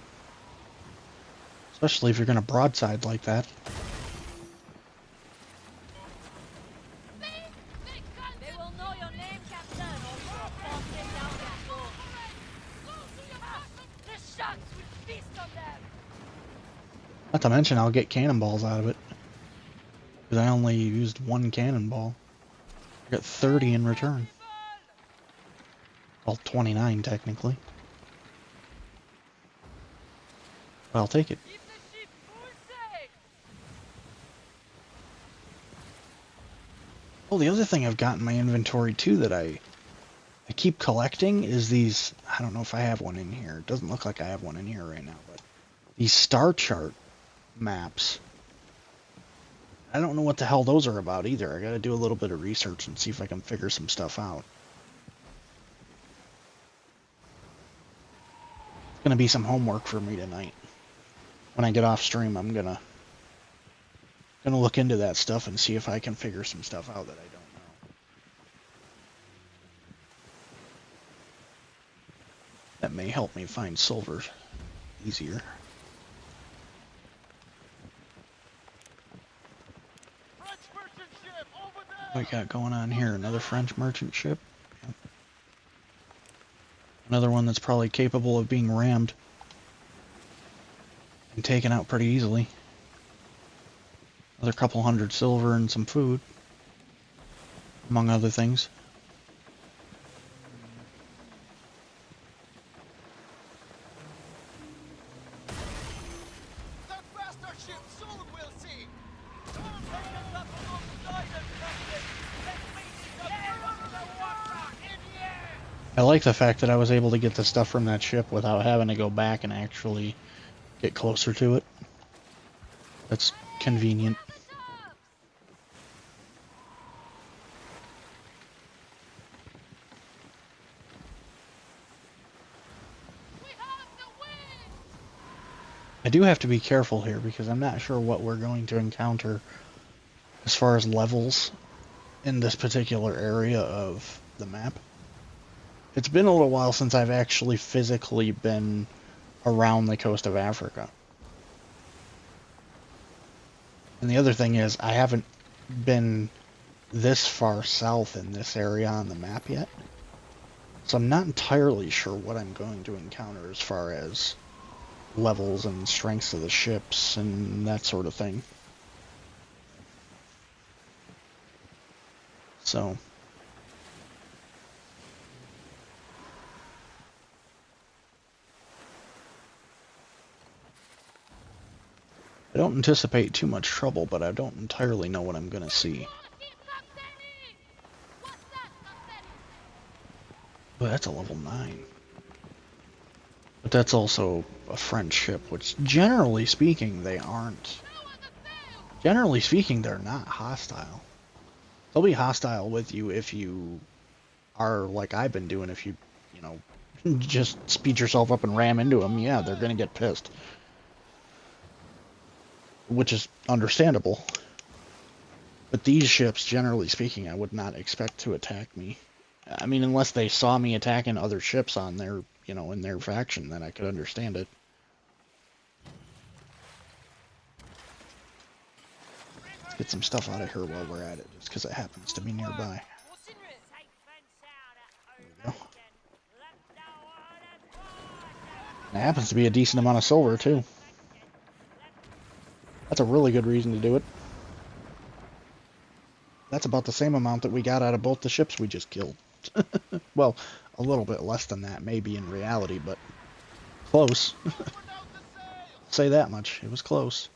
Especially if you're going to broadside like that. They will know your name, Captain, or you are forced down their throat. The sharks will feast on them. Not to mention, I'll get cannonballs out of it. Because I only used one cannonball. I got 30 in return. Well, 29 technically. But I'll take it. Keep the ship full sail. Oh, the other thing I've got in my inventory too that I keep collecting is these, I don't know if I have one in here. It doesn't look like I have one in here right now, but these star chart maps. I don't know what the hell those are about either. I gotta do a little bit of research and see if I can figure some stuff out. It's gonna be some homework for me tonight. When I get off stream, I'm gonna look into that stuff and see if I can figure some stuff out that I don't know. That may help me find silver easier. French merchant ship over there. What we got going on here? Another French merchant ship. Another one that's probably capable of being rammed and taken out pretty easily. Another couple hundred silver and some food, among other things. That bastard ship soon we'll see. Don't take us up alongside them, Captain. Let's meet the first of the water in the air. I like the fact that I was able to get the stuff from that ship without having to go back and actually get closer to it. That's convenient. I do have to be careful here because I'm not sure what we're going to encounter as far as levels in this particular area of the map. It's been a little while since I've actually physically been around the coast of Africa. And the other thing is, I haven't been this far south in this area on the map yet. So I'm not entirely sure what I'm going to encounter as far as levels and strengths of the ships and that sort of thing. So I don't anticipate too much trouble, but I don't entirely know what I'm gonna see. But that's a level 9. But that's also a French ship, which generally speaking, they aren't. Generally speaking, they're not hostile. They'll be hostile with you if you are like I've been doing. If you know, just speed yourself up and ram into them, yeah, they're gonna get pissed. Which is understandable. But these ships, generally speaking, I would not expect to attack me. I mean, unless they saw me attacking other ships on their, you know, in their faction, then I could understand it. Let's get some stuff out of here while we're at it, just because it happens to be nearby. There we go. It happens to be a decent amount of silver, too. That's a really good reason to do it. That's about the same amount that we got out of both the ships we just killed. Well, a little bit less than that, maybe in reality, but close. Say that much. It was close.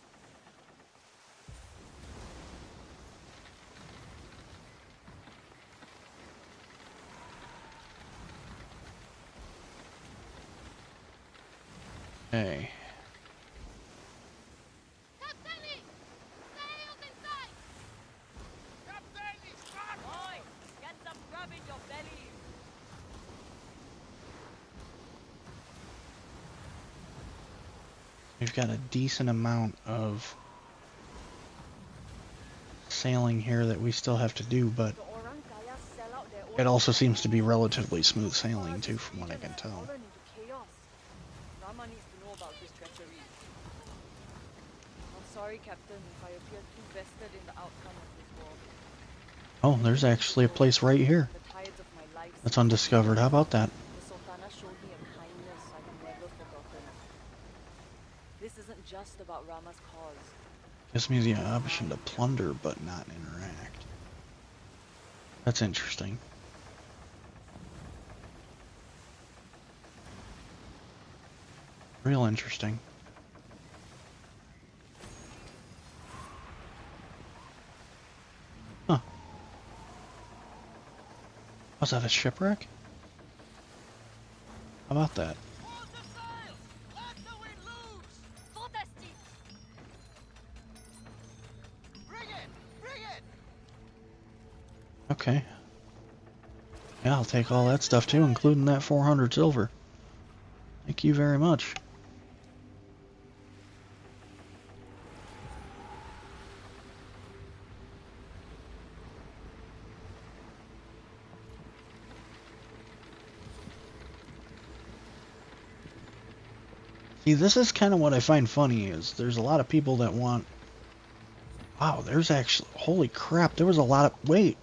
Okay. Oi, get some grub in your belly. We've got a decent amount of sailing here that we still have to do, but The orang kaya sell out their own it also seems to be relatively smooth sailing too, from what I can tell. fallen into chaos. Rama needs to know about this treachery. I'm sorry, Captain, if I appear too vested in the outcome of this war. Oh, there's actually a place right here The tides of my life. that's undiscovered. How about that? The Sultana showed me a kindness I have never forgotten. This isn't just about Rama's cause. Gives me the option to plunder but not interact. That's interesting. Real interesting. Huh. Was that a shipwreck? How about that? Hold the sails! Let the wind loose! Fantastic! Bring it! Bring it! Okay. Yeah, I'll take all that stuff too, including that 400 silver. Thank you very much. See, this is kind of what I find funny is there's a lot of people that want... Wow, there's actually... Holy crap, there was a lot of... Wait.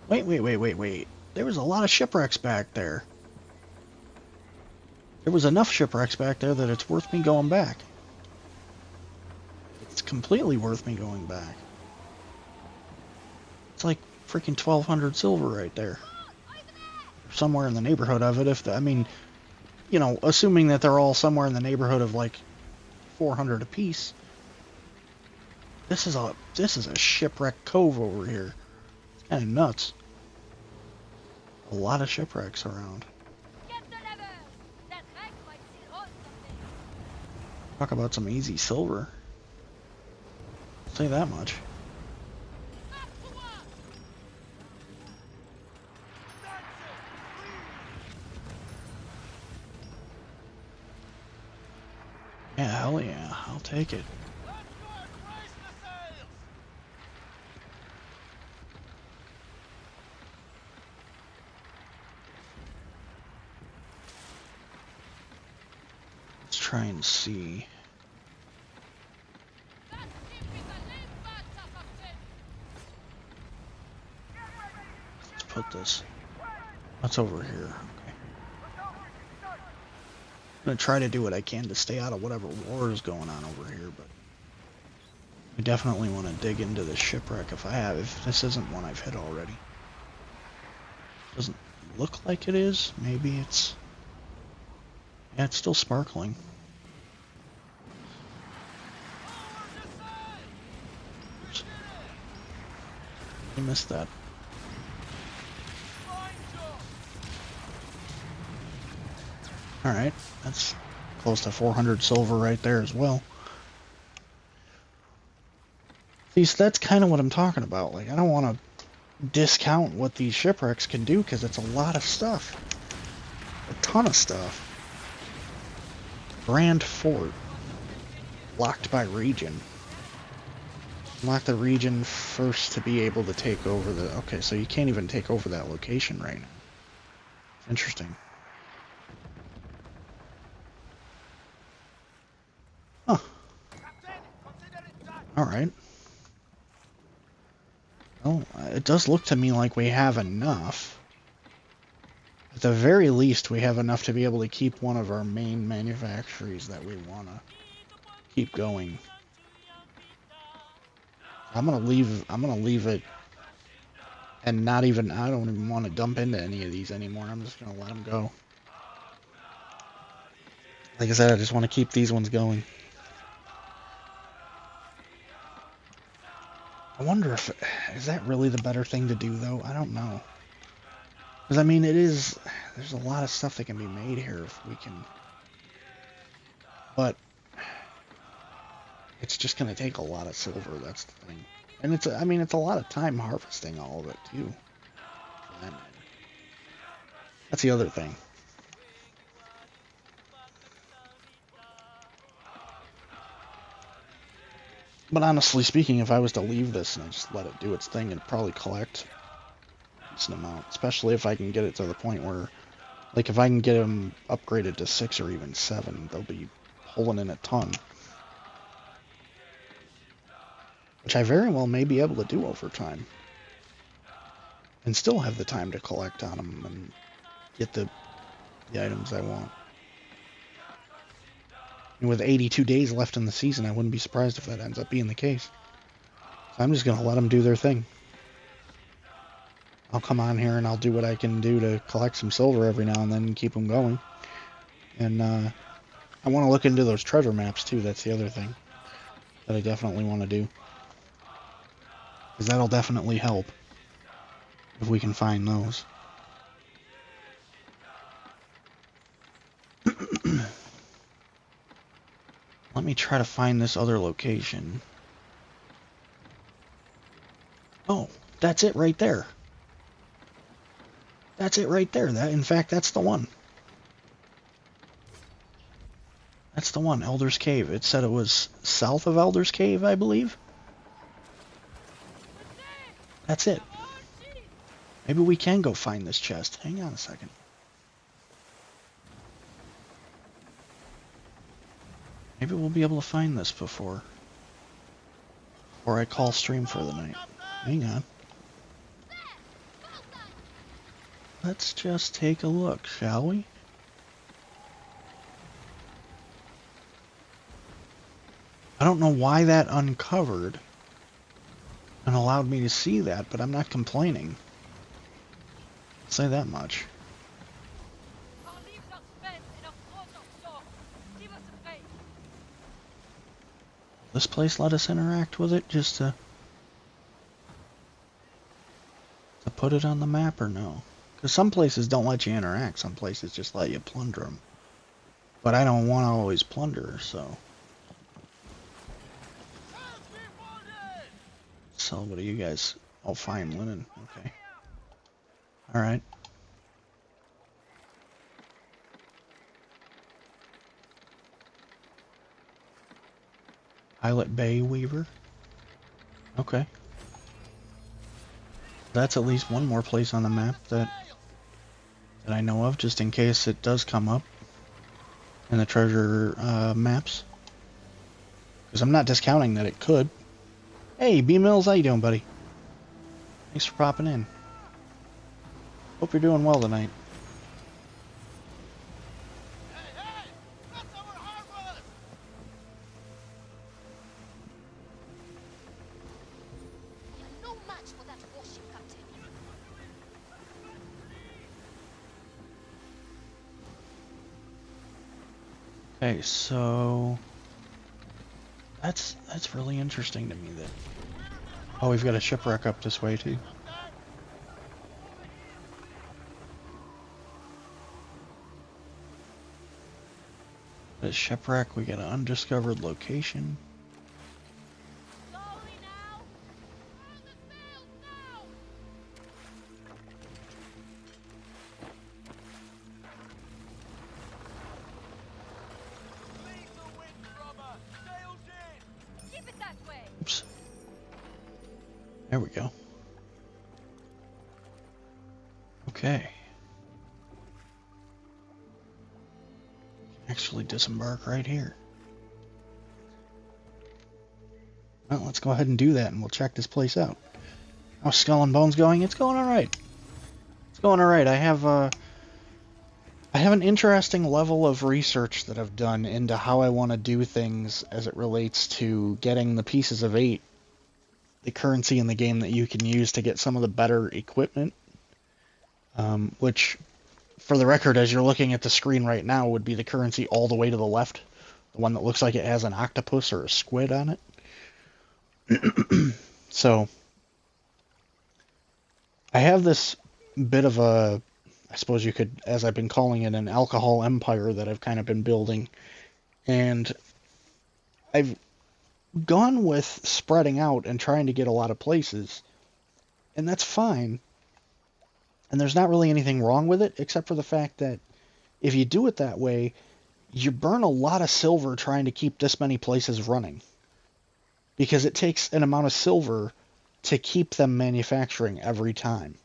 Wait. There was a lot of shipwrecks back there. There was enough shipwrecks back there that it's worth me going back. It's completely worth me going back. It's like freaking 1,200 silver right there. Somewhere in the neighborhood of it. I mean, you know, assuming that they're all somewhere in the neighborhood of like 400 apiece. This is a shipwreck cove over here. It's kind of nuts. A lot of shipwrecks around. Get the levers! That wreck might still hold something. Talk about some easy silver. I'll say that much. Up to work! That's it! Yeah, hell yeah. I'll take it. Let's go and raise the sails! Let's try and see. That ship is a Limbata, Captain! Let's put this. What's over here? Okay. I'm gonna try to do what I can to stay out of whatever war is going on over here, but we definitely want to dig into the shipwreck if this isn't one I've hit already. Doesn't look like it is. Maybe it's... Yeah, it's still sparkling. Oops. I missed that. Fine job! Alright, that's close to 400 silver right there as well. See, so that's kind of what I'm talking about. Like, I don't want to discount what these shipwrecks can do, because it's a lot of stuff. A ton of stuff. Grand Fort. Locked by region. Lock the region first to be able to take over the... Okay, so you can't even take over that location right now. Interesting. Huh. Captain, consider it done! Alright. Well, it does look to me like we have enough. At the very least, we have enough to be able to keep one of our main manufactories that we want to keep going. I'm gonna leave it And not even, I don't even want to dump into any of these anymore. I'm just going to let them go. Like I said, I just want to keep these ones going. I wonder if, is that really the better thing to do, though? I don't know. Because, I mean, it is, there's a lot of stuff that can be made here if we can. But it's just going to take a lot of silver, that's the thing. And it's, I mean, it's a lot of time harvesting all of it, too. That's the other thing. But honestly speaking, if I was to leave this and I just let it do its thing, it'd probably collect a decent amount. Especially if I can get it to the point where, like, if I can get them upgraded to 6 or even 7, they'll be pulling in a ton. Which I very well may be able to do over time. And still have the time to collect on them and get the items I want. And with 82 days left in the season, I wouldn't be surprised if that ends up being the case. So I'm just going to let them do their thing. I'll come on here and I'll do what I can do to collect some silver every now and then and keep them going. And I want to look into those treasure maps too. That's the other thing that I definitely want to do. Because that'll definitely help if we can find those. Let me try to find this other location. Oh, that's it right there. That's it right there. That, in fact, that's the one. That's the one, Elder's Cave. It said it was south of Elder's Cave, I believe. That's it. Maybe we can go find this chest. Hang on a second. Maybe we'll be able to find this before I call stream for the night. Hang on. Let's just take a look, shall we? I don't know why that uncovered and allowed me to see that, but I'm not complaining. I'll say that much. This place let us interact with it just to put it on the map, or no? Because some places don't let you interact, some places just let you plunder them. But I don't want to always plunder, so. So what are you guys? Oh, fine linen. Okay. Alright. Pilot Bay Weaver. Okay. That's at least one more place on the map that I know of, just in case it does come up in the treasure maps. Because I'm not discounting that it could. Hey, B Mills, how you doing, buddy? Thanks for popping in. Hope you're doing well tonight. Okay, so that's really interesting to me that. Oh, we've got a shipwreck up this way too. A shipwreck, we got an undiscovered location. Oops. There we go. Okay. Actually disembark right here. Well, let's go ahead and do that and we'll check this place out. How's Skull and Bones going? It's going alright. It's going alright. I have an interesting level of research that I've done into how I want to do things as it relates to getting the Pieces of 8 the currency in the game that you can use to get some of the better equipment, which, for the record, as you're looking at the screen right now, would be the currency all the way to the left, the one that looks like it has an octopus or a squid on it. So, I have this bit of a, I suppose you could, as I've been calling it, an alcohol empire that I've kind of been building, and I've gone with spreading out and trying to get a lot of places, and that's fine. And there's not really anything wrong with it, except for the fact that if you do it that way, you burn a lot of silver trying to keep this many places running. Because it takes an amount of silver to keep them manufacturing every time.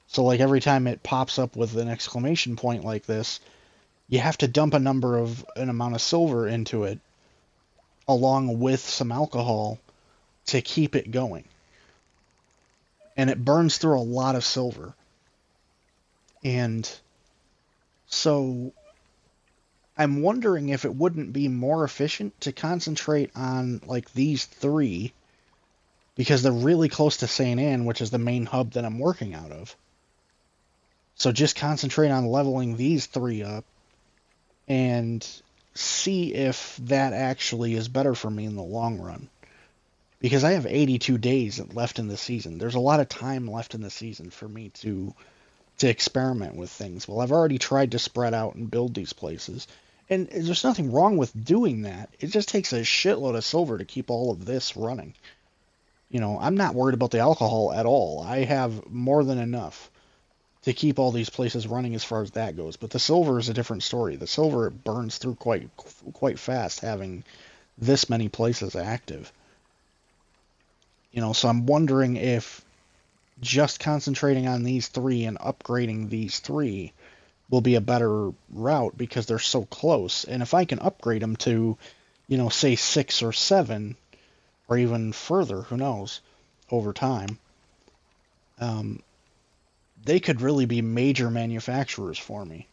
So like every time it pops up with an exclamation point like this, you have to dump an amount of silver into it, along with some alcohol, to keep it going. And it burns through a lot of silver. And so I'm wondering if it wouldn't be more efficient to concentrate on like these three, because they're really close to St. Anne, which is the main hub that I'm working out of. So just concentrate on leveling these three up and see if that actually is better for me in the long run. Because I have 82 days left in the season. There's a lot of time left in the season for me to experiment with things. Well, I've already tried to spread out and build these places. And there's nothing wrong with doing that. It just takes a shitload of silver to keep all of this running. You know, I'm not worried about the alcohol at all. I have more than enough to keep all these places running as far as that goes. But the silver is a different story. The silver, it burns through quite fast having this many places active. You know, so I'm wondering if just concentrating on these three and upgrading these three will be a better route, because they're so close. And if I can upgrade them to, you know, say 6 or 7, or even further, who knows, over time, they could really be major manufacturers for me,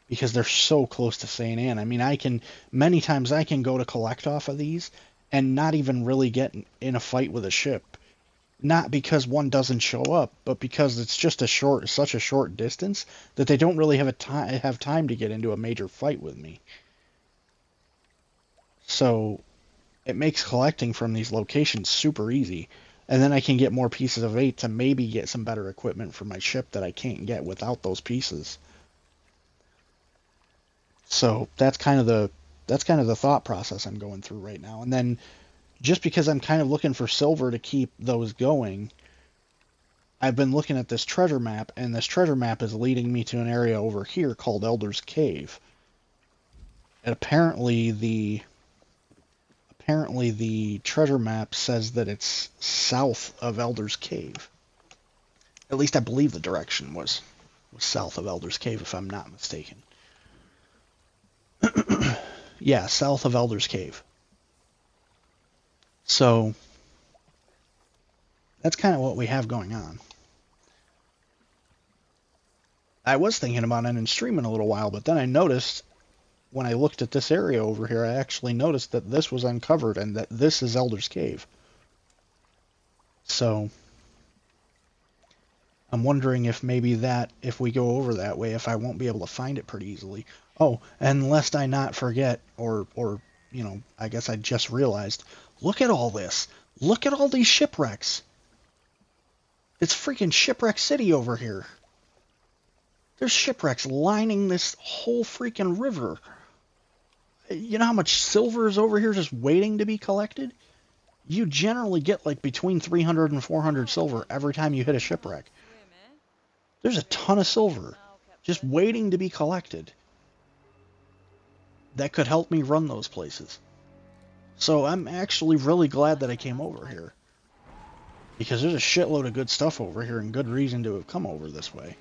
because they're so close to St. Anne. I mean, many times I can go to collect off of these and not even really get in a fight with a ship. Not because one doesn't show up, but because it's just such a short distance that they don't really have time to get into a major fight with me. So it makes collecting from these locations super easy, and then I can get more pieces of 8 to maybe get some better equipment for my ship that I can't get without those pieces. So that's kind of the thought process I'm going through right now. And then, just because I'm kind of looking for silver to keep those going, I've been looking at this treasure map, and this treasure map is leading me to an area over here called Elder's Cave. And apparently the treasure map says that it's south of Elder's Cave. At least I believe the direction was south of Elder's Cave, if I'm not mistaken. Yeah, south of Elder's Cave. So that's kind of what we have going on. I was thinking about ending stream in a little while, but then I noticed, when I looked at this area over here, I actually noticed that this was uncovered and that this is Elder's Cave. So I'm wondering if maybe if we go over that way, if I won't be able to find it pretty easily. Oh, and lest I not forget, or you know, I guess I just realized, look at all this. Look at all these shipwrecks. It's freaking Shipwreck City over here. There's shipwrecks lining this whole freaking river. You know how much silver is over here just waiting to be collected? You generally get like between 300 and 400 silver every time you hit a shipwreck. There's a ton of silver just waiting to be collected that could help me run those places. So I'm actually really glad that I came over here, because there's a shitload of good stuff over here and good reason to have come over this way.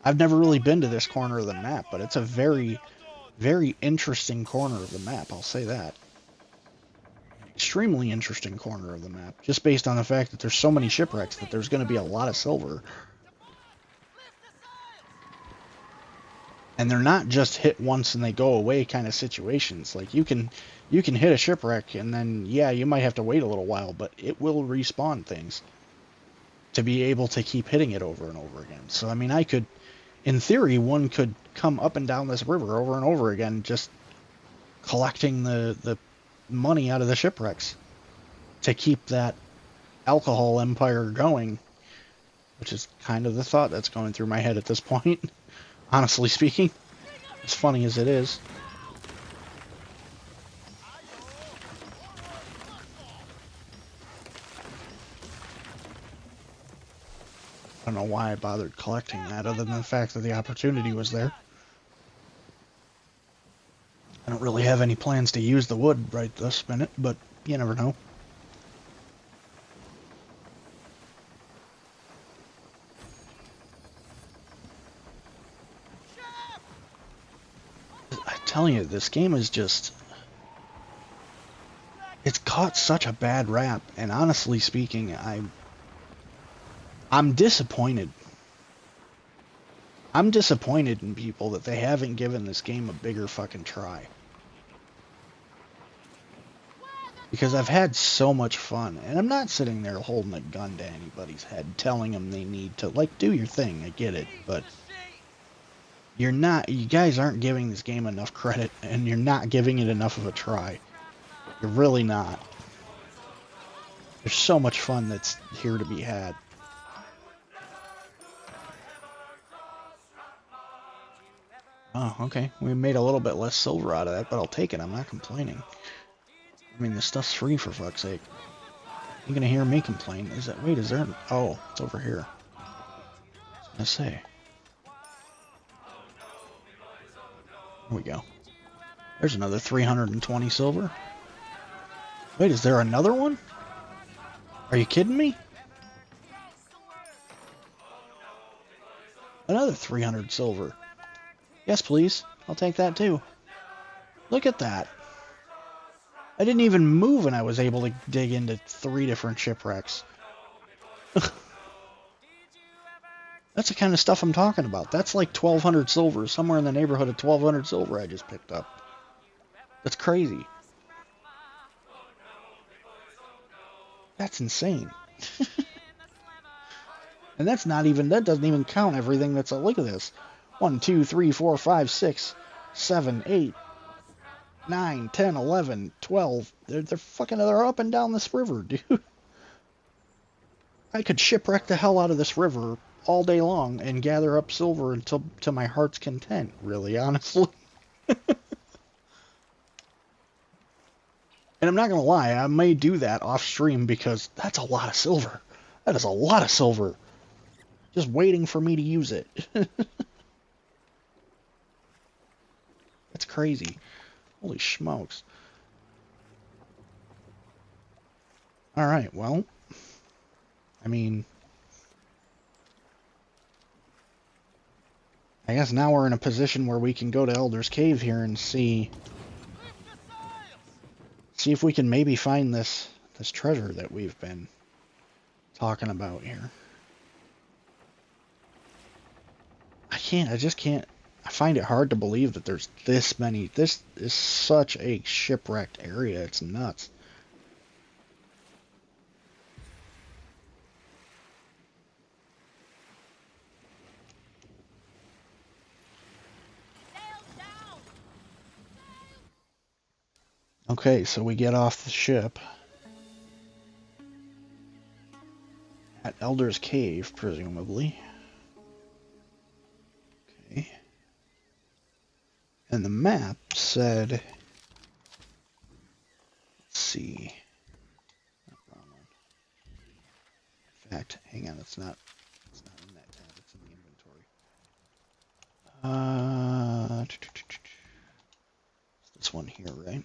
I've never really been to this corner of the map, but it's a very, very interesting corner of the map, I'll say that. Extremely interesting corner of the map, just based on the fact that there's so many shipwrecks that there's going to be a lot of silver. And they're not just hit once and they go away kind of situations. Like you can hit a shipwreck and then yeah, you might have to wait a little while, but it will respawn things to be able to keep hitting it over and over again. So I mean, I could, in theory, one could come up and down this river over and over again, just collecting the money out of the shipwrecks to keep that alcohol empire going, which is kind of the thought that's going through my head at this point. Honestly speaking, as funny as it is. I don't know why I bothered collecting that, other than the fact that the opportunity was there. I don't really have any plans to use the wood right this minute, but you never know. I'm telling you, this game is just... It's caught such a bad rap, and honestly speaking, I'm disappointed. I'm disappointed in people that they haven't given this game a bigger fucking try. Because I've had so much fun, and I'm not sitting there holding a gun to anybody's head, telling them they need to, like, do your thing, I get it, but you guys aren't giving this game enough credit, and you're not giving it enough of a try. You're really not. There's so much fun that's here to be had. Oh, okay. We made a little bit less silver out of that, but I'll take it. I'm not complaining. I mean, this stuff's free, for fuck's sake. You're gonna hear me complain. Is there... Oh, it's over here. I was gonna say. There we go. There's another 320 silver. Wait, is there another one? Are you kidding me? Another 300 silver. Yes, please. I'll take that too. Look at that. I didn't even move and I was able to dig into 3 different shipwrecks. That's the kind of stuff I'm talking about. That's like 1,200 silver. Somewhere in the neighborhood of 1,200 silver I just picked up. That's crazy. That's insane. And that doesn't even count everything that's look at this. 1, 2, 3, 4, 5, 6, 7, 8, 9, 10, 11, 12. They're up and down this river, dude. I could shipwreck the hell out of this river all day long and gather up silver until to my heart's content, really, honestly. And I'm not going to lie, I may do that off stream because that's a lot of silver. That is a lot of silver. Just waiting for me to use it. That's crazy. Holy smokes. Alright, well. I mean... I guess now we're in a position where we can go to Elder's Cave here and see if we can maybe find this treasure that we've been talking about here. I just can't, I find it hard to believe that there's this many. This is such a shipwrecked area, it's nuts. Okay, so we get off the ship at Elder's Cave, presumably. Okay. And the map said, let's see. Wrong one. In fact, hang on, it's not in that tab, it's in the inventory. This one here, right?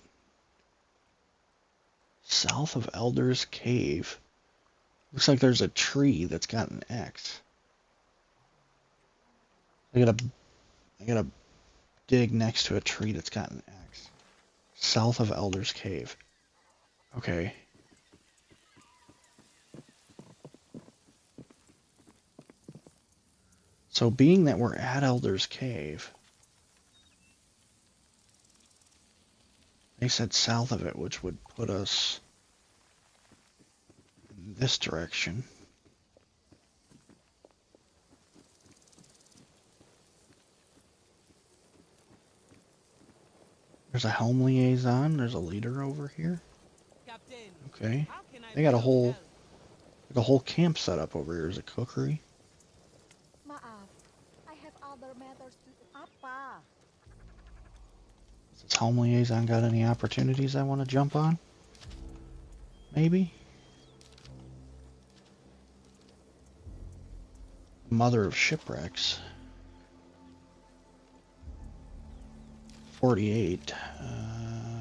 South of Elder's Cave. Looks like there's a tree that's got an X. I gotta dig next to a tree that's got an X. South of Elder's Cave. Okay. So being that we're at Elder's Cave, They said south of it, which would put us in this direction. There's a helm liaison. There's a leader over here. Captain, Okay. how can I They got a be of whole help? like a whole camp set up over here. There's a cookery. Maaf, I have other matters to... Apa? Has this helm liaison got any opportunities I want to jump on? Maybe? Mother of shipwrecks. 48.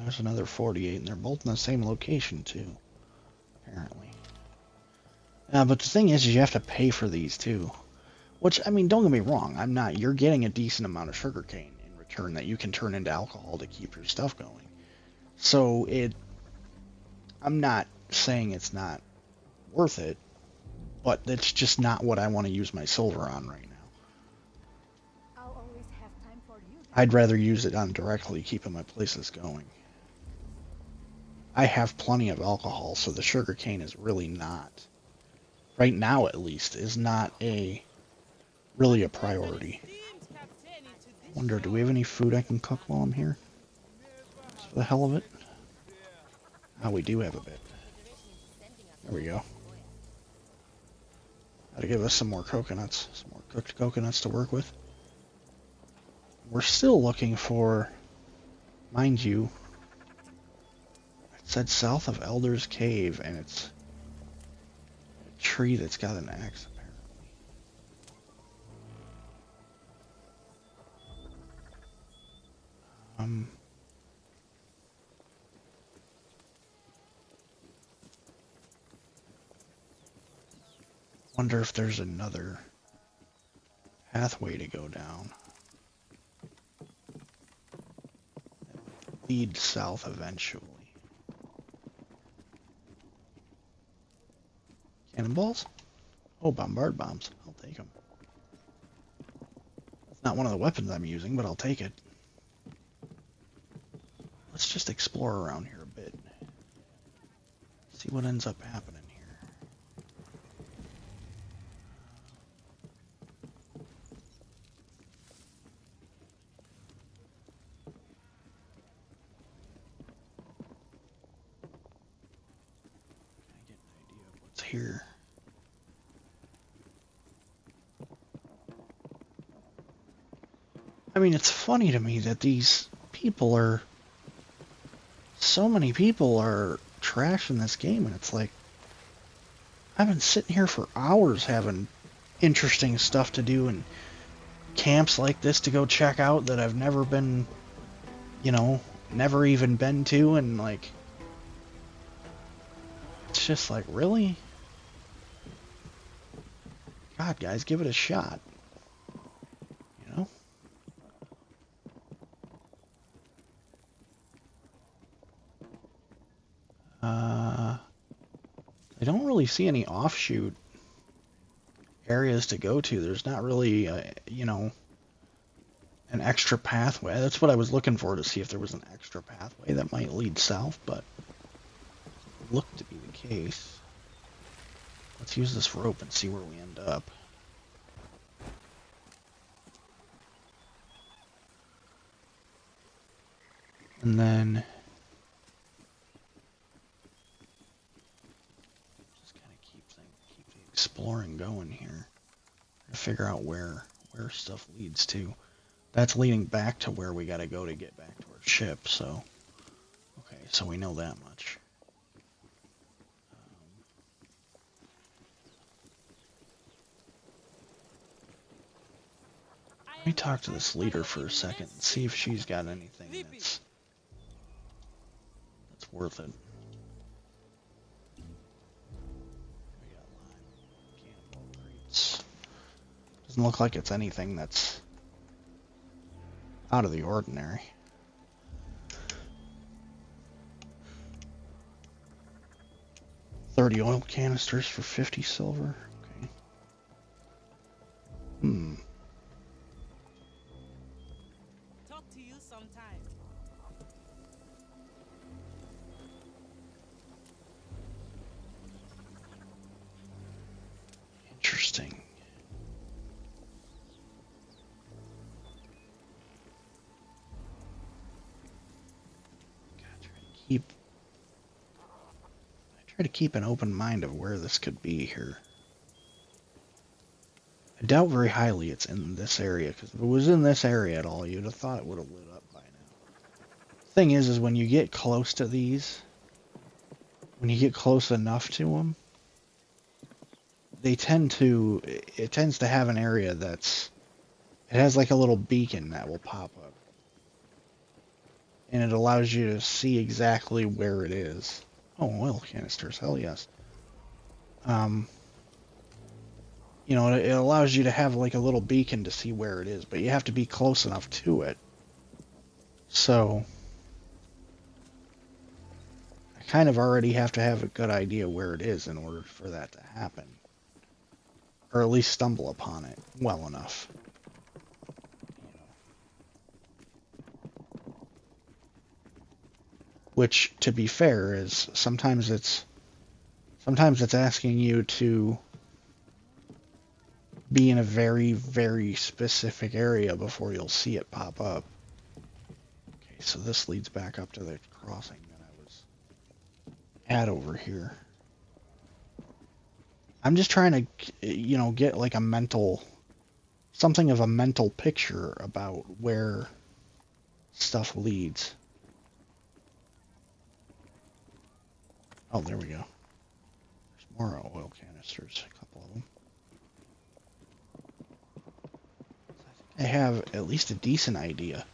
There's another 48, and they're both in the same location too, apparently. But the thing is you have to pay for these too. Which, I mean, don't get me wrong, I'm not. You're getting a decent amount of sugarcane in return that you can turn into alcohol to keep your stuff going. So I'm not saying it's not worth it, but it's just not what I want to use my silver on right now. I'll always have time for you. I'd rather use it on directly keeping my places going. I have plenty of alcohol, so the sugarcane is really not, right now at least, is not really a priority. Steamed, Captain, into this Wonder, do we have any food I can cook while I'm here? Just for the hell of it? Oh, we do have a bit. There we go. Gotta give us some more coconuts, some more cooked coconuts to work with. We're still looking for, mind you, it said south of Elder's Cave, and it's a tree that's got an axe, apparently. Wonder if there's another pathway to go down. Lead south eventually. Cannonballs? Oh, bombard bombs. I'll take them. It's not one of the weapons I'm using, but I'll take it. Let's just explore around here a bit. See what ends up happening here. Get an idea of what's here. I mean, it's funny to me that these people are... So many people are trashing this game, and it's like... I've been sitting here for hours having interesting stuff to do and camps like this to go check out that I've never been, never even been to, and like... It's just like, really? God, guys, give it a shot. You know? I don't really see any offshoot areas to go to. There's not really, an extra pathway. That's what I was looking for, to see if there was an extra pathway that might lead south, but it looked to be the case. Let's use this rope and see where we end up. And then just kind of keep the exploring going here to figure out where stuff leads to. That's leading back to where we got to go to get back to our ship. So, okay, so we know that much. Let me talk to this leader for a second and see if she's got anything that's worth it. We got lime, cannonball crates. Doesn't look like it's anything that's out of the ordinary. $30 oil canisters for 50 silver. Okay. Talk to you sometime. Interesting. Keep I try to keep an open mind of where this could be here. I doubt very highly it's in this area, because if it was in this area at all, you'd have thought it would have lit up by now. Thing is when you get close to these, when you get close enough to them, it tends to have an area it has like a little beacon that will pop up. And it allows you to see exactly where it is. Oh, oil canisters, hell yes. You know, it allows you to have like a little beacon to see where it is, but you have to be close enough to it. So, I kind of already have to have a good idea where it is in order for that to happen. Or at least stumble upon it well enough. Which, to be fair, is sometimes it's asking you to be in a very, very specific area before you'll see it pop up. Okay, so this leads back up to the crossing that I was at over here. I'm just trying to, you know, get like something of a mental picture about where stuff leads. Oh, there we go. There's more oil canisters, a couple of them. I have at least a decent idea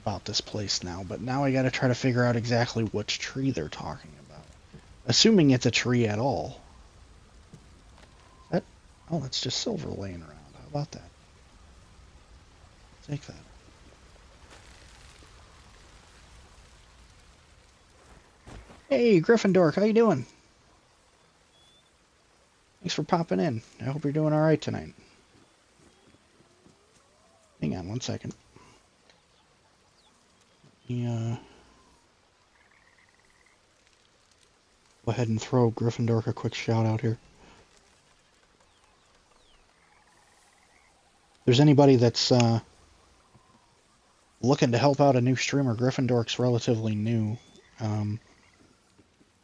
about this place now, but now I gotta try to figure out exactly which tree they're talking about. Assuming it's a tree at all. Oh, that's just silver laying around. How about that? Take that. Hey, Gryffindor, how you doing? Thanks for popping in. I hope you're doing all right tonight. Hang on one second. Go ahead and throw Gryffindor a quick shout out here. If there's anybody that's looking to help out a new streamer, Gryffindor's relatively new.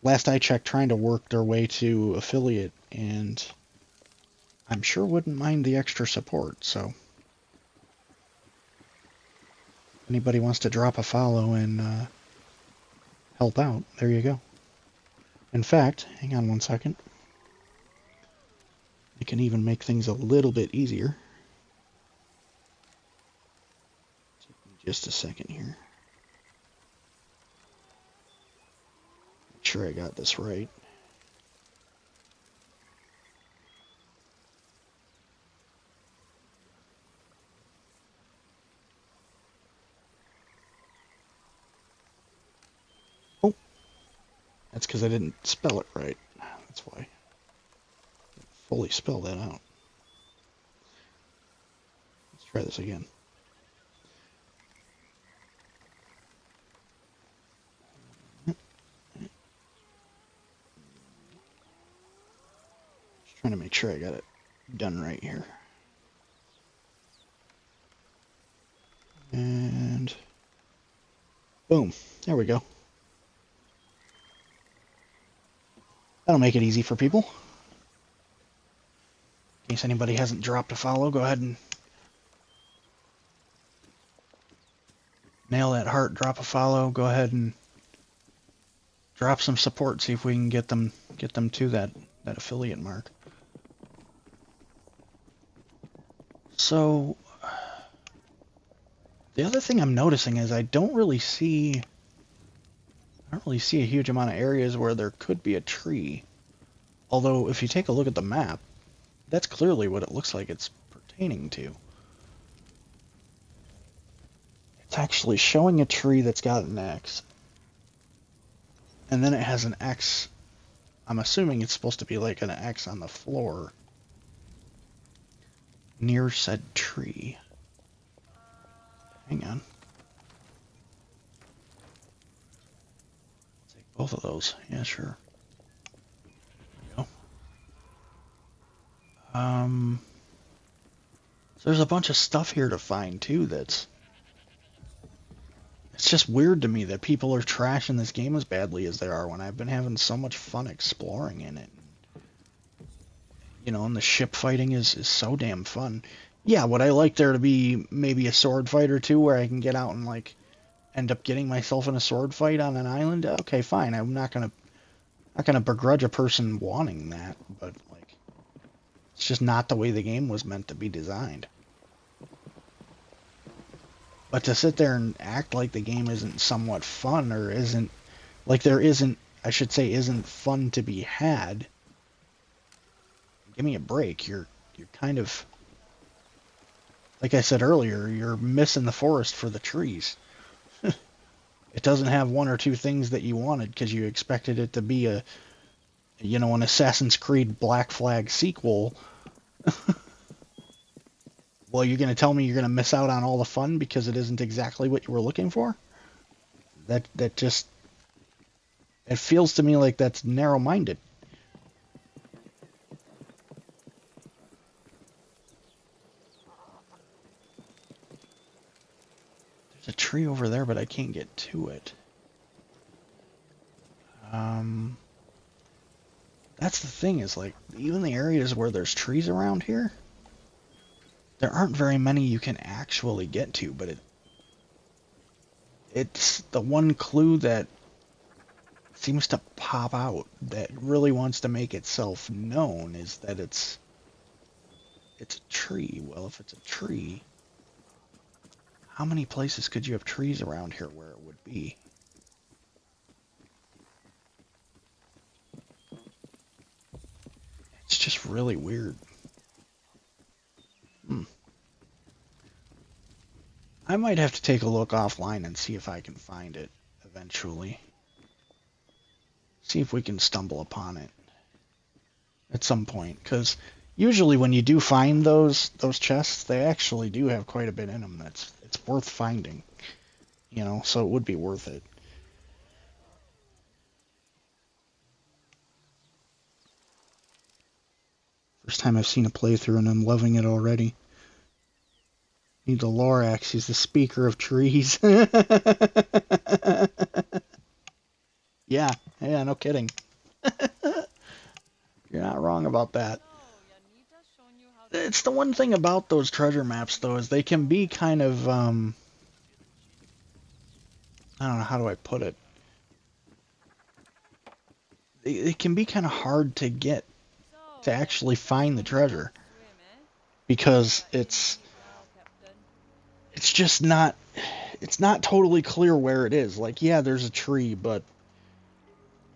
Last I checked, trying to work their way to affiliate, and I'm sure wouldn't mind the extra support, so if anybody wants to drop a follow and help out, there you go. In fact, hang on one second. I can even make things a little bit easier. Take me just a second here. Make sure I got this right. Oh, that's because I didn't spell it right. That's why. Didn't fully spell that out. Let's try this again. Just trying to make sure I got it done right here. And boom, there we go. That'll make it easy for people. In case anybody hasn't dropped a follow, go ahead and nail that heart, drop a follow, go ahead and drop some support, see if we can get them to that affiliate mark. So the other thing I'm noticing is I don't really see a huge amount of areas where there could be a tree. Although if you take a look at the map, that's clearly what it looks like it's pertaining to. It's actually showing a tree that's got an X. And then it has an X. I'm assuming it's supposed to be like an X on the floor near said tree. Hang on. Take both of those. Yeah, sure. There we go. Um, there's a bunch of stuff here to find too that's... It's just weird to me that people are trashing this game as badly as they are when I've been having so much fun exploring in it. You know, and the ship fighting is so damn fun. Yeah, would I like there to be maybe a sword fight or two where I can get out and, like, end up getting myself in a sword fight on an island? Okay, fine. I'm not gonna begrudge a person wanting that, but, like, it's just not the way the game was meant to be designed. But to sit there and act like the game isn't somewhat fun, or isn't, like there isn't, I should say, isn't fun to be had, give me a break. You're kind of, like I said earlier, you're missing the forest for the trees. It doesn't have one or two things that you wanted because you expected it to be a, you know, an Assassin's Creed Black Flag sequel. Well, you're going to tell me you're going to miss out on all the fun because it isn't exactly what you were looking for? That just... It feels to me like that's narrow-minded. There's a tree over there, but I can't get to it. That's the thing, is like, even the areas where there's trees around here, there aren't very many you can actually get to, but it's the one clue that seems to pop out that really wants to make itself known, is that it's a tree. Well, if it's a tree, how many places could you have trees around here where it would be? It's just really weird. I might have to take a look offline and see if I can find it eventually. See if we can stumble upon it at some point, because usually when you do find those chests, they actually do have quite a bit in them. It's worth finding, you know, so it would be worth it. First time I've seen a playthrough and I'm loving it already. Need the Lorax, he's the speaker of trees. Yeah, no kidding. You're not wrong about that. It's the one thing about those treasure maps, though, is they can be kind of, I don't know, how do I put it? It can be kind of hard to get, to actually find the treasure. Because it's just not, it's not totally clear where it is. Like, yeah, there's a tree, but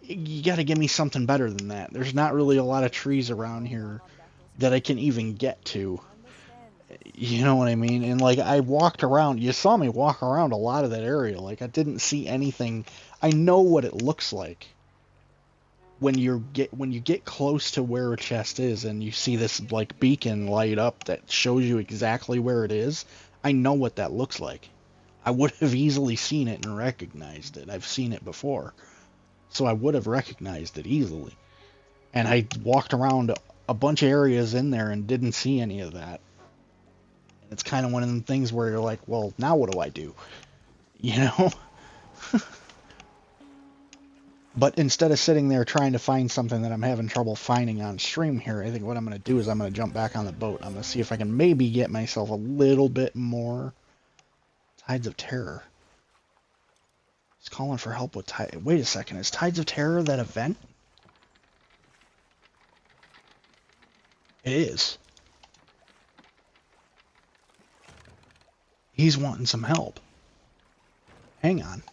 you gotta give me something better than that. There's not really a lot of trees around here that I can even get to. You know what I mean? And like, I walked around, you saw me walk around a lot of that area. Like, I didn't see anything. I know what it looks like when you get close to where a chest is and you see this like beacon light up that shows you exactly where it is. I know what that looks like. I would have easily seen it and recognized it. I've seen it before. So I would have recognized it easily. And I walked around a bunch of areas in there and didn't see any of that. And it's kind of one of them things where you're like, well, now what do I do? You know? But instead of sitting there trying to find something that I'm having trouble finding on stream here, I think what I'm going to do is I'm going to jump back on the boat. I'm going to see if I can maybe get myself a little bit more Tides of Terror. He's calling for help with Tide. Wait a second, is Tides of Terror that event? It is. He's wanting some help. Hang on.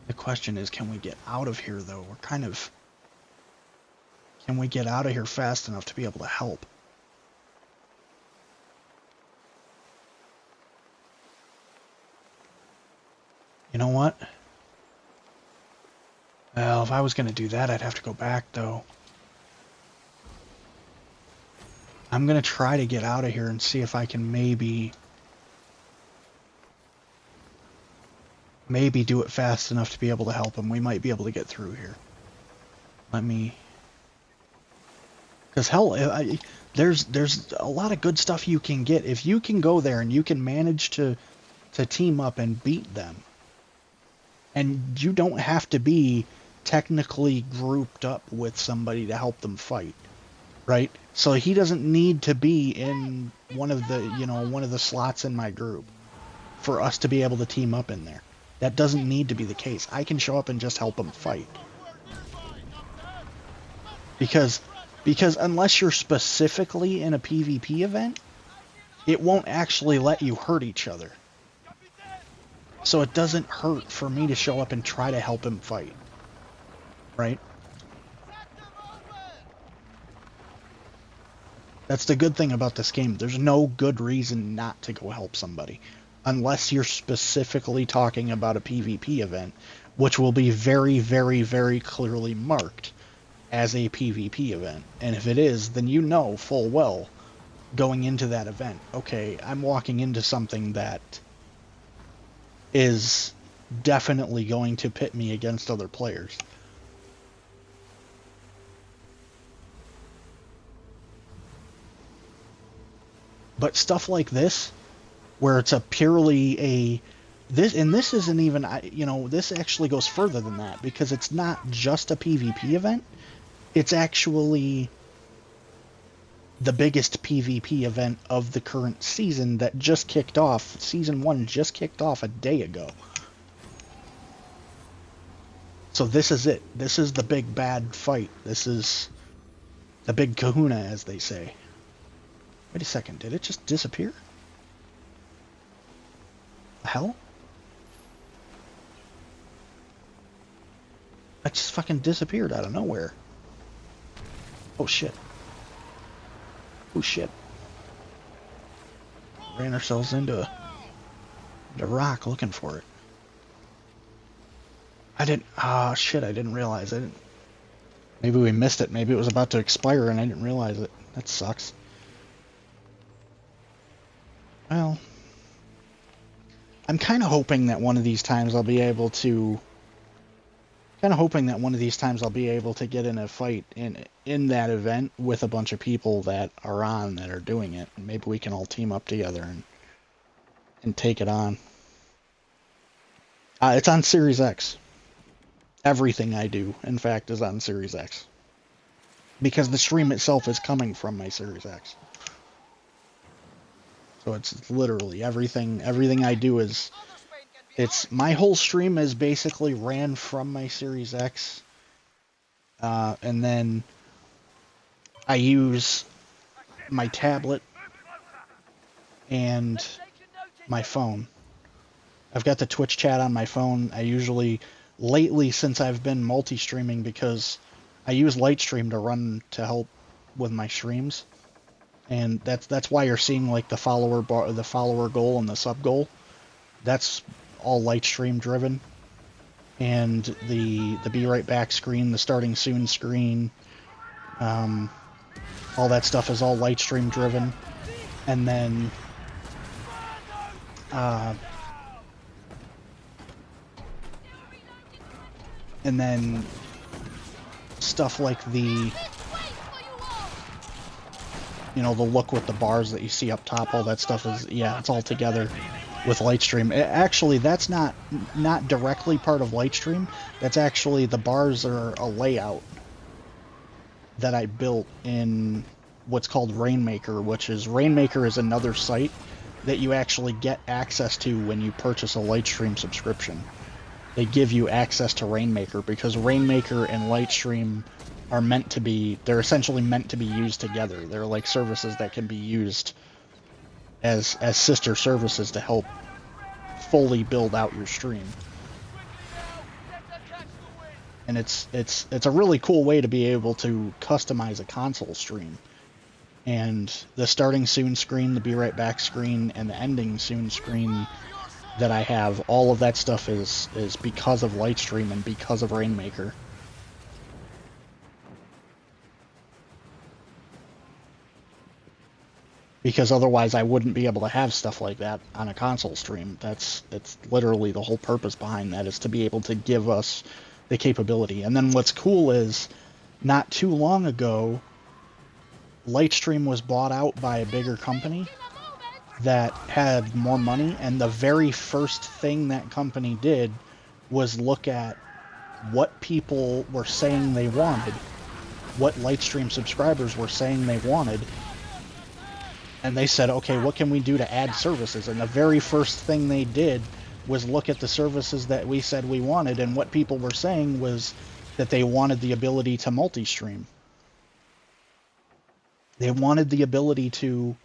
The question is, can we get out of here, though? We're kind of... Can we get out of here fast enough to be able to help? You know what? Well, if I was going to do that, I'd have to go back, though. I'm going to try to get out of here and see if I can maybe... maybe do it fast enough to be able to help him. We might be able to get through here. Let me... Because hell, there's a lot of good stuff you can get. If you can go there and you can manage to team up and beat them. And you don't have to be technically grouped up with somebody to help them fight. Right? So he doesn't need to be in one of the slots in my group for us to be able to team up in there. That doesn't need to be the case. I can show up and just help him fight. Because unless you're specifically in a PvP event, it won't actually let you hurt each other. So it doesn't hurt for me to show up and try to help him fight. Right? That's the good thing about this game. There's no good reason not to go help somebody. Unless you're specifically talking about a PvP event, which will be very, very, very clearly marked as a PvP event. And if it is, then you know full well going into that event, okay, I'm walking into something that is definitely going to pit me against other players. But stuff like this, where it's a purely this isn't even, this actually goes further than that, because it's not just a PvP event. It's actually the biggest PvP event of the current season that just kicked off. Season 1 just kicked off a day ago. So this is it. This is the big bad fight. This is the big kahuna, as they say. Wait a second, did it just disappear? The hell? That just fucking disappeared out of nowhere. Oh shit. Oh shit. Ran ourselves into a rock looking for it. I didn't realize. Maybe we missed it. Maybe it was about to expire and I didn't realize it. That sucks. Well, I'm kind of hoping that one of these times I'll be able to get in a fight in that event with a bunch of people that are doing it. And maybe we can all team up together and take it on. It's on Series X. Everything I do, in fact, is on Series X. Because the stream itself is coming from my Series X. So it's literally everything I do is... my whole stream is basically ran from my Series X. And then I use my tablet and my phone. I've got the Twitch chat on my phone. I usually, lately since I've been multi-streaming, because I use Lightstream to help with my streams. And that's why you're seeing like the follower goal and the sub goal. That's all Lightstream driven. And the be right back screen, the starting soon screen, all that stuff is all Lightstream driven. And then stuff like the look with the bars that you see up top, all that stuff is, it's all together with Lightstream. Actually, that's not directly part of Lightstream. That's actually, the bars are a layout that I built in what's called Rainmaker, Rainmaker is another site that you actually get access to when you purchase a Lightstream subscription. They give you access to Rainmaker because Rainmaker and Lightstream are they're essentially meant to be used together. They're like services that can be used as sister services to help fully build out your stream. And it's a really cool way to be able to customize a console stream. And the starting soon screen, the be right back screen, and the ending soon screen that I have, all of that stuff is because of Lightstream and because of Rainmaker. because otherwise I wouldn't be able to have stuff like that on a console stream. It's literally the whole purpose behind that, is to be able to give us the capability. And then what's cool is, not too long ago, Lightstream was bought out by a bigger company that had more money, and the very first thing that company did was look at what people were saying they wanted, what Lightstream subscribers were saying they wanted, and they said, okay, what can we do to add services? And the very first thing they did was look at the services that we said we wanted, and what people were saying was that they wanted the ability to multi-stream. They wanted the ability to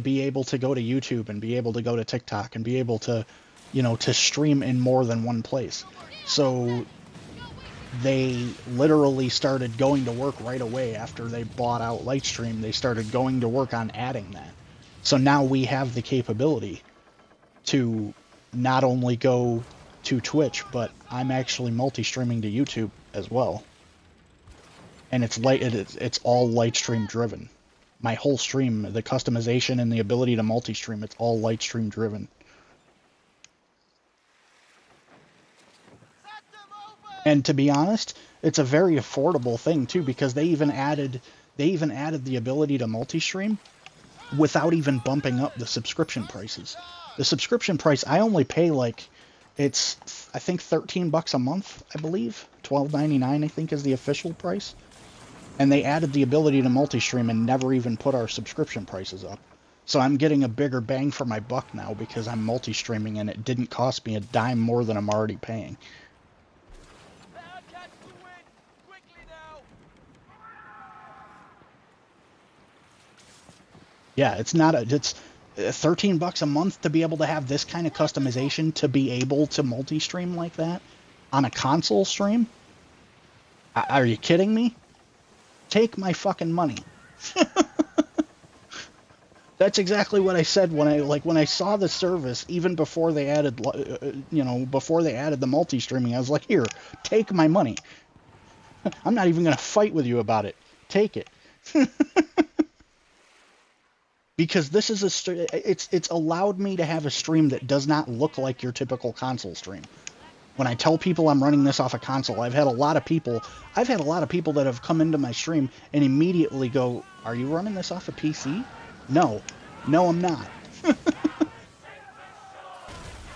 be able to go to YouTube and be able to go to TikTok and be able to, to stream in more than one place. So they literally started going to work right away after they bought out Lightstream. They started going to work on adding that. So now we have the capability to not only go to Twitch, but I'm actually multi-streaming to YouTube as well. And it's all Lightstream driven. My whole stream, the customization and the ability to multi-stream, it's all Lightstream driven. And to be honest, it's a very affordable thing too, because they even added the ability to multi-stream without even bumping up the subscription prices. The subscription price, I only pay it's I think $13 a month, I believe. $12.99 I think is the official price. And they added the ability to multi-stream and never even put our subscription prices up. So I'm getting a bigger bang for my buck now because I'm multi-streaming, and it didn't cost me a dime more than I'm already paying. Yeah, it's $13 a month to be able to have this kind of customization, to be able to multi-stream like that on a console stream. Are you kidding me? Take my fucking money. That's exactly what I said when I saw the service, even before they added, before they added the multi-streaming. I was like, here, take my money. I'm not even gonna fight with you about it. Take it. Because this is it's allowed me to have a stream that does not look like your typical console stream. When I tell people I'm running this off a console, I've had a lot of people that have come into my stream and immediately go, "Are you running this off a PC?" No, I'm not.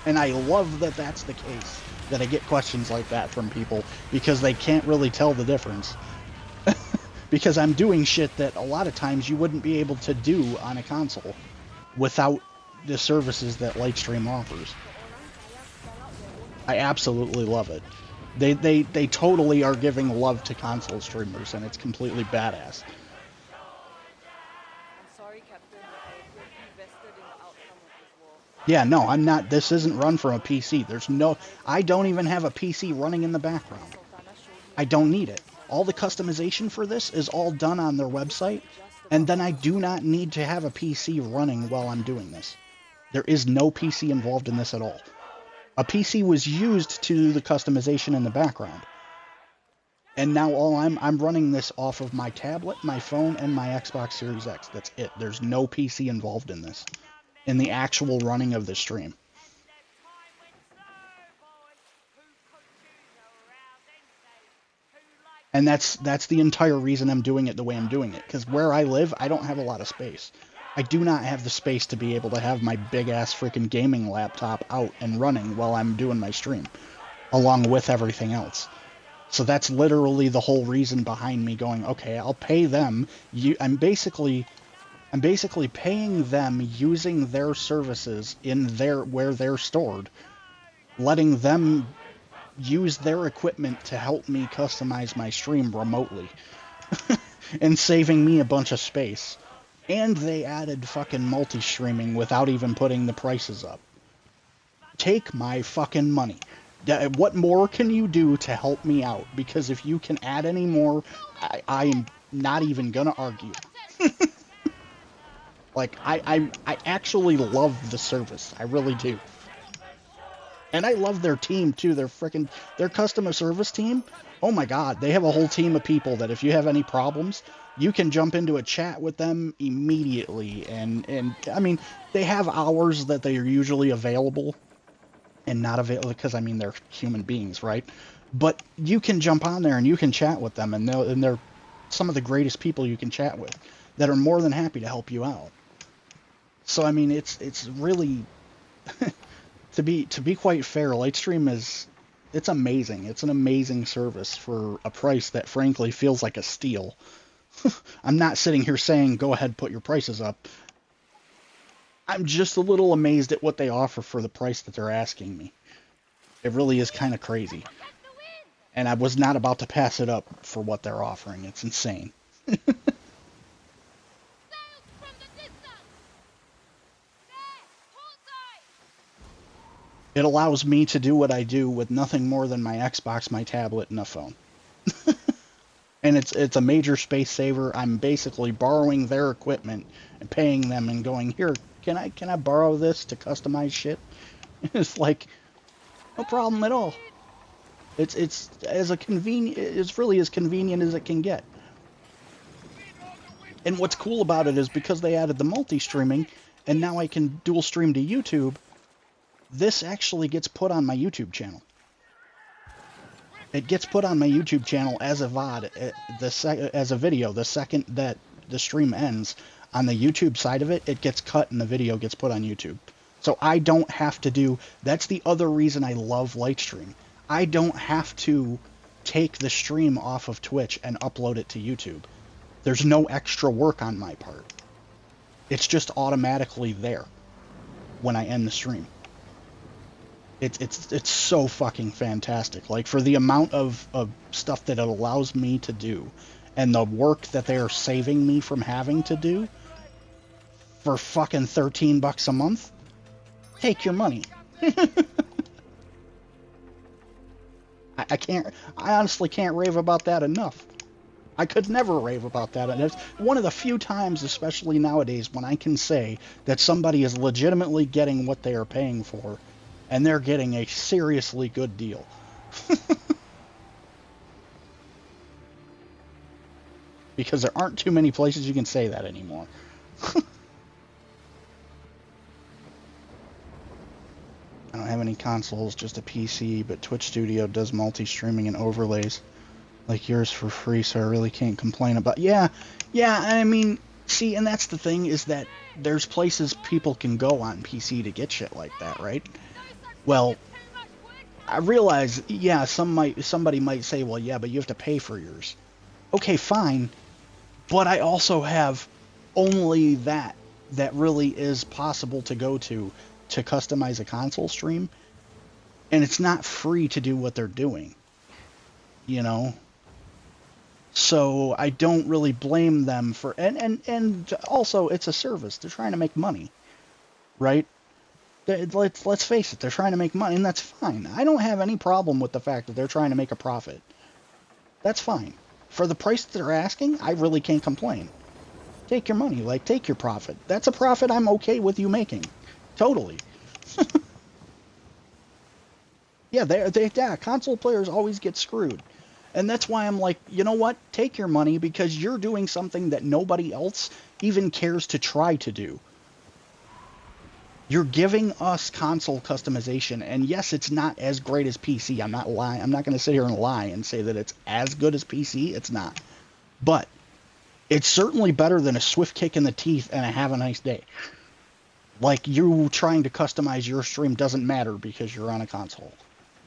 And I love that that's the case, that I get questions like that from people, because they can't really tell the difference. Because I'm doing shit that a lot of times you wouldn't be able to do on a console without the services that Lightstream offers. I absolutely love it. They totally are giving love to console streamers, and it's completely badass. I'm sorry, Captain, but I appear too vested in the outcome of this war. Yeah, no, I'm not. This isn't run from a PC. I don't even have a PC running in the background. Sultana showed me I don't need it. All the customization for this is all done on their website, and then I do not need to have a PC running while I'm doing this. There is no PC involved in this at all. A PC was used to do the customization in the background. And now I'm running this off of my tablet, my phone, and my Xbox Series X. That's it. There's no PC involved in this, in the actual running of the stream. And that's the entire reason I'm doing it the way I'm doing it. Because where I live, I don't have a lot of space. I do not have the space to be able to have my big-ass freaking gaming laptop out and running while I'm doing my stream, along with everything else. So that's literally the whole reason behind me going, okay, I'll pay them. I'm basically paying them using their services in where they're stored, letting them use their equipment to help me customize my stream remotely, and saving me a bunch of space. And they added fucking multi-streaming without even putting the prices up. Take my fucking money. What more can you do to help me out? Because if you can add any more, I am not even gonna argue. I actually love the service. I really do. And I love their team too. Their customer service team Oh my God, they have a whole team of people that if you have any problems, you can jump into a chat with them immediately. And I mean, they have hours that they are usually available and not available because, I mean, they're human beings, right? But you can jump on there and you can chat with them, and they're some of the greatest people you can chat with that are more than happy to help you out. So, I mean, it's really, to be quite fair, Lightstream it's amazing. It's an amazing service for a price that frankly feels like a steal. I'm not sitting here saying go ahead, put your prices up. I'm just a little amazed at what they offer for the price that they're asking me. It really is kind of crazy. And I was not about to pass it up for what they're offering. It's insane. It allows me to do what I do with nothing more than my Xbox, my tablet, and a phone. And it's a major space saver. I'm basically borrowing their equipment and paying them and going, here, can I borrow this to customize shit? It's like, no problem at all. It's really as convenient as it can get. And what's cool about it is because they added the multi-streaming, and now I can dual stream to YouTube, this actually gets put on my YouTube channel. It gets put on my YouTube channel as a VOD, as a video. The second that the stream ends, on the YouTube side of it, it gets cut and the video gets put on YouTube. So I don't have to do... That's the other reason I love Lightstream. I don't have to take the stream off of Twitch and upload it to YouTube. There's no extra work on my part. It's just automatically there when I end the stream. It's so fucking fantastic. Like, for the amount of stuff that it allows me to do and the work that they are saving me from having to do for fucking $13 a month, take your money. I honestly can't rave about that enough. I could never rave about that. And it's one of the few times, especially nowadays, when I can say that somebody is legitimately getting what they are paying for, and they're getting a seriously good deal. Because there aren't too many places you can say that anymore. I don't have any consoles, just a PC, but Twitch Studio does multi-streaming and overlays like yours for free, so I really can't complain about... Yeah, I mean, see, and that's the thing, is that there's places people can go on PC to get shit like that, right? Well, I realize, yeah, somebody might say, well, yeah, but you have to pay for yours. Okay, fine, but I also have only that really is possible to go to customize a console stream, and it's not free to do what they're doing, you know? So I don't really blame them for... And also, it's a service. They're trying to make money, right? Let's face it, they're trying to make money, and that's fine. I don't have any problem with the fact that they're trying to make a profit. That's fine. For the price that they're asking, I really can't complain. Take your money, like, take your profit. That's a profit I'm okay with you making. Totally. Yeah, console players always get screwed. And that's why I'm like, you know what? Take your money, because you're doing something that nobody else even cares to try to do. You're giving us console customization, and yes, it's not as great as PC. I'm not lying. I'm not going to sit here and lie and say that it's as good as PC. It's not. But it's certainly better than a swift kick in the teeth and a have a nice day. Like, you trying to customize your stream doesn't matter because you're on a console.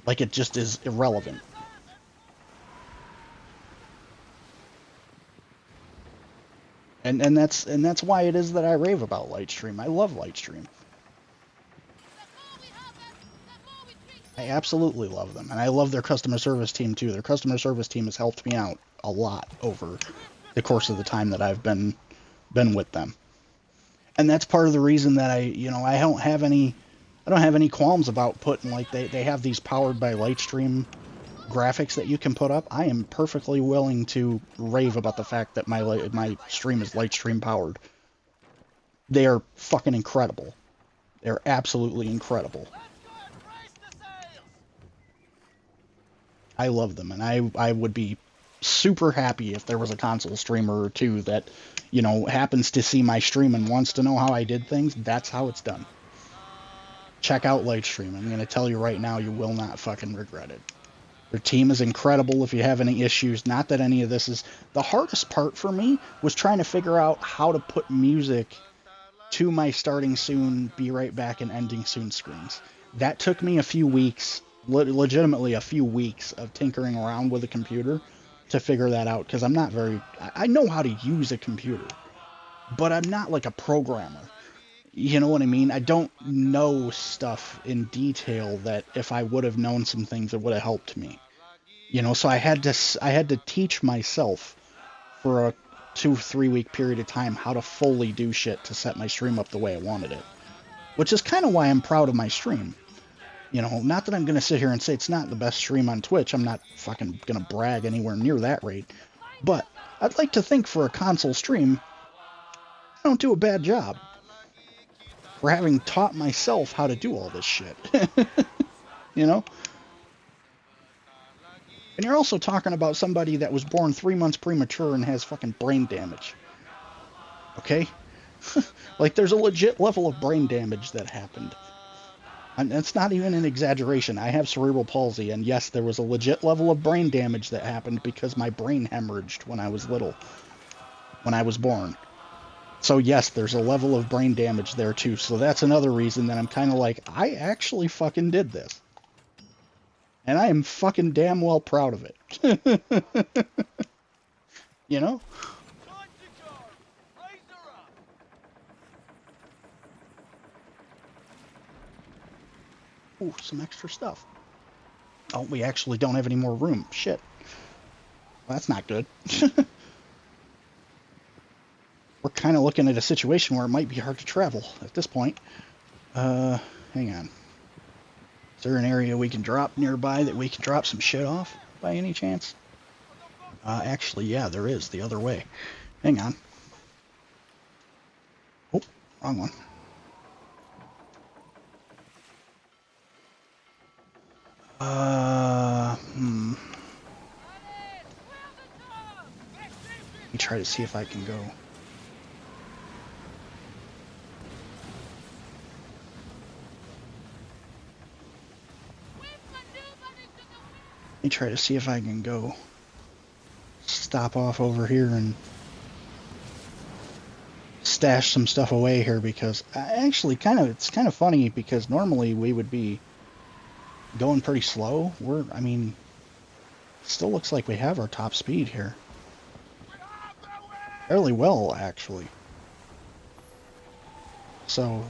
Like, it just is irrelevant. And that's why it is that I rave about Lightstream. I love Lightstream. I absolutely love them, and I love their customer service team too. Their customer service team has helped me out a lot over the course of the time that I've been with them. And that's part of the reason that I don't have any qualms about putting, like, they have these powered by Lightstream graphics that you can put up. I am perfectly willing to rave about the fact that my stream is Lightstream powered. They are fucking incredible. They're absolutely incredible. I love them, and I would be super happy if there was a console streamer or two that, you know, happens to see my stream and wants to know how I did things. That's how it's done. Check out Lightstream. I'm going to tell you right now, you will not fucking regret it. Their team is incredible if you have any issues. Not that any of this is... The hardest part for me was trying to figure out how to put music to my starting soon, be right back, and ending soon screens. That took me a few weeks, legitimately a few weeks of tinkering around with a computer to figure that out, because I'm not very... I know how to use a computer, but I'm not like a programmer. You know what I mean? I don't know stuff in detail that if I would have known some things, it would have helped me. You know, so I had to teach myself for a 2-3 week period of time how to fully do shit to set my stream up the way I wanted it. Which is kind of why I'm proud of my stream. You know, not that I'm going to sit here and say it's not the best stream on Twitch. I'm not fucking going to brag anywhere near that rate. But I'd like to think for a console stream, I don't do a bad job. For having taught myself how to do all this shit. You know? And you're also talking about somebody that was born 3 months premature and has fucking brain damage. Okay? Like, there's a legit level of brain damage that happened. And that's not even an exaggeration. I have cerebral palsy, and yes, there was a legit level of brain damage that happened because my brain hemorrhaged when I was little. When I was born. So yes, there's a level of brain damage there too. So that's another reason that I'm kind of like, I actually fucking did this. And I am fucking damn well proud of it. You know? Time to go! Razor up! Ooh, some extra stuff. Oh, we actually don't have any more room. Shit. Well, that's not good. We're kind of looking at a situation where it might be hard to travel at this point. Hang on. Is there an area we can drop nearby that we can drop some shit off by any chance? Actually, yeah, there is. The other way. Hang on. Oh, wrong one. Let me try to see if I can go. Let me try to see if I can go stop off over here and stash some stuff away here, because actually it's kind of funny, because normally we would be going pretty slow. I mean, still looks like we have our top speed here. Fairly well, actually. So,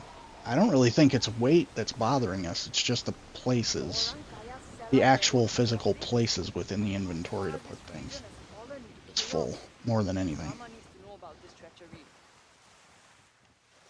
I don't really think it's weight that's bothering us. It's just the places. The actual physical places within the inventory to put things. It's full, more than anything. Mama needs to know about this treachery.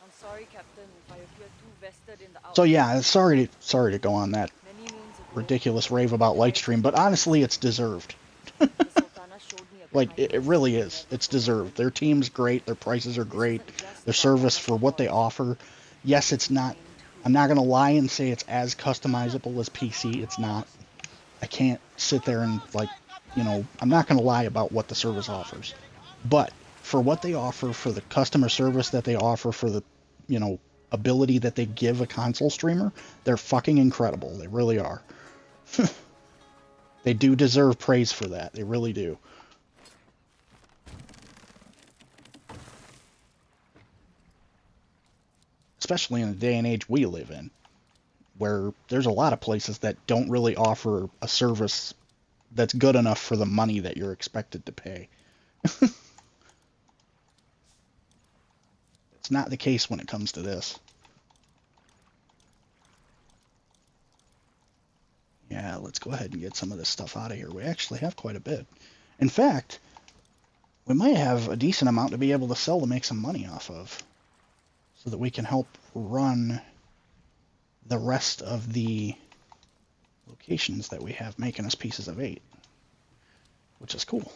I'm sorry, Captain, if I appear too vested in the So yeah, sorry to go on that Many moons ago, ridiculous rave about Lightstream, but honestly, it's deserved. the Sultana showed me a Like, kind it really is. It's deserved. Their team's great. Their prices are great. Their service for what they offer. Yes, it's not... I'm not going to lie and say it's as customizable as PC. It's not. I can't sit there and, like, you know... I'm not going to lie about what the service offers. But, for what they offer, for the customer service that they offer, for the, you know, ability that they give a console streamer, they're fucking incredible. They really are. They do deserve praise for that. They really do. Especially in the day and age we live in, where there's a lot of places that don't really offer a service that's good enough for the money that you're expected to pay. It's not the case when it comes to this. Yeah, let's go ahead and get some of this stuff out of here. We actually have quite a bit. In fact, we might have a decent amount to be able to sell to make some money off of, so that we can help run the rest of the locations that we have making us pieces of 8, which is cool.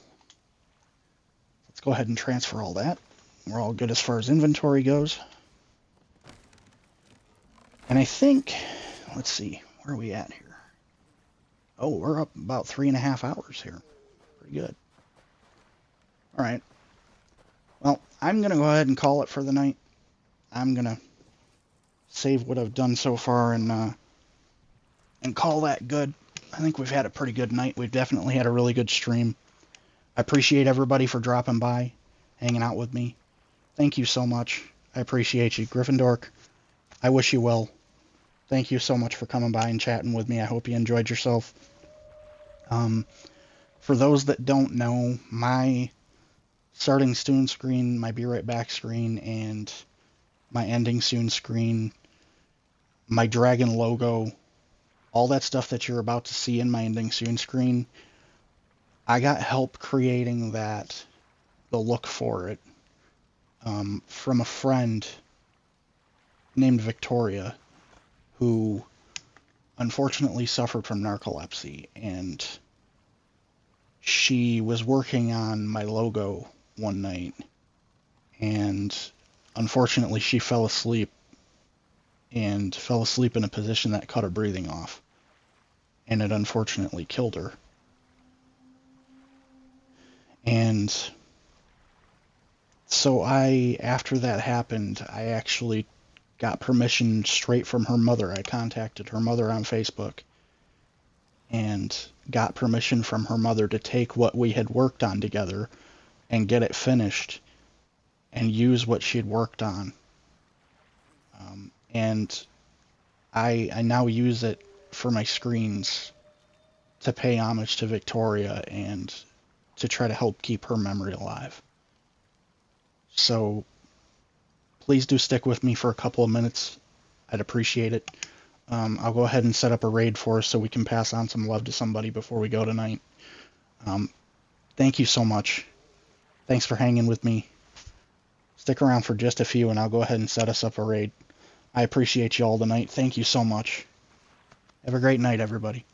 Let's go ahead and transfer all that. We're all good as far as inventory goes. And I think, let's see, where are we at here? Oh, we're up about 3.5 hours here. Pretty good. All right. Well, I'm going to go ahead and call it for the night. I'm going to save what I've done so far and call that good. I think we've had a pretty good night. We've definitely had a really good stream. I appreciate everybody for dropping by, hanging out with me. Thank you so much. I appreciate you. Gryffindor, I wish you well. Thank you so much for coming by and chatting with me. I hope you enjoyed yourself. For those that don't know, my starting soon screen, my be right back screen, and my ending soon screen, my dragon logo, all that stuff that you're about to see in my ending soon screen, I got help creating that, the look for it, from a friend named Victoria, who unfortunately suffered from narcolepsy, and she was working on my logo one night, and unfortunately she fell asleep in a position that cut her breathing off, and it unfortunately killed her. And so after that happened, I actually got permission straight from her mother. I contacted her mother on Facebook and got permission from her mother to take what we had worked on together and get it finished and use what she had worked on. And I now use it for my screens to pay homage to Victoria and to try to help keep her memory alive. So please do stick with me for a couple of minutes. I'd appreciate it. I'll go ahead and set up a raid for us so we can pass on some love to somebody before we go tonight. Thank you so much. Thanks for hanging with me. Stick around for just a few and I'll go ahead and set us up a raid. I appreciate you all tonight. Thank you so much. Have a great night, everybody.